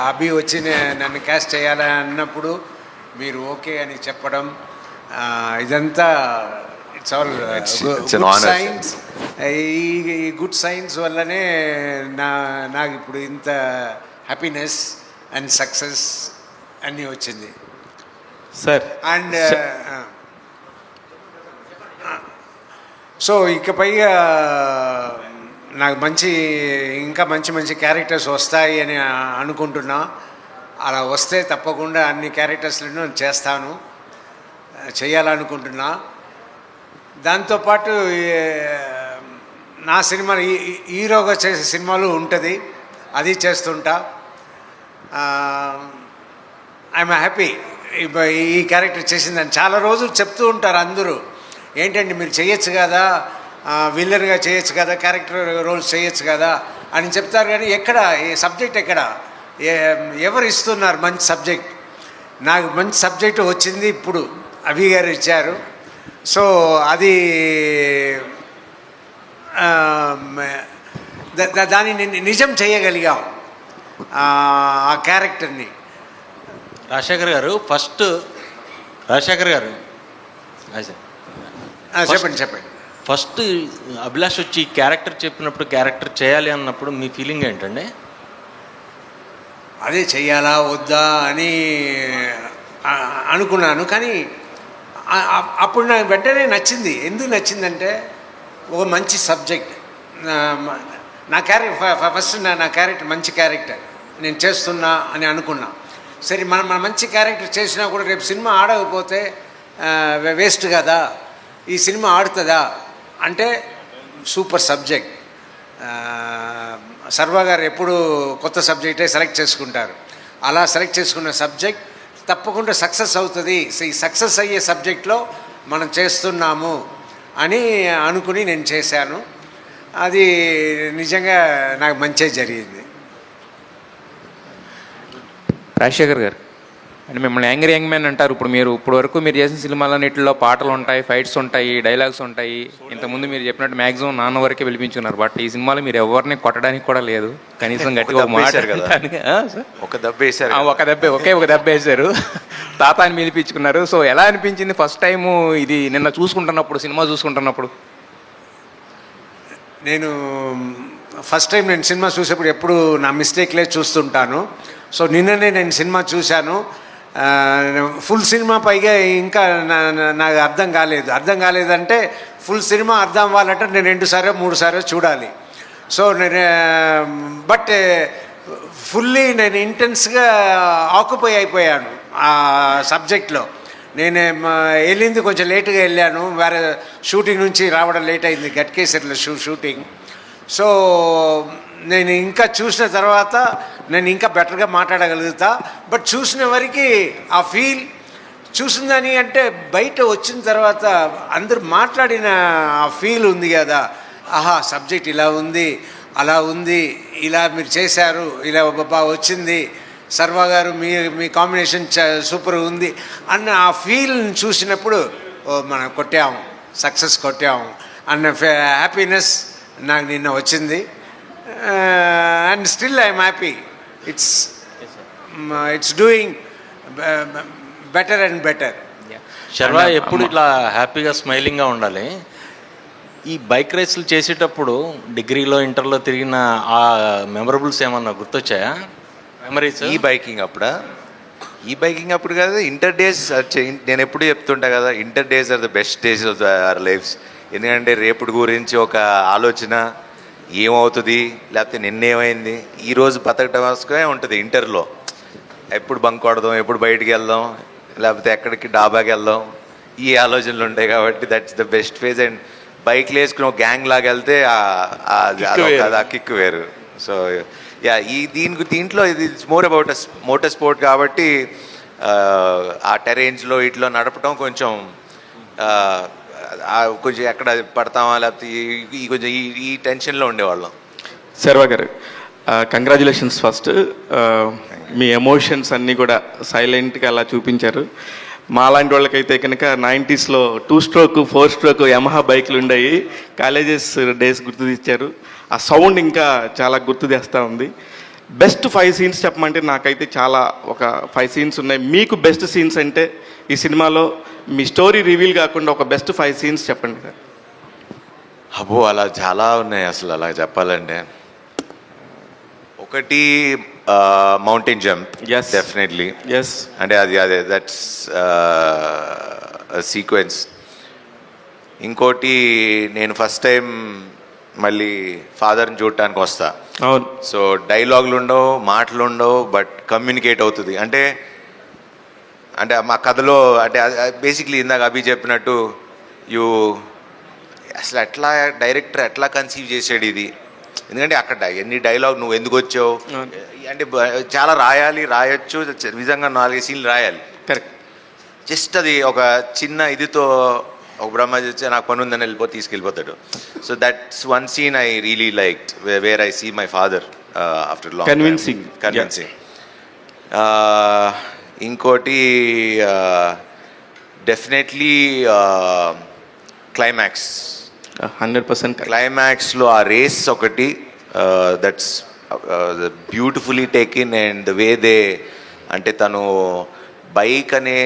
అభి వచ్చి నన్ను క్యాస్ట్ చేయాలని అన్నప్పుడు మీరు ఓకే అని చెప్పడం, ఇదంతా ఇట్స్ ఆల్ గుడ్ సైన్స్. ఈ గుడ్ సైన్స్ వల్లనే నాకు ఇప్పుడు ఇంత హ్యాపీనెస్ అండ్ సక్సెస్ అన్నీ వచ్చింది సార్. అండ్ సో ఇకపైగా నాకు ఇంకా మంచి క్యారెక్టర్స్ వస్తాయి అని అనుకుంటున్నా. అలా వస్తే తప్పకుండా అన్ని క్యారెక్టర్స్లను చేస్తాను, చేయాలనుకుంటున్నా. దాంతోపాటు నా సినిమా హీరోగా చేసే సినిమాలు ఉంటుంది, అది చేస్తుంటా. ఐఎమ్ హ్యాపీ ఈ క్యారెక్టర్ చేసిందని. చాలా రోజులు చెప్తూ ఉంటారు అందరూ, ఏంటండి మీరు చేయొచ్చు కదా, విల్లన్గా చేయొచ్చు కదా, క్యారెక్టర్ రోల్స్ చేయొచ్చు కదా అని చెప్తారు. కానీ ఎక్కడ ఈ సబ్జెక్ట్ ఎక్కడ ఎవరు ఇస్తున్నారు మంచి సబ్జెక్ట్? నాకు మంచి సబ్జెక్టు వచ్చింది ఇప్పుడు అభి గారు ఇచ్చారు. సో అది దాన్ని నిజం చేయగలిగాం ఆ క్యారెక్టర్ని. రాజశేఖర్ గారు చెప్పండి. ఫస్ట్ అభిలాష్ వచ్చి క్యారెక్టర్ చెప్పినప్పుడు, క్యారెక్టర్ చేయాలి అన్నప్పుడు మీ ఫీలింగ్ ఏంటండి? అదే చెయ్యాలా వద్దా అని అనుకున్నాను. కానీ అప్పుడు నాకు వెంటనే నచ్చింది. ఎందుకు నచ్చిందంటే ఒక మంచి సబ్జెక్ట్, నా క్యారెక్టర్ ఫస్ట్ నా క్యారెక్టర్ మంచి క్యారెక్టర్ నేను చేస్తున్నా అని అనుకున్నా. సరే మన మంచి క్యారెక్టర్ చేసినా కూడా రేపు సినిమా ఆడకపోతే వేస్ట్ కదా, ఈ సినిమా ఆడుతుందా అంటే సూపర్ సబ్జెక్ట్. శర్వా గారు ఎప్పుడు కొత్త సబ్జెక్టే సెలెక్ట్ చేసుకుంటారు. అలా సెలెక్ట్ చేసుకున్న సబ్జెక్ట్ తప్పకుండా సక్సెస్ అవుతుంది. ఈ సక్సెస్ అయ్యే సబ్జెక్ట్లో మనం చేస్తున్నాము అని అనుకుని నేను చేశాను. అది నిజంగా నాకు మంచి జరిగింది. రాజశేఖర్ గారు అంటే మిమ్మల్ని యంగ్ మ్యాన్ అంటారు. ఇప్పుడు మీరు ఇప్పుడు వరకు మీరు చేసిన సినిమాలన్నింటిలో పాటలు ఉంటాయి, ఫైట్స్ ఉంటాయి, డైలాగ్స్ ఉంటాయి. ఇంతకుముందు మీరు చెప్పినట్టు మ్యాక్సిమం నాన్న వరకే పిలిపించున్నారు. బట్ ఈ సినిమాలో మీరు ఎవరిని కొట్టడానికి కూడా లేదు, కనీసం గట్టిగా ఒక మాట ఒక దెబ్బ వేశారు. ఒక దెబ్బ వేశారు. తాత అని పిలిపించుకున్నారు. సో ఎలా అనిపించింది ఫస్ట్ టైము ఇది నిన్న చూసుకుంటున్నప్పుడు, సినిమా చూసుకుంటున్నప్పుడు? నేను ఫస్ట్ టైం నేను సినిమా చూసేప్పుడు ఎప్పుడు నా మిస్టేక్లే చూస్తుంటాను. సో నిన్ననే నేను సినిమా చూశాను. ఫుల్ సినిమా పైగా ఇంకా నాకు అర్థం కాలేదంటే ఫుల్ సినిమా అర్థం అవ్వాలంటే నేను 2 సార్లు 3 సార్లు చూడాలి. సో నేను బట్ ఫుల్లీ నేను ఇంటెన్స్గా ఆక్యుపై అయిపోయాను ఆ సబ్జెక్ట్లో. నేను వెళ్ళింది కొంచెం లేటుగా వెళ్ళాను, వేరే షూటింగ్ నుంచి రావడం లేట్ అయింది, గట్కేసర్లో షూటింగ్. సో నేను ఇంకా చూసిన తర్వాత నేను ఇంకా బెటర్గా మాట్లాడగలుగుతా. బట్ చూసిన వరకు ఆ ఫీల్ చూసిందని అంటే బయట వచ్చిన తర్వాత అందరు మాట్లాడిన ఆ ఫీల్ ఉంది కదా, ఆహా సబ్జెక్ట్ ఇలా ఉంది, అలా ఉంది, ఇలా మీరు చేశారు, ఇలా బాగా వచ్చింది, సర్వా గారు మీ కాంబినేషన్ సూపర్ ఉంది అన్న ఆ ఫీల్ని చూసినప్పుడు మనం కొట్టాము, సక్సెస్ కొట్టాము అన్న హ్యాపీనెస్ నాకు నిన్న వచ్చింది. And still I'm happy. It's doing better and better. Sharwa ఎప్పుడు ఇట్లా హ్యాపీగా స్మైలింగ్గా ఉండాలి. ఈ బైక్ రేస్లు చేసేటప్పుడు డిగ్రీలో ఇంటర్లో తిరిగిన ఆ మెమరబుల్స్ ఏమన్నా గుర్తొచ్చాయా? మెమరీస్ ఈ బైకింగ్ అప్పుడు కదా, ఇంటర్ డేస్. నేను ఎప్పుడు చెప్తుంటా కదా, inter days are the best days of our lifes. ఎందుకంటే రేపటి గురించి ఒక ఆలోచన, ఏమవుతుంది లేకపోతే నిన్నేమైంది, ఈరోజు బతకటమే ఉంటుంది ఇంటర్లో. ఎప్పుడు బంక్ కొడదాం, ఎప్పుడు బయటికి వెళ్దాం, లేకపోతే ఎక్కడికి డాబాకి వెళ్దాం, ఈ ఆలోచనలు ఉంటాయి. కాబట్టి that's the best phase. And బైక్లు వేసుకుని ఒక గ్యాంగ్ లాగా వెళ్తే ఆ కిక్ వేరు. సో యా, దీంట్లో ఇది మోర్ అబౌట్ మోటార్ స్పోర్ట్ కాబట్టి ఆ టెరెయిన్స్లో ఇట్లో నడపడం కొంచెం ఎక్కడ పడతామా లేకపోతే కొంచెం ఈ టెన్షన్లో ఉండేవాళ్ళం. శర్వా గారు కంగ్రాచులేషన్స్ ఫస్ట్. మీ ఎమోషన్స్ అన్నీ కూడా సైలెంట్గా అలా చూపించారు. మాలాంటి వాళ్ళకైతే కనుక 90sలో 2 స్ట్రోక్ 4 స్ట్రోక్ యమహా బైక్లు ఉండేవి. కాలేజెస్ డేస్ గుర్తు తెచ్చారు. ఆ సౌండ్ ఇంకా చాలా గుర్తు తెస్తూ ఉంది. బెస్ట్ 5 సీన్స్ చెప్పమంటే నాకైతే చాలా ఒక 5 సీన్స్ ఉన్నాయి. మీకు బెస్ట్ సీన్స్ అంటే ఈ సినిమాలో మీ స్టోరీ రివీల్ కాకుండా ఒక బెస్ట్ 5 సీన్స్ చెప్పండి సార్. అబ్బో, అలా చాలా ఉన్నాయి అసలు. అలా చెప్పాలంటే ఒకటి మౌంటైన్ జంప్, డెఫినెట్లీ. అంటే అదే దట్స్ సీక్వెన్స్. ఇంకోటి, నేను ఫస్ట్ టైం మళ్ళీ ఫాదర్ని చూడటానికి వస్తా. సో డైలాగులు ఉండవు, మాటలు ఉండవు, బట్ కమ్యూనికేట్ అవుతుంది. అంటే మా కథలో అంటే బేసిక్లీ ఇందాక అభి చెప్పినట్టు అసలు ఎట్లా డైరెక్టర్ ఎట్లా కన్సీవ్ చేసాడు ఇది. ఎందుకంటే అక్కడ ఎన్ని డైలాగ్, నువ్వు ఎందుకు వచ్చావు అంటే చాలా రాయొచ్చు, నిజంగా 4 సీన్లు రాయాలి. కరెక్ట్. జస్ట్ అది ఒక చిన్న ఇదితో ఒక బ్రహ్మ వచ్చి నాకు పని ఉందని తీసుకెళ్ళిపోతాడు. So that's one scene I really liked, where I see my father after long. Convincing. ఇంకోటి డెఫినెట్లీ క్లైమాక్స్. 100% క్లైమాక్స్లో ఆ రేస్ ఒకటి, that's beautifully taken. And the way they అంటే తను బైక్ అనే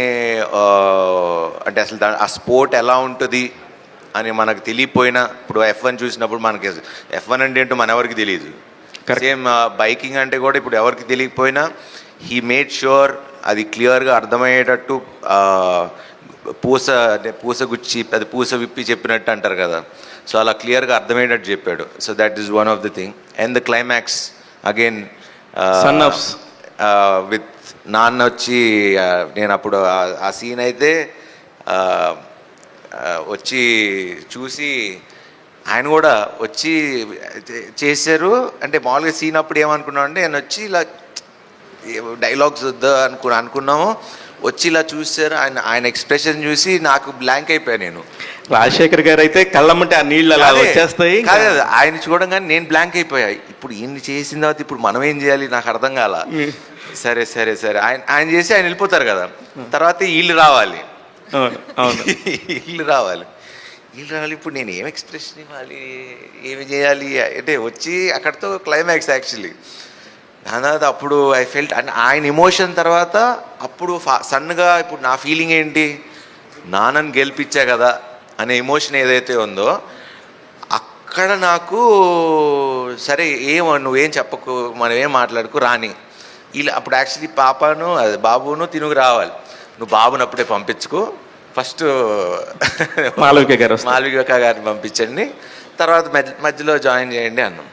అంటే అసలు ఆ స్పోర్ట్ ఎలా ఉంటుంది అని మనకు తెలియపోయినా, ఇప్పుడు F1 చూసినప్పుడు మనకి F1 అంటే ఏంటో మన ఎవరికి తెలియదు. సేమ్ బైకింగ్ అంటే కూడా ఇప్పుడు ఎవరికి తెలియకపోయినా హీ మేడ్ ష్యూర్ అది క్లియర్గా అర్థమయ్యేటట్టు పూస గుచ్చి అది పూస విప్పి చెప్పినట్టు అంటారు కదా, సో అలా క్లియర్గా అర్థమయ్యేటట్టు చెప్పాడు. So that is one of the thing. And the climax again with నాన్న వచ్చి, నేను అప్పుడు ఆ సీన్ అయితే వచ్చి చూసి ఆయన కూడా వచ్చి చేశారు. అంటే మామూలుగా సీన్ అప్పుడు ఏమనుకున్నాం అంటే ఆయన వచ్చి ఇలా డైలాగ్స్ వద్దా అనుకున్నాము, వచ్చి ఇలా చూశారు. ఆయన ఎక్స్ప్రెషన్ చూసి నాకు బ్లాంక్ అయిపోయా. నేను రాజశేఖర్ గారు అయితే కళ్ళమ్మంటే ఆ నీళ్ళు అలా వచ్చేస్తాయి. కాదు, ఆయన చూడంగానే నేను బ్లాంక్ అయిపోయా. ఇప్పుడు ఈయన చేసిన తర్వాత ఇప్పుడు మనం ఏం చేయాలి నాకు అర్థం కాల. సరే సరే సరే ఆయన చేసి ఆయన వెళ్ళిపోతారు కదా, తర్వాత వీళ్ళు రావాలి. వీళ్ళు రావాలి. ఇప్పుడు నేను ఏం ఎక్స్ప్రెషన్ ఇవ్వాలి, ఏమి చేయాలి అంటే వచ్చి అక్కడితో క్లైమాక్స్ యాక్చువల్లీ. దాని తర్వాత అప్పుడు ఐ ఫెల్ట్ అంటే ఆయన ఎమోషన్ తర్వాత అప్పుడు సన్నగా ఇప్పుడు నా ఫీలింగ్ ఏంటి, నాన్నని గెలిపించా కదా అనే ఎమోషన్ ఏదైతే ఉందో అక్కడ నాకు సరే నువ్వేం చెప్పకు, మనం ఏం మాట్లాడుకు రాని. ఇలా అప్పుడు యాక్చువల్లీ పాపను బాబును తినుగు రావాలి, నువ్వు బాబుని అప్పుడే పంపించుకో, ఫస్ట్ మాళవిక గారిని పంపించండి, తర్వాత మధ్యలో జాయిన్ చేయండి అన్నాం.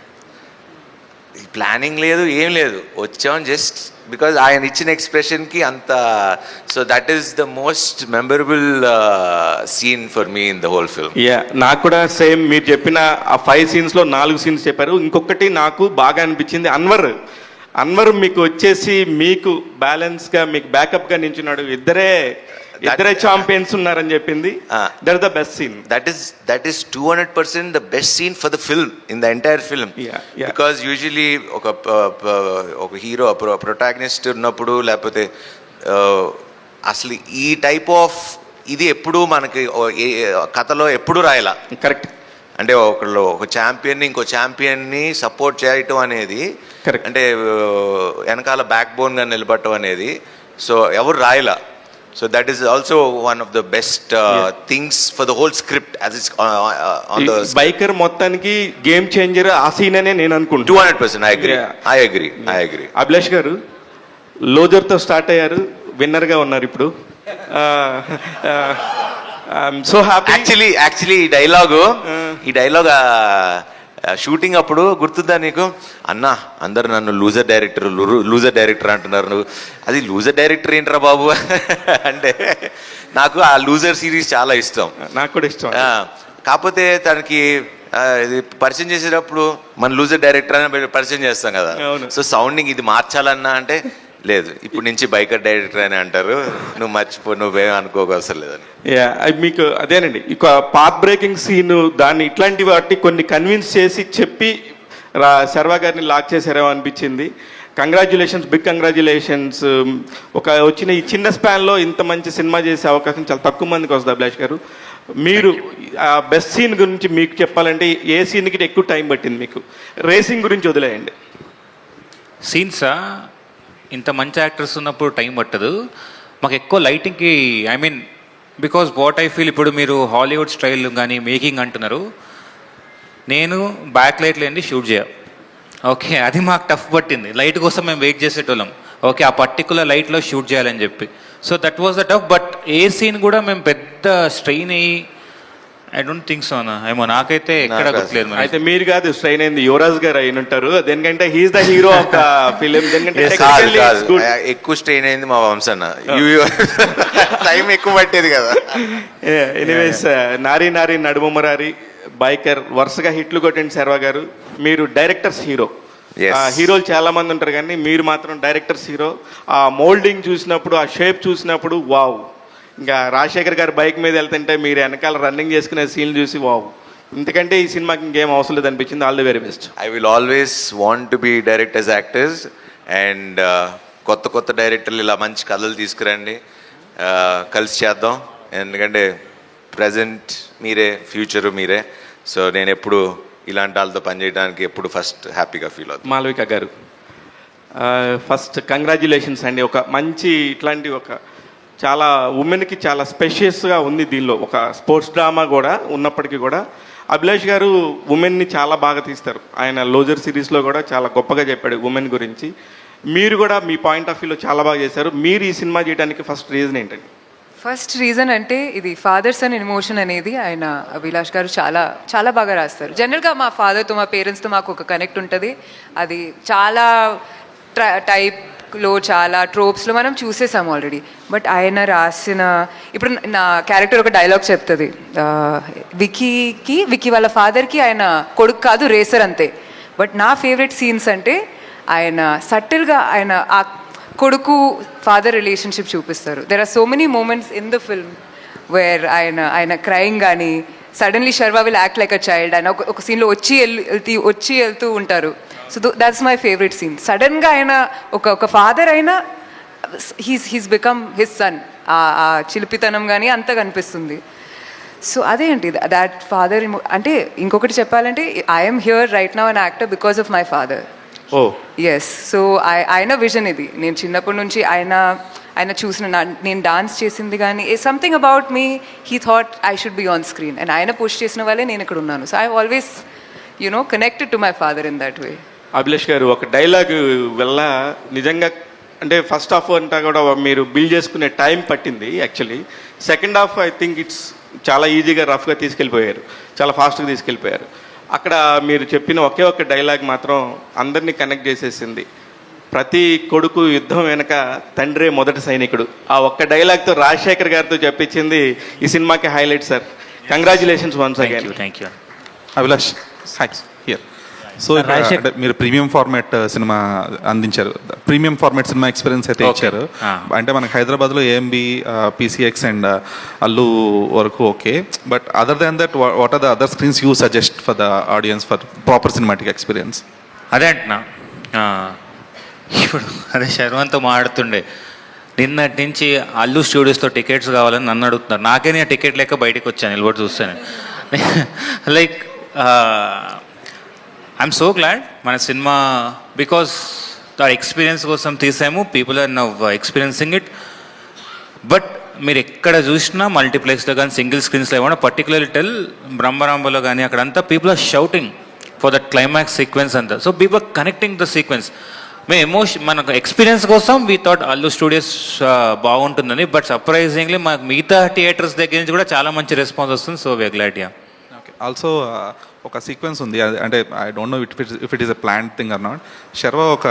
ఈ ప్లానింగ్ లేదు, ఏం లేదు, వచ్చాం జస్ట్ బికాజ్ ఆయన ఇచ్చిన ఎక్స్ప్రెషన్కి అంత. So that is the most memorable scene for me in the whole film. నాకు కూడా సేమ్ మీరు చెప్పిన ఆ 5 scenesలో 4 scenes చెప్పారు. ఇంకొకటి నాకు బాగా అనిపించింది అన్వర్ మీకు వచ్చేసి మీకు బ్యాలెన్స్గా మీకు బ్యాకప్గా నించున్నాడు. ఇద్దరే ఛాంపియన్స్ ఉన్నారని చెప్పింది. That is the best scene. That is 200% the best scene for the film, in the entire film. Because usually ఒక హీరో ప్రొటాగనిస్ట్ ఉన్నప్పుడు లేకపోతే అసలు ఈ టైప్ ఆఫ్ ఇది ఎప్పుడూ మనకి కథలో ఎప్పుడూ రాయాల. కరెక్ట్. అంటే ఒక ఛాంపియన్ని ఇంకో ఛాంపియన్ని సపోర్ట్ చేయటం అనేది, అంటే వెనకాల బ్యాక్ బోన్గా నిలబడటం అనేది సో ఎవరు రాయలా. So that is also one of the best things for the whole script as it's on the biker మొత్తానికి గేమ్ చేంజర్ ఆ సీన్ అనే నేను అనుకుంటున్నాను. 200% ఐ అగ్రీ. అభిలాష్ గారు లోజర్తో స్టార్ట్ అయ్యారు, విన్నర్గా ఉన్నారు ఇప్పుడు. So happy. యాక్చువల్లీ ఈ డైలాగ్ షూటింగ్ అప్పుడు గుర్తుందా నీకు? అన్నా అందరు నన్ను లూజర్ డైరెక్టర్ అంటున్నారు. అది లూజర్ డైరెక్టర్ ఏంట్రా బాబు అంటే నాకు ఆ లూజర్ సిరీస్ చాలా ఇష్టం. నాకు కూడా ఇష్టం. కాకపోతే తనకి ఇది పరిచయం చేసేటప్పుడు మన లూజర్ డైరెక్టర్ అని పరిచయం చేస్తాం కదా. సో సౌండింగ్ ఇది మార్చాలన్నా అంటే లేదు, ఇప్పుడు నుంచి బైకర్ డైరెక్టర్ అని అంటారు, నువ్వు మర్చిపో, నువ్వేం అనుకోవసరం లేదని. మీకు అదేనండి, ఇక పాత్ బ్రేకింగ్ సీన్ దాన్ని ఇట్లాంటి వాటి కొన్ని కన్విన్స్ చేసి చెప్పి శర్వా గారిని లాక్ చేశారేమో అనిపించింది. Congratulations, big congratulations. వచ్చిన ఈ చిన్న స్పాన్లో ఇంత మంచి సినిమా చేసే అవకాశం చాలా తక్కువ మందికి వస్తుంది. అభిలాష్ గారు, మీరు ఆ బెస్ట్ సీన్ గురించి మీకు చెప్పాలంటే ఏ సీన్కి ఎక్కువ టైం పట్టింది మీకు? రేసింగ్ గురించి వదిలేయండి. సీన్సా ఇంత మంచి యాక్టర్స్ ఉన్నప్పుడు టైం పట్టదు మాకు ఎక్కువ. లైటింగ్కి I mean because what I feel, ఇప్పుడు మీరు హాలీవుడ్ స్టైల్ కానీ మేకింగ్ అంటున్నారు, నేను బ్యాక్ లైట్ లేని షూట్ చేయాలి. ఓకే, అది మాకు టఫ్ పట్టింది. లైట్ కోసం మేము వెయిట్ చేసేటోళ్ళం. ఓకే, ఆ పర్టికులర్ లైట్లో షూట్ చేయాలని చెప్పి. So that was the tough. But a scene కూడా మేము పెద్ద స్ట్రెయిన్ అయ్యి ఐ డోంట్ థింక్ సో ఏమో, నాకైతే ఎక్కడ గుర్తులేదు. అయితే మీరు కాదు స్ట్రెయిన్ అయింది, యువరాజ్ గారు అయిన ఉంటారు. దేనికంటే he's the hero of the film. ఎక్కువ స్ట్రెయిన్ అయింది మా వంశన్న, టైం ఎక్కువ పట్టేది కదా. ఎనీవేస్, నారీ నారీ నడుమరారి, బైకర్ వరుసగా హిట్లు కొట్టింది శర్వా గారు. మీరు డైరెక్టర్స్ హీరో. హీరోలు చాలా మంది ఉంటారు కానీ మీరు మాత్రం డైరెక్టర్స్ హీరో. ఆ మోల్డింగ్ చూసినప్పుడు, ఆ షేప్ చూసినప్పుడు వావ్. ఇంకా రాజశేఖర్ గారు బైక్ మీద వెళ్తుంటే మీరు వెనకాల రన్నింగ్ చేసుకునే సీన్ చూసి వావ్, ఇంతకంటే ఈ సినిమాకి ఇంకేం అవసరం లేదు అనిపించింది. All the very best. I will always want to be direct as actors. And కొత్త డైరెక్టర్లు ఇలా మంచి కథలు తీసుకురండి, కలిసి చేద్దాం. ఎందుకంటే ప్రజెంట్ మీరే, ఫ్యూచర్ మీరే. సో నేను ఎప్పుడు ఇలాంటి వాళ్ళతో పనిచేయడానికి ఎప్పుడు ఫస్ట్ హ్యాపీగా ఫీల్ అవుతాను. మాళవిక గారు, ఫస్ట్ కంగ్రాచ్యులేషన్స్ అండి. ఒక మంచి ఇట్లాంటి ఒక చాలా ఉమెన్కి చాలా స్పెషియస్గా ఉంది దీనిలో. ఒక స్పోర్ట్స్ డ్రామా కూడా ఉన్నప్పటికీ కూడా అభిలాష్ గారు ఉమెన్ని చాలా బాగా తీస్తారు. ఆయన లోజర్ సిరీస్లో కూడా చాలా గొప్పగా చెప్పాడు ఉమెన్ గురించి. మీరు కూడా మీ పాయింట్ ఆఫ్ వ్యూలో చాలా బాగా చేశారు. మీరు ఈ సినిమా చేయడానికి ఫస్ట్ రీజన్ ఏంటండి? ఫస్ట్ రీజన్ అంటే ఇది ఫాదర్స్ అండ్ ఎమోషన్ అనేది ఆయన అభిలాష్ గారు చాలా చాలా బాగా రాస్తారు. జనరల్గా మా ఫాదర్తో, మా పేరెంట్స్తో మాకు ఒక కనెక్ట్ ఉంటుంది. అది చాలా టైప్లో, చాలా ట్రోప్స్లో మనం చూసేసాము ఆల్రెడీ. బట్ ఆయన రాసిన, ఇప్పుడు నా క్యారెక్టర్ ఒక డైలాగ్ చెప్తుంది, విక్కీ వాళ్ళ ఫాదర్కి ఆయన కొడుకు కాదు, రేసర్ అంతే. బట్ నా ఫేవరెట్ సీన్స్ అంటే ఆయన సటిల్గా ఆయన ఆ కొడుకు ఫాదర్ రిలేషన్షిప్ చూపిస్తారు. There are so many moments in the film where ఆయన క్రైయింగ్ కానీ, suddenly Sharwa will act like a child. ఆయన ఒక సీన్లో వచ్చి వెళ్తూ ఉంటారు. So that's my favourite scene. సడన్గా ఆయన ఒక ఫాదర్ అయినా హీస్ బికమ్ హిస్ సన్. ఆ చిలిపితనం కానీ అంతా కనిపిస్తుంది. సో అదే అండి దాట్ ఫాదర్. అంటే ఇంకొకటి చెప్పాలంటే I'm here right now an actor because of my father. Oh yes. So ఆయన విజన్ ఇది. నేను చిన్నప్పటి నుంచి ఆయన చూసిన నేను డాన్స్ చేసింది కానీ something about me he thought I should be on screen and ఆయన పుష్ చేసిన వాళ్ళే నేను ఇక్కడ ఉన్నాను. So I always connected to my father in that way. Abhilash garu ఒక డైలాగ్ వల్ల నిజంగా అంటే ఫస్ట్ హాఫ్ అంతా కూడా మీరు బిల్డ్ చేసుకునే టైం పట్టింది. Actually second half I think it's చాలా ఈజీగా రఫ్గా తీసుకెళ్ళిపోయారు, చాలా ఫాస్ట్గా తీసుకెళ్ళిపోయారు. అక్కడ మీరు చెప్పిన ఒకే ఒక్క డైలాగ్ మాత్రం అందరినీ కనెక్ట్ చేసేసింది. ప్రతి కొడుకు యుద్ధం వెనక తండ్రే మొదటి సైనికుడు. ఆ ఒక్క డైలాగ్తో రాజశేఖర్ గారితో చెప్పించింది ఈ సినిమాకి highlight sir. Congratulations once again. Thank you. Abhilash here. So అంటే మీరు ప్రీమియం ఫార్మాట్ సినిమా అందించారు, ప్రీమియం ఫార్మాట్ సినిమా ఎక్స్పీరియన్స్ అయితే ఇచ్చారు. అంటే మనకి హైదరాబాద్లో ఏఎంబి, పీసీఎక్స్ అండ్ అల్లు వరకు okay. But other than that what are the other screens you suggest for the audience for proper cinematic experience? అదే అంటున్నా. ఇప్పుడు అదే శర్వంతో మాట్లాడుతుండే నిన్నటి నుంచి అల్లు స్టూడియోస్తో టికెట్స్ కావాలని నన్ను అడుగుతున్నారు. నాకే నేను టికెట్ లేక బయటకు వచ్చాను నిలబడి చూస్తాను. లైక్ ఐఎమ్ సో గ్లాడ్ మన సినిమా బికాస్ ఆ ఎక్స్పీరియన్స్ కోసం తీసాము. People are now experiencing it. But మీరు ఎక్కడ చూసినా మల్టీప్లెక్స్లో కానీ సింగిల్ స్క్రీన్స్లో ఏమన్నా పర్టికులర్లీ టెల్ బ్రహ్మరాంబలో కానీ అక్కడంతా people are shouting for that climax sequence అంతా. So people are connecting the sequence. మేము మనకు ఎక్స్పీరియన్స్ కోసం వీ థాట్ అల్లు స్టూడియోస్ బాగుంటుందని. బట్ సర్ప్రైజింగ్లీ మాకు మిగతా థియేటర్స్ దగ్గర నుంచి కూడా చాలా మంచి రెస్పాన్స్ వస్తుంది. So we're glad. Yeah. Okay. Also ఒక సీక్వెన్స్ ఉంది, అంటే I don't know if it is a plan thing or not. Sharwa ఒక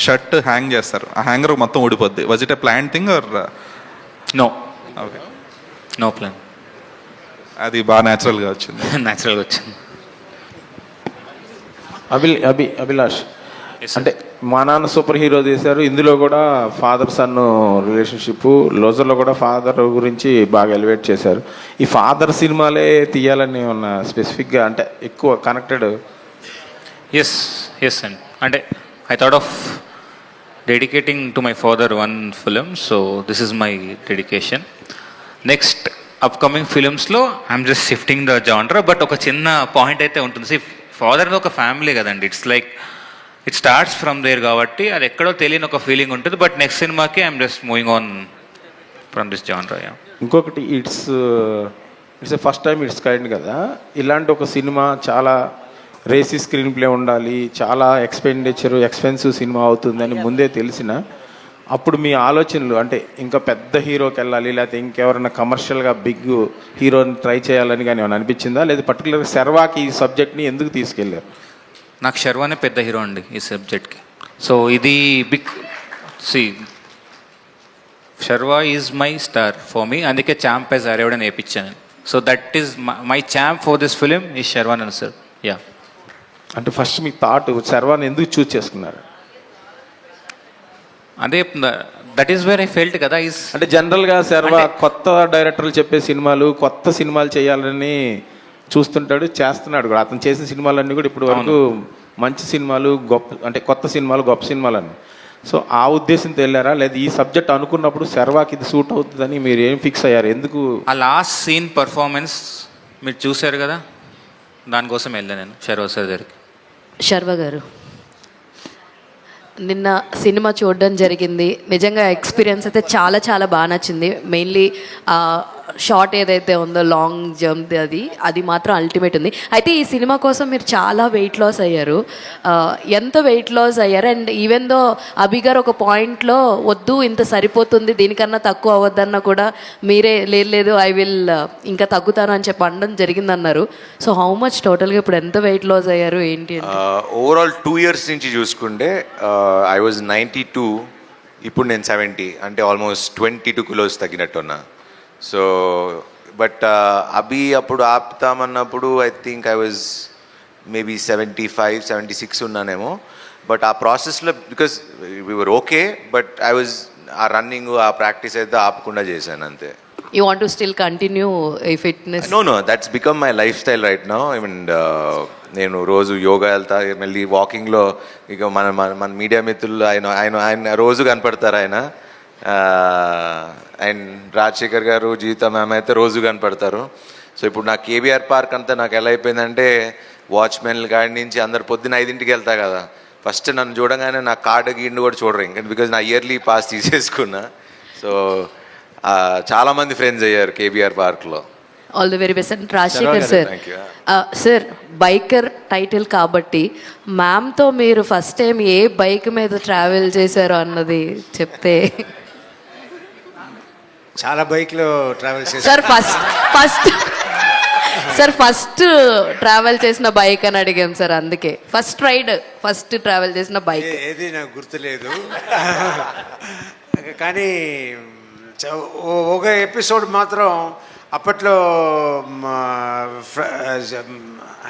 షర్ట్ హ్యాంగ్ చేస్తారు, ఆ హ్యాంగర్ మొత్తం ఊడిపోద్ది. Was it a plan thing or no? Okay, no plan. అది బాగా న్యాచురల్గా వచ్చింది. న్యాచురల్గా వచ్చింది. అభిలాష్ అంటే మా నాన్న సూపర్ హీరో తీశారు, ఇందులో కూడా ఫాదర్ సన్ రిలేషన్షిప్, లోజర్లో కూడా ఫాదర్ గురించి బాగా ఎలివేట్ చేశారు. ఈ ఫాదర్ సినిమాలే తీయాలని ఉన్న స్పెసిఫిక్గా అంటే ఎక్కువ కనెక్టెడ్? ఎస్ అండి. అంటే I thought of dedicating to my father one film. So this is my dedication. Next upcoming ఫిలిమ్స్లో I'm just shifting the genre. But ఒక చిన్న పాయింట్ అయితే ఉంటుంది. ఫాదర్ ఒక ఫ్యామిలీ కదండి. It's like it starts from there కాబట్టి అది ఎక్కడో తెలియని ఒక ఫీలింగ్ ఉంటుంది. బట్ నెక్స్ట్ సినిమాకి I'm just moving on from this genre. ఇంకొకటి it's a first time it's kind కదా. ఇలాంటి ఒక సినిమా చాలా రేసీ స్క్రీన్ ప్లే ఉండాలి, చాలా ఎక్స్పెన్సివ్ సినిమా అవుతుందని ముందే తెలిసిన అప్పుడు మీ ఆలోచనలు అంటే ఇంకా పెద్ద హీరోకి వెళ్ళాలి, లేకపోతే ఇంకెవరైనా కమర్షియల్గా బిగ్ హీరోని ట్రై చేయాలని కానీ ఏమైనా అనిపించిందా? లేదా పర్టికులర్గా శర్వాకి ఈ సబ్జెక్ట్ని ఎందుకు తీసుకెళ్ళారు? నాకు శర్వానే పెద్ద హీరో అండి ఈ సబ్జెక్ట్కి. సో ఇది big Sharwa is my star for me. అందుకే ఛాంప్ యాజ్ అరైవ్డ్ అని వేయించాను. So that is my champ for this film is Sharwan అని సార్. యా. అంటే ఫస్ట్ మీ థాట్ శర్వాని ఎందుకు చూస్ చేసుకున్నారు? అదే that is where I felt కదా. అంటే జనరల్గా శర్వా కొత్త డైరెక్టర్లు చెప్పే సినిమాలు, కొత్త సినిమాలు చేయాలని చూస్తుంటాడు, చేస్తున్నాడు కూడా. అతను చేసిన సినిమాలన్నీ కూడా ఇప్పుడు వరకు మంచి సినిమాలు, అంటే కొత్త సినిమాలు, గొప్ప సినిమాలు అని. సో ఆ ఉద్దేశంతో వెళ్ళారా, లేదా ఈ సబ్జెక్ట్ అనుకున్నప్పుడు శర్వాకి ఇది సూట్ అవుతుందని మీరు ఏం ఫిక్స్ అయ్యారు? ఎందుకు? ఆ లాస్ట్ సీన్ పర్ఫార్మెన్స్ మీరు చూశారు కదా, దానికోసం వెళ్ళాను నేను శర్వా సార్ దగ్గరికి. శర్వ గారు, నిన్న సినిమా చూడడం జరిగింది. నిజంగా ఎక్స్పీరియన్స్ అయితే చాలా చాలా బాగా నచ్చింది. మెయిన్లీ షార్ట్ ఏదైతే ఉందో లాంగ్ జంప్ అది మాత్రం అల్టిమేట్ ఉంది. అయితే ఈ సినిమా కోసం మీరు చాలా వెయిట్ లాస్ అయ్యారు. ఎంత వెయిట్ లాస్ అయ్యారు? అండ్ ఈవెన్ దో అభి గారు ఒక పాయింట్లో వద్దు ఇంత సరిపోతుంది, దీనికన్నా తక్కువ అవ్వద్దన్నా కూడా మీరే లేదు ఐ విల్ ఇంకా తగ్గుతాను అని చెప్పి అనడం జరిగిందన్నారు. సో హౌ మచ్ టోటల్గా ఇప్పుడు ఎంత వెయిట్ లాస్ అయ్యారు ఏంటి? ఓవరాల్ 2 years నుంచి చూసుకుంటే ఐ వాజ్ 92, ఇప్పుడు నేను 70, అంటే ఆల్మోస్ట్ 22 kilos తగ్గినట్టున్నా. సో బట్ అభి అప్పుడు ఆపుతామన్నప్పుడు I think I was maybe 75, 76 ఉన్నానేమో. బట్ ఆ ప్రాసెస్లో because we were okay, but I was ఆ రన్నింగ్, ఆ ప్రాక్టీస్ అయితే ఆపకుండా చేశాను అంతే. You want to still continue a fitness? No, that's become my lifestyle right now. I mean, నేను రోజు యోగా వెళ్తా, మళ్ళీ వాకింగ్లో ఇక మన మన మన మీడియా మిత్రులు ఆయన రోజు కనపడతారు ఆయన. అండ్ రాజశేఖర్ గారు, జీవిత మ్యామ్ అయితే రోజు కనపడతారు. సో ఇప్పుడు నా కేబీఆర్ పార్క్ అంతా నాకు ఎలా అయిపోయిందంటే, వాచ్మెన్ల కాడి నుంచి అందరు పొద్దున్న 5ంటికి వెళ్తా కదా, ఫస్ట్ నన్ను చూడగానే నా కార్డు గీండు కూడా చూడరు ఇంకా, బికాజ్ నా ఇయర్లీ పాస్ తీసేసుకున్నా. సో చాలామంది ఫ్రెండ్స్ అయ్యారు కేబీఆర్ పార్క్లో. All the very best. And Rajasekhar sir, sir biker title కాబట్టి మ్యామ్తో మీరు ఫస్ట్ టైం ఏ బైక్ మీద ట్రావెల్ చేశారో అన్నది చెప్తే. చాలా బైక్లో ట్రావెల్ చేశాను సార్ ఫస్ట్ ట్రావెల్ చేసిన బైక్ అని అడిగాం సార్, అందుకే ఫస్ట్ ట్రావెల్ చేసిన బైక్ ఏది నాకు గుర్తులేదు. కానీ ఒక ఎపిసోడ్ మాత్రం అప్పట్లో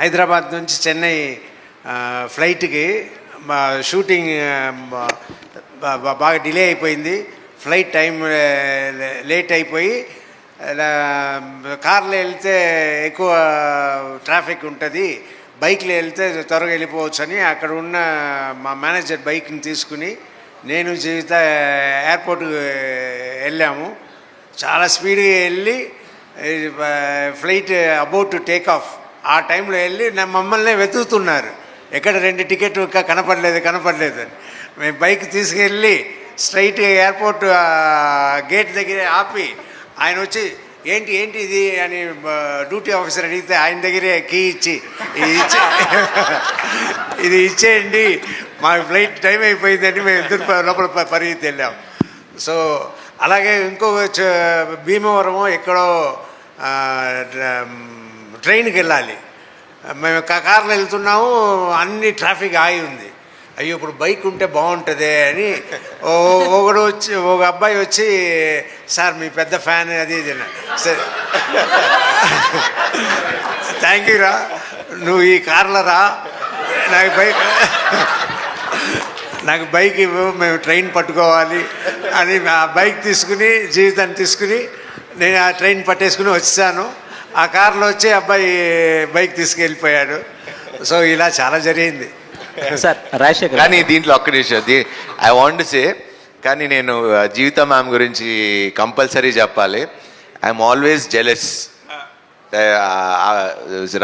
హైదరాబాద్ నుంచి చెన్నై ఫ్లైట్కి షూటింగ్ బాగా డిలే అయిపోయింది. ఫ్లైట్ టైం లేట్ అయిపోయి కార్లో వెళ్తే ఎక్కువ ట్రాఫిక్ ఉంటుంది, బైక్లో వెళ్తే త్వరగా వెళ్ళిపోవచ్చు అని అక్కడ ఉన్న మా మేనేజర్ బైక్ని తీసుకుని నేను జీవిత ఎయిర్పోర్ట్కి వెళ్ళాము. చాలా స్పీడ్గా వెళ్ళి flight about to take off ఆ టైంలో వెళ్ళి మమ్మల్ని వెతుకుతున్నారు, ఎక్కడ 2 టికెట్లు కనపడలేదు. మేము బైక్ తీసుకెళ్ళి స్ట్రైట్గా ఎయిర్పోర్ట్ గేట్ దగ్గర ఆపి ఆయన వచ్చి ఏంటి ఇది అని డ్యూటీ ఆఫీసర్ అడిగితే ఆయన దగ్గరే కీ ఇచ్చి ఇది ఇచ్చేయండి, మా ఫ్లైట్ టైం అయిపోయిందని మేము ఇద్దరు లోపల పరిగెత్తి వెళ్ళాం. సో అలాగే ఇంకో భీమవరం ఎక్కడో ట్రైన్కి వెళ్ళాలి, మేము కార్లో వెళ్తున్నాము, అన్ని ట్రాఫిక్ ఆగి ఉంది. అయ్యో ఇప్పుడు బైక్ ఉంటే బాగుంటుంది అని ఒక అబ్బాయి వచ్చి, సార్ మీ పెద్ద ఫ్యాన్ అది ఇది సరే థ్యాంక్ యూ రా, నువ్వు ఈ కార్లో రా, నాకు బైక్ ఇవ్వు, మేము ట్రైన్ పట్టుకోవాలి అని ఆ బైక్ తీసుకుని జీవితాన్ని తీసుకుని నేను ఆ ట్రైన్ పట్టేసుకుని వచ్చాను. ఆ కార్లో వచ్చి అబ్బాయి బైక్ తీసుకెళ్ళిపోయాడు. సో ఇలా చాలా జరిగింది సార్. రాజశేఖర్ కానీ దీంట్లో ఒక్క నిమిషం, ఐ వాంట్ టు సే, కానీ నేను జీవిత మ్యామ్ గురించి కంపల్సరీ చెప్పాలి. I'm always jealous.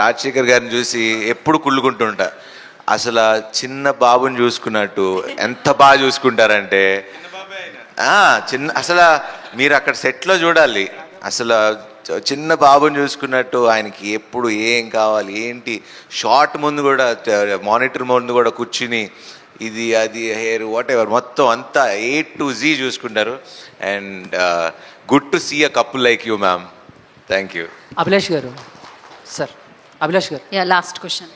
రాజశేఖర్ గారిని చూసి ఎప్పుడు కుళ్ళుకుంటుంటా. అసలు చిన్న బాబుని చూసుకున్నట్టు ఎంత బాగా చూసుకుంటారంటే, అసలు మీరు అక్కడ సెట్లో చూడాలి, అసలు చిన్న బాబుని చూసుకున్నట్టు ఆయనకి ఎప్పుడు ఏం కావాలి ఏంటి, షార్ట్ ముందు కూడా మానిటర్ ముందు కూడా కూర్చుని ఇది అది హెయిర్ వాట్ ఎవర్ మొత్తం అంతా A to Z చూసుకుంటారు. And good to see a couple like you ma'am. Thank you. Abhilash garu, sir Abhilash garu. Last question.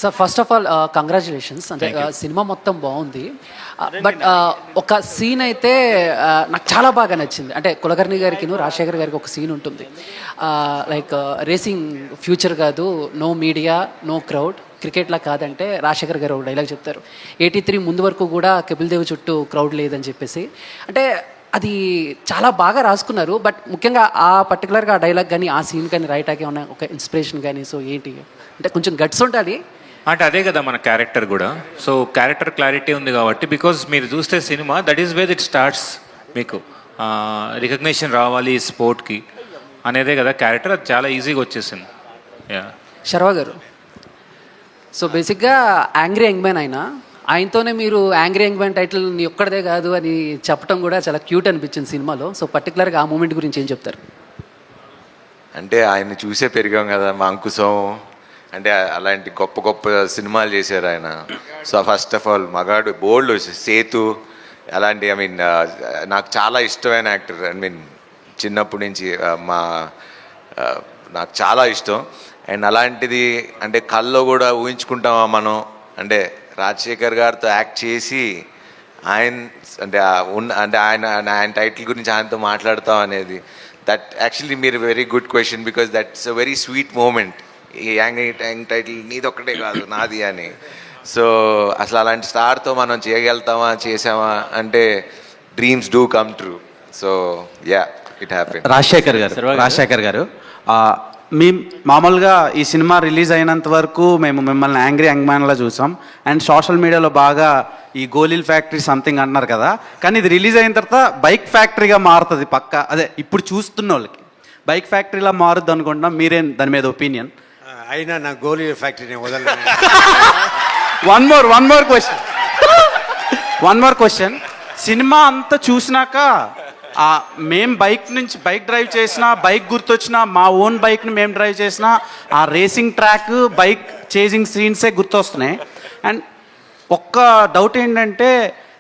So first of all congratulations. అంటే సినిమా మొత్తం బాగుంది, బట్ ఒక సీన్ అయితే నాకు చాలా బాగా నచ్చింది. అంటే కులకర్ణి గారికి రాజశేఖర్ గారికి ఒక సీన్ ఉంటుంది, లైక్ రేసింగ్ ఫ్యూచర్ కాదు, నో మీడియా నో క్రౌడ్, క్రికెట్లా కాదంటే రాజశేఖర్ గారు ఒక డైలాగ్ చెప్తారు, 83 ముందు వరకు కూడా కపిల్ దేవ్ చుట్టూ క్రౌడ్ లేదని చెప్పేసి. అంటే అది చాలా బాగా రాసుకున్నారు, బట్ ముఖ్యంగా ఆ పర్టికులర్గా ఆ డైలాగ్ కానీ ఆ సీన్ కానీ రైటాకి ఏమన్నా ఒక ఇన్స్పిరేషన్ కానీ, సో ఏంటి అంటే కొంచెం గట్స్ ఉండాలి అంటే అదే కదా మన క్యారెక్టర్ కూడా. సో క్యారెక్టర్ క్లారిటీ ఉంది కాబట్టి, బికాజ్ మీరు చూస్తే cinema that is wear it starts. మీకు రికగ్నిషన్ రావాలి స్పోర్ట్కి అనేదే కదా క్యారెక్టర్, అది చాలా ఈజీగా వచ్చేసింది. శర్వా గారు, సో బేసిక్గా యాంగ్రీ యంగ్ మ్యాన్ ఆయనతోనే మీరు యాంగ్రీ యంగ్ మ్యాన్ టైటిల్ నీ ఒక్కడదే కాదు అని చెప్పడం కూడా చాలా క్యూట్ అనిపించింది సినిమాలో. సో పర్టికులర్గా ఆ మూమెంట్ గురించి ఏం చెప్తారు? అంటే ఆయన్ని చూసే పెరిగాం కదా, మా అంకుశం అంటే అలాంటి గొప్ప గొప్ప సినిమాలు చేశారు ఆయన. సో ఫస్ట్ ఆఫ్ ఆల్ మగాడు, బోల్డ్, సేతు అలాంటి, ఐ మీన్ నాకు చాలా ఇష్టమైన యాక్టర్. ఐ మీన్ చిన్నప్పటి నుంచి నాకు చాలా ఇష్టం. అండ్ అలాంటిది అంటే కల్లో కూడా ఊహించుకుంటామా మనం, అంటే రాజశేఖర్ గారితో యాక్ట్ చేసి ఆయన టైటిల్ గురించి ఆయనతో మాట్లాడతాం అనేది, దట్ యాక్చువల్లీ మీరు very good question, because that's a very sweet moment. ఈ యాంగ్ టైటిల్ నీది ఒక్కటే కాదు నాది అని. సో అసలు అలాంటి స్టార్తో మనం చేయగలుగుతామా, చేసామా అంటే dreams do come true. So yeah, it happen. Rajasekhar గారు మీ మామూలుగా ఈ సినిమా రిలీజ్ అయినంత వరకు మేము మిమ్మల్ని యాంగ్రీ యంగ్ మ్యాన్లా చూసాం. అండ్ సోషల్ మీడియాలో బాగా ఈ గోలీల్ ఫ్యాక్టరీ సంథింగ్ అంటున్నారు కదా, కానీ ఇది రిలీజ్ అయిన తర్వాత బైక్ ఫ్యాక్టరీగా మారుతుంది పక్క. అదే ఇప్పుడు చూస్తున్న వాళ్ళకి బైక్ ఫ్యాక్టరీలా మారుద్ది అనుకుంటున్నాం. మీరేం దాని మీద ఒపీనియన్? అయినా నా గోలీ ఫ్యాక్టరీని వదలను. One more question. సినిమా అంతా చూసినాక మేం బైక్ డ్రైవ్ చేసినా, బైక్ గుర్తొచ్చినా, మా ఓన్ బైక్ని మేము డ్రైవ్ చేసినా, ఆ రేసింగ్ ట్రాక్, బైక్ చేజింగ్ సీన్సే గుర్తొస్తున్నాయి. అండ్ ఒక్క డౌట్ ఏంటంటే,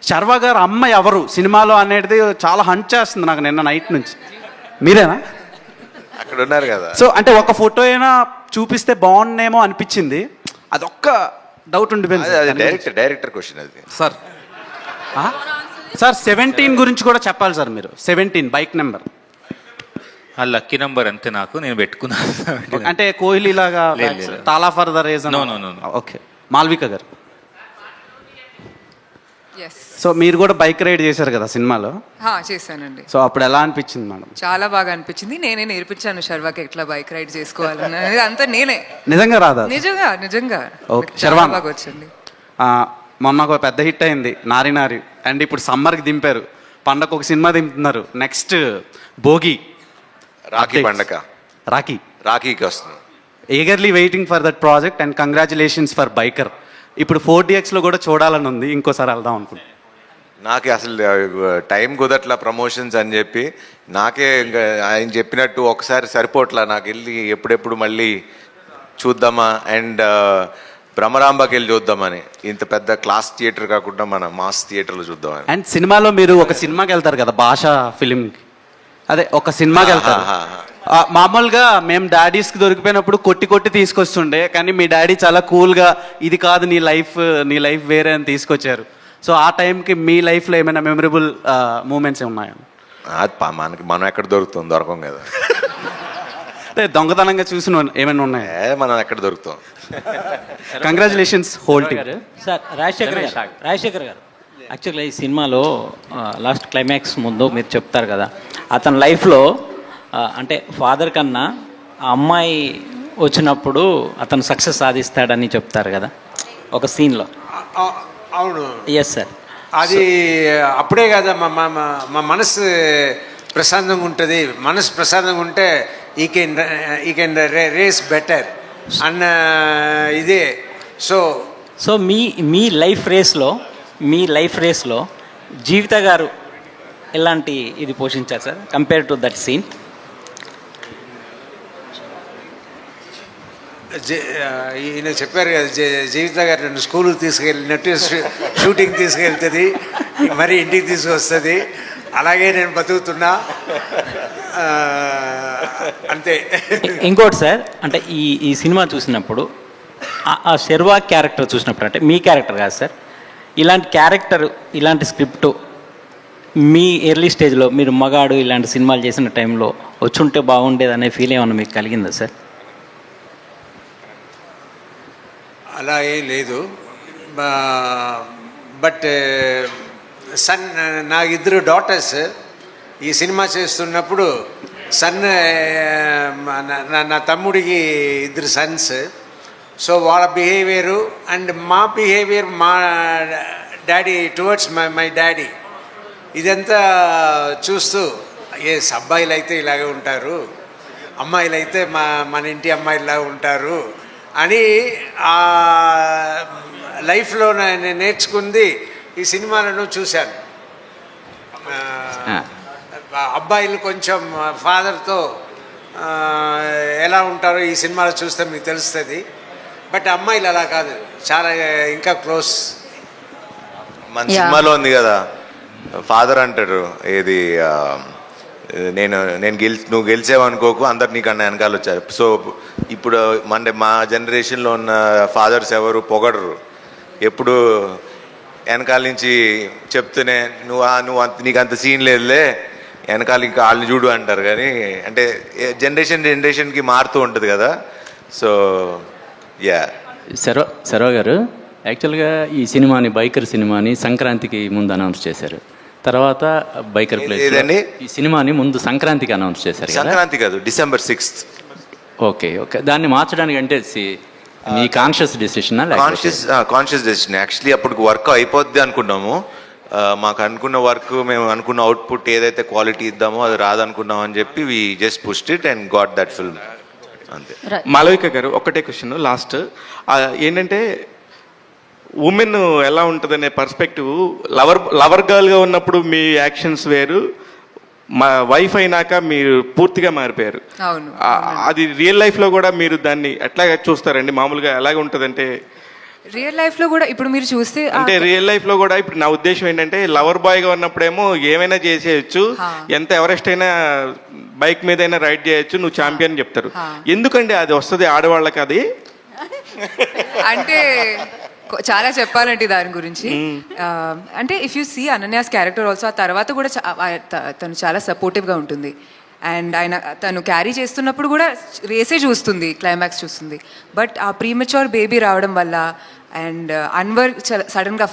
శర్వా గారు అమ్మ ఎవరు సినిమాలో అనేది చాలా హంట్ చేస్తుంది నాకు నిన్న నైట్ నుంచి. మీరేనా? అక్కడ ఉన్నారు కదా. సో అంటే ఒక ఫోటో అయినా చూపిస్తే బాగుండేమో అనిపించింది. అదొక్క డౌట్ ఉండిపోయింది. డైరెక్టర్ క్వశ్చన్ అది సార్. సార్ 17 గురించి కూడా చెప్పాలి సార్ మీరు. 17 బైక్ నెంబర్ ఆ లక్కీ నెంబర్ అంతే, నాకు నేను పెట్టుకున్నాను. అంటే కోహ్లీ లాగా తాలా for the reason. Okay. Malvika గారు, సో మీరు కూడా బైక్ రైడ్ చేశారు కదా సినిమాలో? చేశానండి. సో అప్పుడు ఎలా అనిపించింది మేడం? చాలా బాగా అనిపించింది. నేనే నేర్పించాను శర్వాకి ఎట్లా బైక్ రైడ్ చేసుకోవాలని. అంతా నేనే. నిజంగా రాదా? నిజంగా ఓకే. శర్వా బాగా వచ్చింది. మొన్న ఒక పెద్ద హిట్ అయింది నారి నారి. అండ్ ఇప్పుడు సమ్మర్కి దింపారు, పండగ ఒక సినిమా దింపుతున్నారు. నెక్స్ట్ భోగి, రాఖీ పండగ, రాఖీకి వస్తుంది. Eagerly waiting for that project and congratulations for biker. ఇప్పుడు 4DXలో కూడా చూడాలని ఉంది, ఇంకోసారి వెళ్దాం అనుకుంటున్నాను. నాకే అసలు టైం కుదట్లా ప్రమోషన్స్ అని చెప్పి, నాకే ఇంకా ఆయన చెప్పినట్టు ఒకసారి సరిపోట్లా నాకు వెళ్ళి ఎప్పుడెప్పుడు మళ్ళీ చూద్దామా. అండ్ భ్రమరాంబకి వెళ్ళి చూద్దామని, ఇంత పెద్ద క్లాస్ థియేటర్ కాకుండా మన మాస్ థియేటర్లో చూద్దామని. అండ్ సినిమాలో మీరు ఒక సినిమాకి వెళ్తారు కదా, భాషా ఫిలింకి. అదే ఒక సినిమాకి వెళ్తారు. మామూలుగా మేము డాడీస్కి దొరికిపోయినప్పుడు కొట్టి తీసుకొస్తుండే, కానీ మీ డాడీ చాలా కూల్గా ఇది కాదు నీ లైఫ్ వేరే అని తీసుకొచ్చారు. సో ఆ టైంకి మీ లైఫ్లో ఏమైనా మెమరబుల్ మూమెంట్స్ ఉన్నాయా? మనం ఎక్కడ దొరకం కదా. అంటే దొంగతనంగా చూసిన ఏమైనా ఉన్నాయా? మనం ఎక్కడ దొరుకుతాం. Congratulations whole team. Sir Rajasekhar garu యాక్చువల్గా ఈ సినిమాలో లాస్ట్ క్లైమాక్స్ ముందు మీరు చెప్తారు కదా, అతని లైఫ్లో అంటే ఫాదర్ కన్నా ఆ అమ్మాయి వచ్చినప్పుడు అతను సక్సెస్ సాధిస్తాడని చెప్తారు కదా ఒక సీన్లో. అవును. Yes sir. అది అప్పుడే కదా మా మనసు ప్రశాంతంగా ఉంటుంది. మనసు ప్రశాంతంగా ఉంటే ఈ కెన్ రేస్ బెటర్ అన్న ఇదే. సో మీ లైఫ్ రేస్లో జీవిత గారు ఎలాంటి ఇది పోషించారు sir compare to that scene? ఈయన చెప్పారు కదా, జీవిత గారు నన్ను స్కూల్కి తీసుకెళ్ళినట్టు షూటింగ్ తీసుకెళ్తుంది, మరి ఇంటికి తీసుకొస్తుంది. అలాగే నేను బతుకుతున్నా అంతే. ఇంకోటి సార్, అంటే ఈ సినిమా చూసినప్పుడు ఆ శర్వా క్యారెక్టర్ చూసినప్పుడు, అంటే మీ క్యారెక్టర్ కాదు సార్, ఇలాంటి క్యారెక్టర్ ఇలాంటి స్క్రిప్ట్ మీ ఎర్లీ స్టేజ్లో మీరు మగాడు ఇలాంటి సినిమాలు చేసిన టైంలో వచ్చుంటే బాగుండేది అనే ఫీల్ ఏమన్నా మీకు కలిగిందా సార్? అలా ఏం లేదు. బట్ సన్, నాకు 2 డాటర్స్. ఈ సినిమా చేస్తున్నప్పుడు సన్, నా తమ్ముడికి 2 సన్స్. సో వాళ్ళ బిహేవియరు అండ్ మా బిహేవియర్, మా డాడీ టువర్డ్స్ మై డాడీ, ఇదంతా చూస్తూ అబ్బాయిలు అయితే ఇలాగే ఉంటారు, అమ్మాయిలు అయితే మన ఇంటి అమ్మాయిలాగా ఉంటారు అని ఆ లైఫ్లో నేను నేర్చుకుంది ఈ సినిమాలను చూశాను. అబ్బాయిలు కొంచెం ఫాదర్తో ఎలా ఉంటారో ఈ సినిమాలో చూస్తే మీకు తెలుస్తుంది. బట్ అమ్మాయిలు అలా కాదు, చాలా ఇంకా క్లోజ్. మన సినిమాలో ఉంది కదా, ఫాదర్ అంటాడు ఏది, నువ్వు గెలిచావనుకోకు, అందరు నీకన్నా వెనకాల వచ్చారు. సో ఇప్పుడు మా జనరేషన్లో ఉన్న ఫాదర్స్ ఎవరు పొగడరు, ఎప్పుడు వెనకాల నుంచి చెప్తూనే నీకు అంత సీన్ లేదులే, వెనకాల ఇంకా వాళ్ళు చూడు అంటారు. కానీ అంటే జనరేషన్కి మారుతూ ఉంటుంది కదా. సో శర్వా గారు యాక్చువల్గా ఈ సినిమాని, బైకర్ సినిమాని సంక్రాంతికి ముందు అనౌన్స్ చేశారు. తర్వాత బైకర్ ప్లేస్ ఈ సినిమాని ముందు సంక్రాంతికి అనౌన్స్ చేశారు. సంక్రాంతి కాదు, December 6th. ఓకే ఓకే, దాన్ని మార్చడానికి అంటే మీ conscious decision? Conscious decision. Actually అప్పుడు వర్క్ అయిపోద్ది అనుకున్నాము. మాకు అనుకున్న వర్క్, మేము అనుకున్న అవుట్పుట్ ఏదైతే క్వాలిటీ ఇద్దామో అది రాదనుకున్నాం అని చెప్పి we just pushed it and got that film, అంతే. మాలవిక గారు, ఒకటే క్వశ్చన్ లాస్ట్. ఏంటంటే ఉమెన్ ఎలా ఉంటుందనే పర్స్పెక్టివ్, లవర్ గర్ల్గా ఉన్నప్పుడు మీ యాక్షన్స్ వేరు, మా వైఫ్ అయినాక మీరు పూర్తిగా మారిపోయారు. అవును. అది రియల్ లైఫ్లో కూడా మీరు దాన్ని ఎట్లా చూస్తారండి? మామూలుగా ఎలాగ ఉంటుందంటే రియల్ లైఫ్లో కూడా ఇప్పుడు మీరు చూస్తే అంటే రియల్ లైఫ్లో కూడా ఇప్పుడు నా ఉద్దేశం ఏంటంటే లవర్ బాయ్గా ఉన్నప్పుడేమో ఏమైనా చేసేయచ్చు, ఎంత ఎవరెస్ట్ అయినా బైక్ మీద అయినా రైడ్ చేయొచ్చు, నువ్వు ఛాంపియన్ చెప్తారు. ఎందుకండి అది వస్తుంది ఆడవాళ్ళకి? అది అంటే చాలా చెప్పాలంటే దాని గురించి. అంటే if you see Ananya's character also, ఆ తర్వాత కూడా తను చాలా సపోర్టివ్గా ఉంటుంది. అండ్ తను క్యారీ చేస్తున్నప్పుడు కూడా రేసే చూస్తుంది, క్లైమాక్స్ చూస్తుంది. బట్ ఆ ప్రీమెచ్యూర్ బేబీ రావడం వల్ల అండ్ అన్వర్ సడన్గా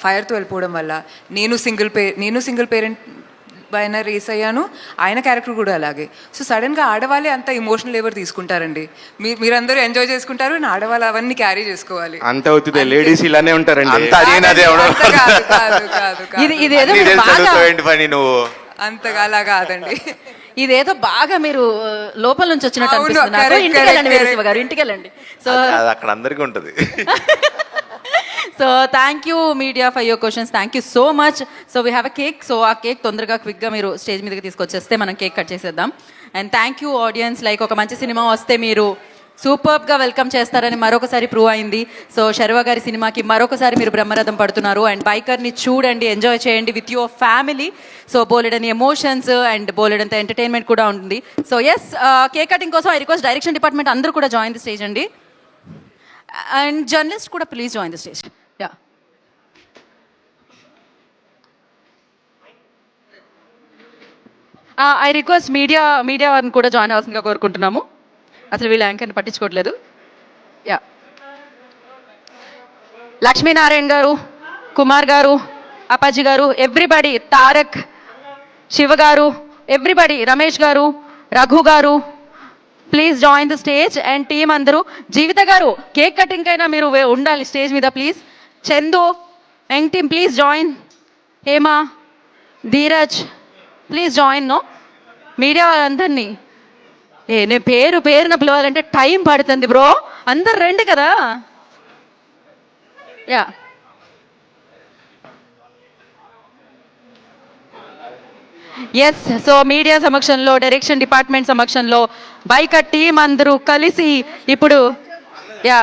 ఫైర్తో వెళ్ళిపోవడం వల్ల నేను సింగిల్ పేరెంట్ పైన రేస్ అయ్యాను, ఆయన క్యారెక్టర్ కూడా అలాగే. సో సడన్గా ఆడవాళ్ళే అంత ఇమోషనల్ లేబర్ తీసుకుంటారండి. మీరందరూ ఎంజాయ్ చేసుకుంటారు, ఆడవాళ్ళు అవన్నీ క్యారీ చేసుకోవాలి. అంత అవుతుంది, లేడీస్ ఇలానే ఉంటారండి. అంతగా అలా కాదండి. ఇదేదో బాగా మీరు లోపల నుంచి వచ్చినట్టు అనిపిస్తుంది నాకు. ఇంటికి వెళ్ళండి వీరశివ గారు, ఇంటికి వెళ్ళండి. సో అక్కడ అందరికీ ఉంటుంది. So thank you media for your questions, thank you so much. So we have a cake. So ఆ కేక్ తొందరగా క్విక్గా మీరు స్టేజ్ మీదకి తీసుకొచ్చేస్తే మనం కేక్ కట్ చేసేద్దాం. And thank you audience. Like ఒక మంచి సినిమా వస్తే మీరు సూపర్గా వెల్కమ్ చేస్తారని మరొకసారి ప్రూవ్ అయింది. సో శర్వ గారి సినిమాకి మరొకసారి మీరు బ్రహ్మరథం పడుతున్నారు. అండ్ బైకర్ని చూడండి, ఎంజాయ్ చేయండి విత్ యువర్ ఫ్యామిలీ. సో బోలెడని ఎమోషన్స్ అండ్ బోలెడంత ఎంటర్టైన్మెంట్ కూడా ఉంటుంది. సో ఎస్, కేక్ కటింగ్ కోసం ఐ రిక్వెస్ట్ డైరెక్షన్ డిపార్ట్మెంట్ అందరూ కూడా జాయిన్ ది స్టేజ్ అండి. అండ్ జర్నలిస్ట్ కూడా please join the stage. Yeah, I request media వారిని కూడా జాయిన్ అవ్వాల్సిందిగా కోరుకుంటున్నాము. అసలు వీళ్ళు యాంకర్ని పట్టించుకోవట్లేదు. యా, లక్ష్మీనారాయణ గారు, కుమార్ గారు, అప్పాజీ గారు, ఎవ్రీబడి, తారక్, శివ గారు, ఎవ్రీబడి, రమేష్ గారు, రఘు గారు, please join the stage. And team అందరూ, జీవిత గారు కేక్ కటింగ్ అయినా మీరు ఉండాలి స్టేజ్ మీద please. Chandu, young team please join. Hema, Dheeraj please join. No media అందరినీ నేను పేరున పిలవాలంటే టైం పడుతుంది బ్రో, అందరు రండి కదా. Yeah, yes. సో మీడియా సమక్షంలో, డైరెక్షన్ డిపార్ట్మెంట్ సమక్షంలో బైకర్ టీం అందరూ కలిసి ఇప్పుడు యా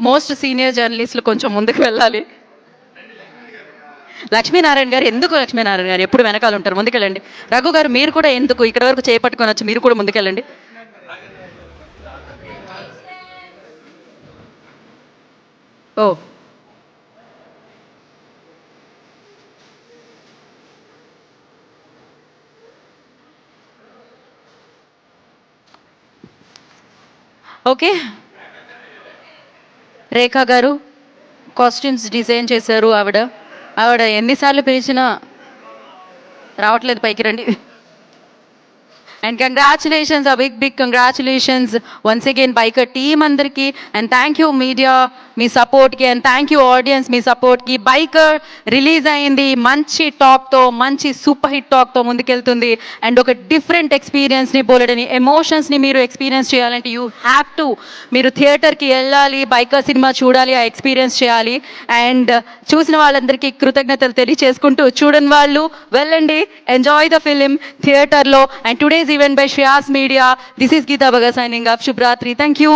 మోస్ట్ సీనియర్ జర్నలిస్టులు కొంచెం ముందుకు వెళ్ళాలి. లక్ష్మీనారాయణ గారు ఎందుకు? లక్ష్మీనారాయణ గారు ఎప్పుడు వెనకాల ఉంటారు, ముందుకెళ్ళండి. రఘు గారు మీరు కూడా ఎందుకు ఇక్కడ వరకు చేపట్టుకొని వచ్చి మీరు కూడా ముందుకెళ్ళండి. ఓ ఓకే. రేఖా గారు కాస్ట్యూమ్స్ డిజైన్ చేశారు. ఆవిడ ఎన్నిసార్లు పిలిచినా రావట్లేదు, పైకి రండి. And congratulations, big congratulations once again biker team అందరికీ. అండ్ థ్యాంక్ యూ మీడియా మీ సపోర్ట్కి, అండ్ థ్యాంక్ యూ ఆడియన్స్ మీ సపోర్ట్కి. బైకర్ రిలీజ్ అయింది మంచి టాక్తో, మంచి సూపర్ హిట్ టాక్తో ముందుకెళ్తుంది. అండ్ ఒక డిఫరెంట్ ఎక్స్పీరియన్స్ని, బోలెడని ఎమోషన్స్ని మీరు ఎక్స్పీరియన్స్ చేయాలంటే యూ హ్యావ్ టు, మీరు థియేటర్కి వెళ్ళాలి, బైకర్ సినిమా చూడాలి, ఆ ఎక్స్పీరియన్స్ చేయాలి. అండ్ చూసిన వాళ్ళందరికీ కృతజ్ఞతలు తెలియచేసుకుంటూ, చూడని వాళ్ళు వెళ్ళండి, ఎంజాయ్ ద ఫిలిం థియేటర్లో. And today's event by Shreyas Media. This is Geeta Bhagat signing off. Shubhratri. Thank you.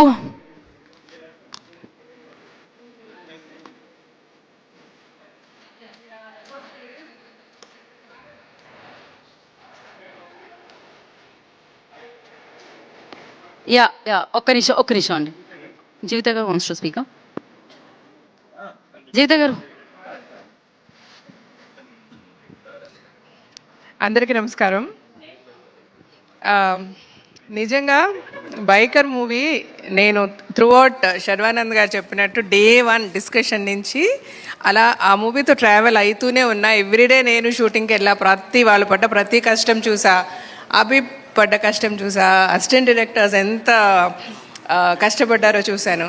Yeah. ఒక్క నిమిషం అండి. జీవిత గారు wants to speak. జీవిత గారు. అందరికీ నమస్కారం. నిజంగా బైకర్ మూవీ నేను త్రూఅవుట్ శర్వానంద్ గారు చెప్పినట్టు డే 1 డిస్కషన్ నుంచి అలా ఆ మూవీతో ట్రావెల్ అవుతూనే ఉన్నా. ఎవ్రీడే నేను షూటింగ్కి వెళ్ళా, వాళ్ళు పడ్డ ప్రతి కష్టం చూసా. పడ్డ కష్టం చూసా, అసిస్టెంట్ డైరెక్టర్స్ ఎంత కష్టపడ్డారో చూశాను.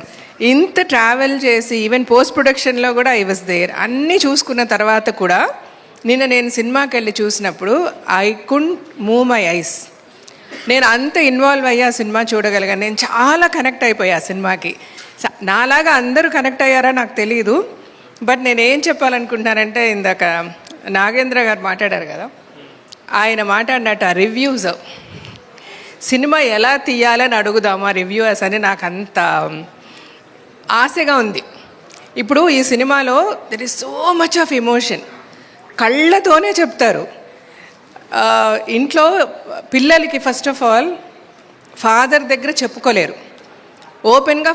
ఇంత ట్రావెల్ చేసి ఈవెన్ పోస్ట్ ప్రొడక్షన్లో కూడా ఐ వాజ్ దేర్. అన్నీ చూసుకున్న తర్వాత కూడా నిన్న నేను సినిమాకి వెళ్ళి చూసినప్పుడు I could move my eyes. నేను అంత ఇన్వాల్వ్ అయ్యా సినిమా చూడగలిగాను. నేను చాలా కనెక్ట్ అయిపోయా సినిమాకి. నాలాగా అందరూ కనెక్ట్ అయ్యారా నాకు తెలియదు. బట్ నేను ఏం చెప్పాలనుకుంటున్నానంటే, ఇందాక నాగేంద్ర గారు మాట్లాడారు కదా, ఆయన మాట్లాడినట్టు ఆ రివ్యూస్, సినిమా ఎలా తీయాలని అడుగుదామా రివ్యూవర్స్ అని నాకు అంత ఆశగా ఉంది. ఇప్పుడు ఈ సినిమాలో there is so much of emotion. కళ్ళతోనే చెప్తారు. ఇంట్లో పిల్లలకి ఫస్ట్ ఆఫ్ ఆల్ ఫాదర్ దగ్గర చెప్పుకోలేరు. ఓపెన్గా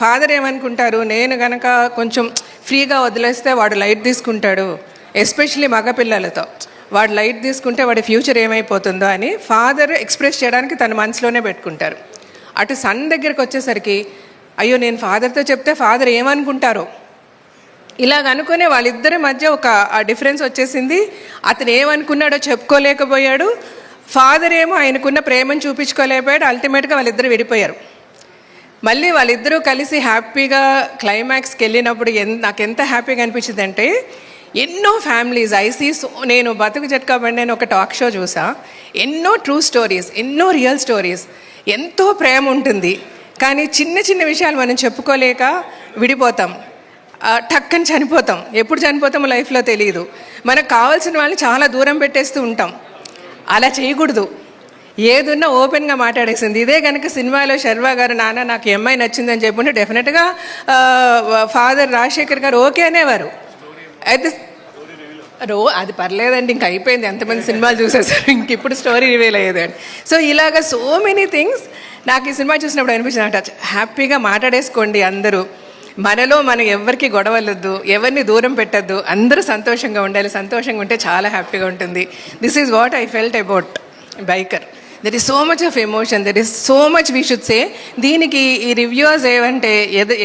ఫాదర్ ఏమనుకుంటారు, నేను కనుక కొంచెం ఫ్రీగా వదిలేస్తే వాడు లైట్ తీసుకుంటాడు, ఎస్పెషలీ మగపిల్లలతో వాడు లైట్ తీసుకుంటే వాడి ఫ్యూచర్ ఏమైపోతుందో అని ఫాదర్ ఎక్స్ప్రెస్ చేయడానికి తన మనసులోనే పెట్టుకుంటారు. అటు సన్ దగ్గరికి వచ్చేసరికి అయ్యో నేను ఫాదర్తో చెప్తే ఫాదర్ ఏమనుకుంటారో ఇలాగ అనుకునే వాళ్ళిద్దరి మధ్య ఒక డిఫరెన్స్ వచ్చేసింది. అతను ఏమనుకున్నాడో చెప్పుకోలేకపోయాడు, ఫాదర్ ఏమో ఆయనకున్న ప్రేమను చూపించుకోలేకపోయాడు. అల్టిమేట్గా వాళ్ళిద్దరు విడిపోయారు. మళ్ళీ వాళ్ళిద్దరూ కలిసి హ్యాపీగా క్లైమాక్స్కి వెళ్ళినప్పుడు నాకు ఎంత హ్యాపీగా అనిపించింది అంటే, ఎన్నో ఫ్యామిలీస్ నేను బతుకు జట్కా బండి అని ఒక టాక్ షో చూసా. ఎన్నో ట్రూ స్టోరీస్, ఎన్నో రియల్ స్టోరీస్, ఎంతో ప్రేమ ఉంటుంది. కానీ చిన్న చిన్న విషయాలు మనం చెప్పుకోలేక విడిపోతాం, టక్కని చనిపోతాం. ఎప్పుడు చనిపోతామో లైఫ్లో తెలియదు. మనకు కావాల్సిన వాళ్ళని చాలా దూరం పెట్టేస్తూ ఉంటాం. అలా చేయకూడదు. ఏదున్నా ఓపెన్గా మాట్లాడేసింది. ఇదే కనుక సినిమాలో శర్వా గారు నాన్న నాకు ఈ అమ్మాయి నచ్చిందని చెప్పుంటే డెఫినెట్గా ఫాదర్ రాజశేఖర్ గారు ఓకే అనేవారు. అయితే అది పర్లేదండి, ఇంక అయిపోయింది, ఎంతమంది సినిమాలు చూసేసారు, ఇంక ఇప్పుడు స్టోరీ రివీల్ అయ్యేదండి. సో ఇలాగ సో మెనీ థింగ్స్ నాకు ఈ సినిమా చూసినప్పుడు అనిపించింది. హ్యాపీగా మాట్లాడేసుకోండి అందరూ. మనలో మనం ఎవరికి గొడవలొద్దు, ఎవరిని దూరం పెట్టద్దు, అందరూ సంతోషంగా ఉండాలి. సంతోషంగా ఉంటే చాలా హ్యాపీగా ఉంటుంది. This is what I felt about biker. There is so much of emotion, there is so much we should say. దీనికి ఈ రివ్యూవర్స్ ఏమంటే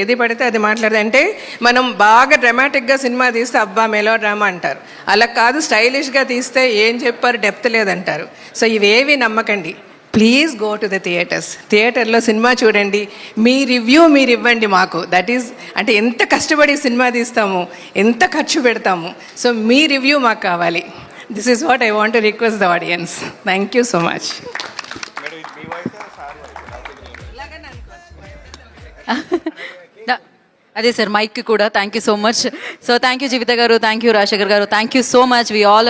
ఏది పడితే అది మాట్లాడదు. అంటే మనం బాగా డ్రామాటిక్గా సినిమా తీస్తే అబ్బా మెలో డ్రామా అంటారు. అలా కాదు, స్టైలిష్గా తీస్తే ఏం చెప్పారు డెప్త్ లేదంటారు. సో ఇవేవి నమ్మకండి. Please go to the theatres. థియేటర్లో సినిమా చూడండి, మీ రివ్యూ మీరు ఇవ్వండి మాకు. దట్ ఈజ్ అంటే ఎంత కష్టపడి సినిమా తీస్తాము, ఎంత ఖర్చు పెడతాము. సో మీ రివ్యూ మాకు కావాలి. This is what I want to request the audience. Thank you so much. అదే సార్, మైక్ కూడా thank you so much. So thank you Jeevitha garu, thank you Rajasekhar garu, thank you so much. We all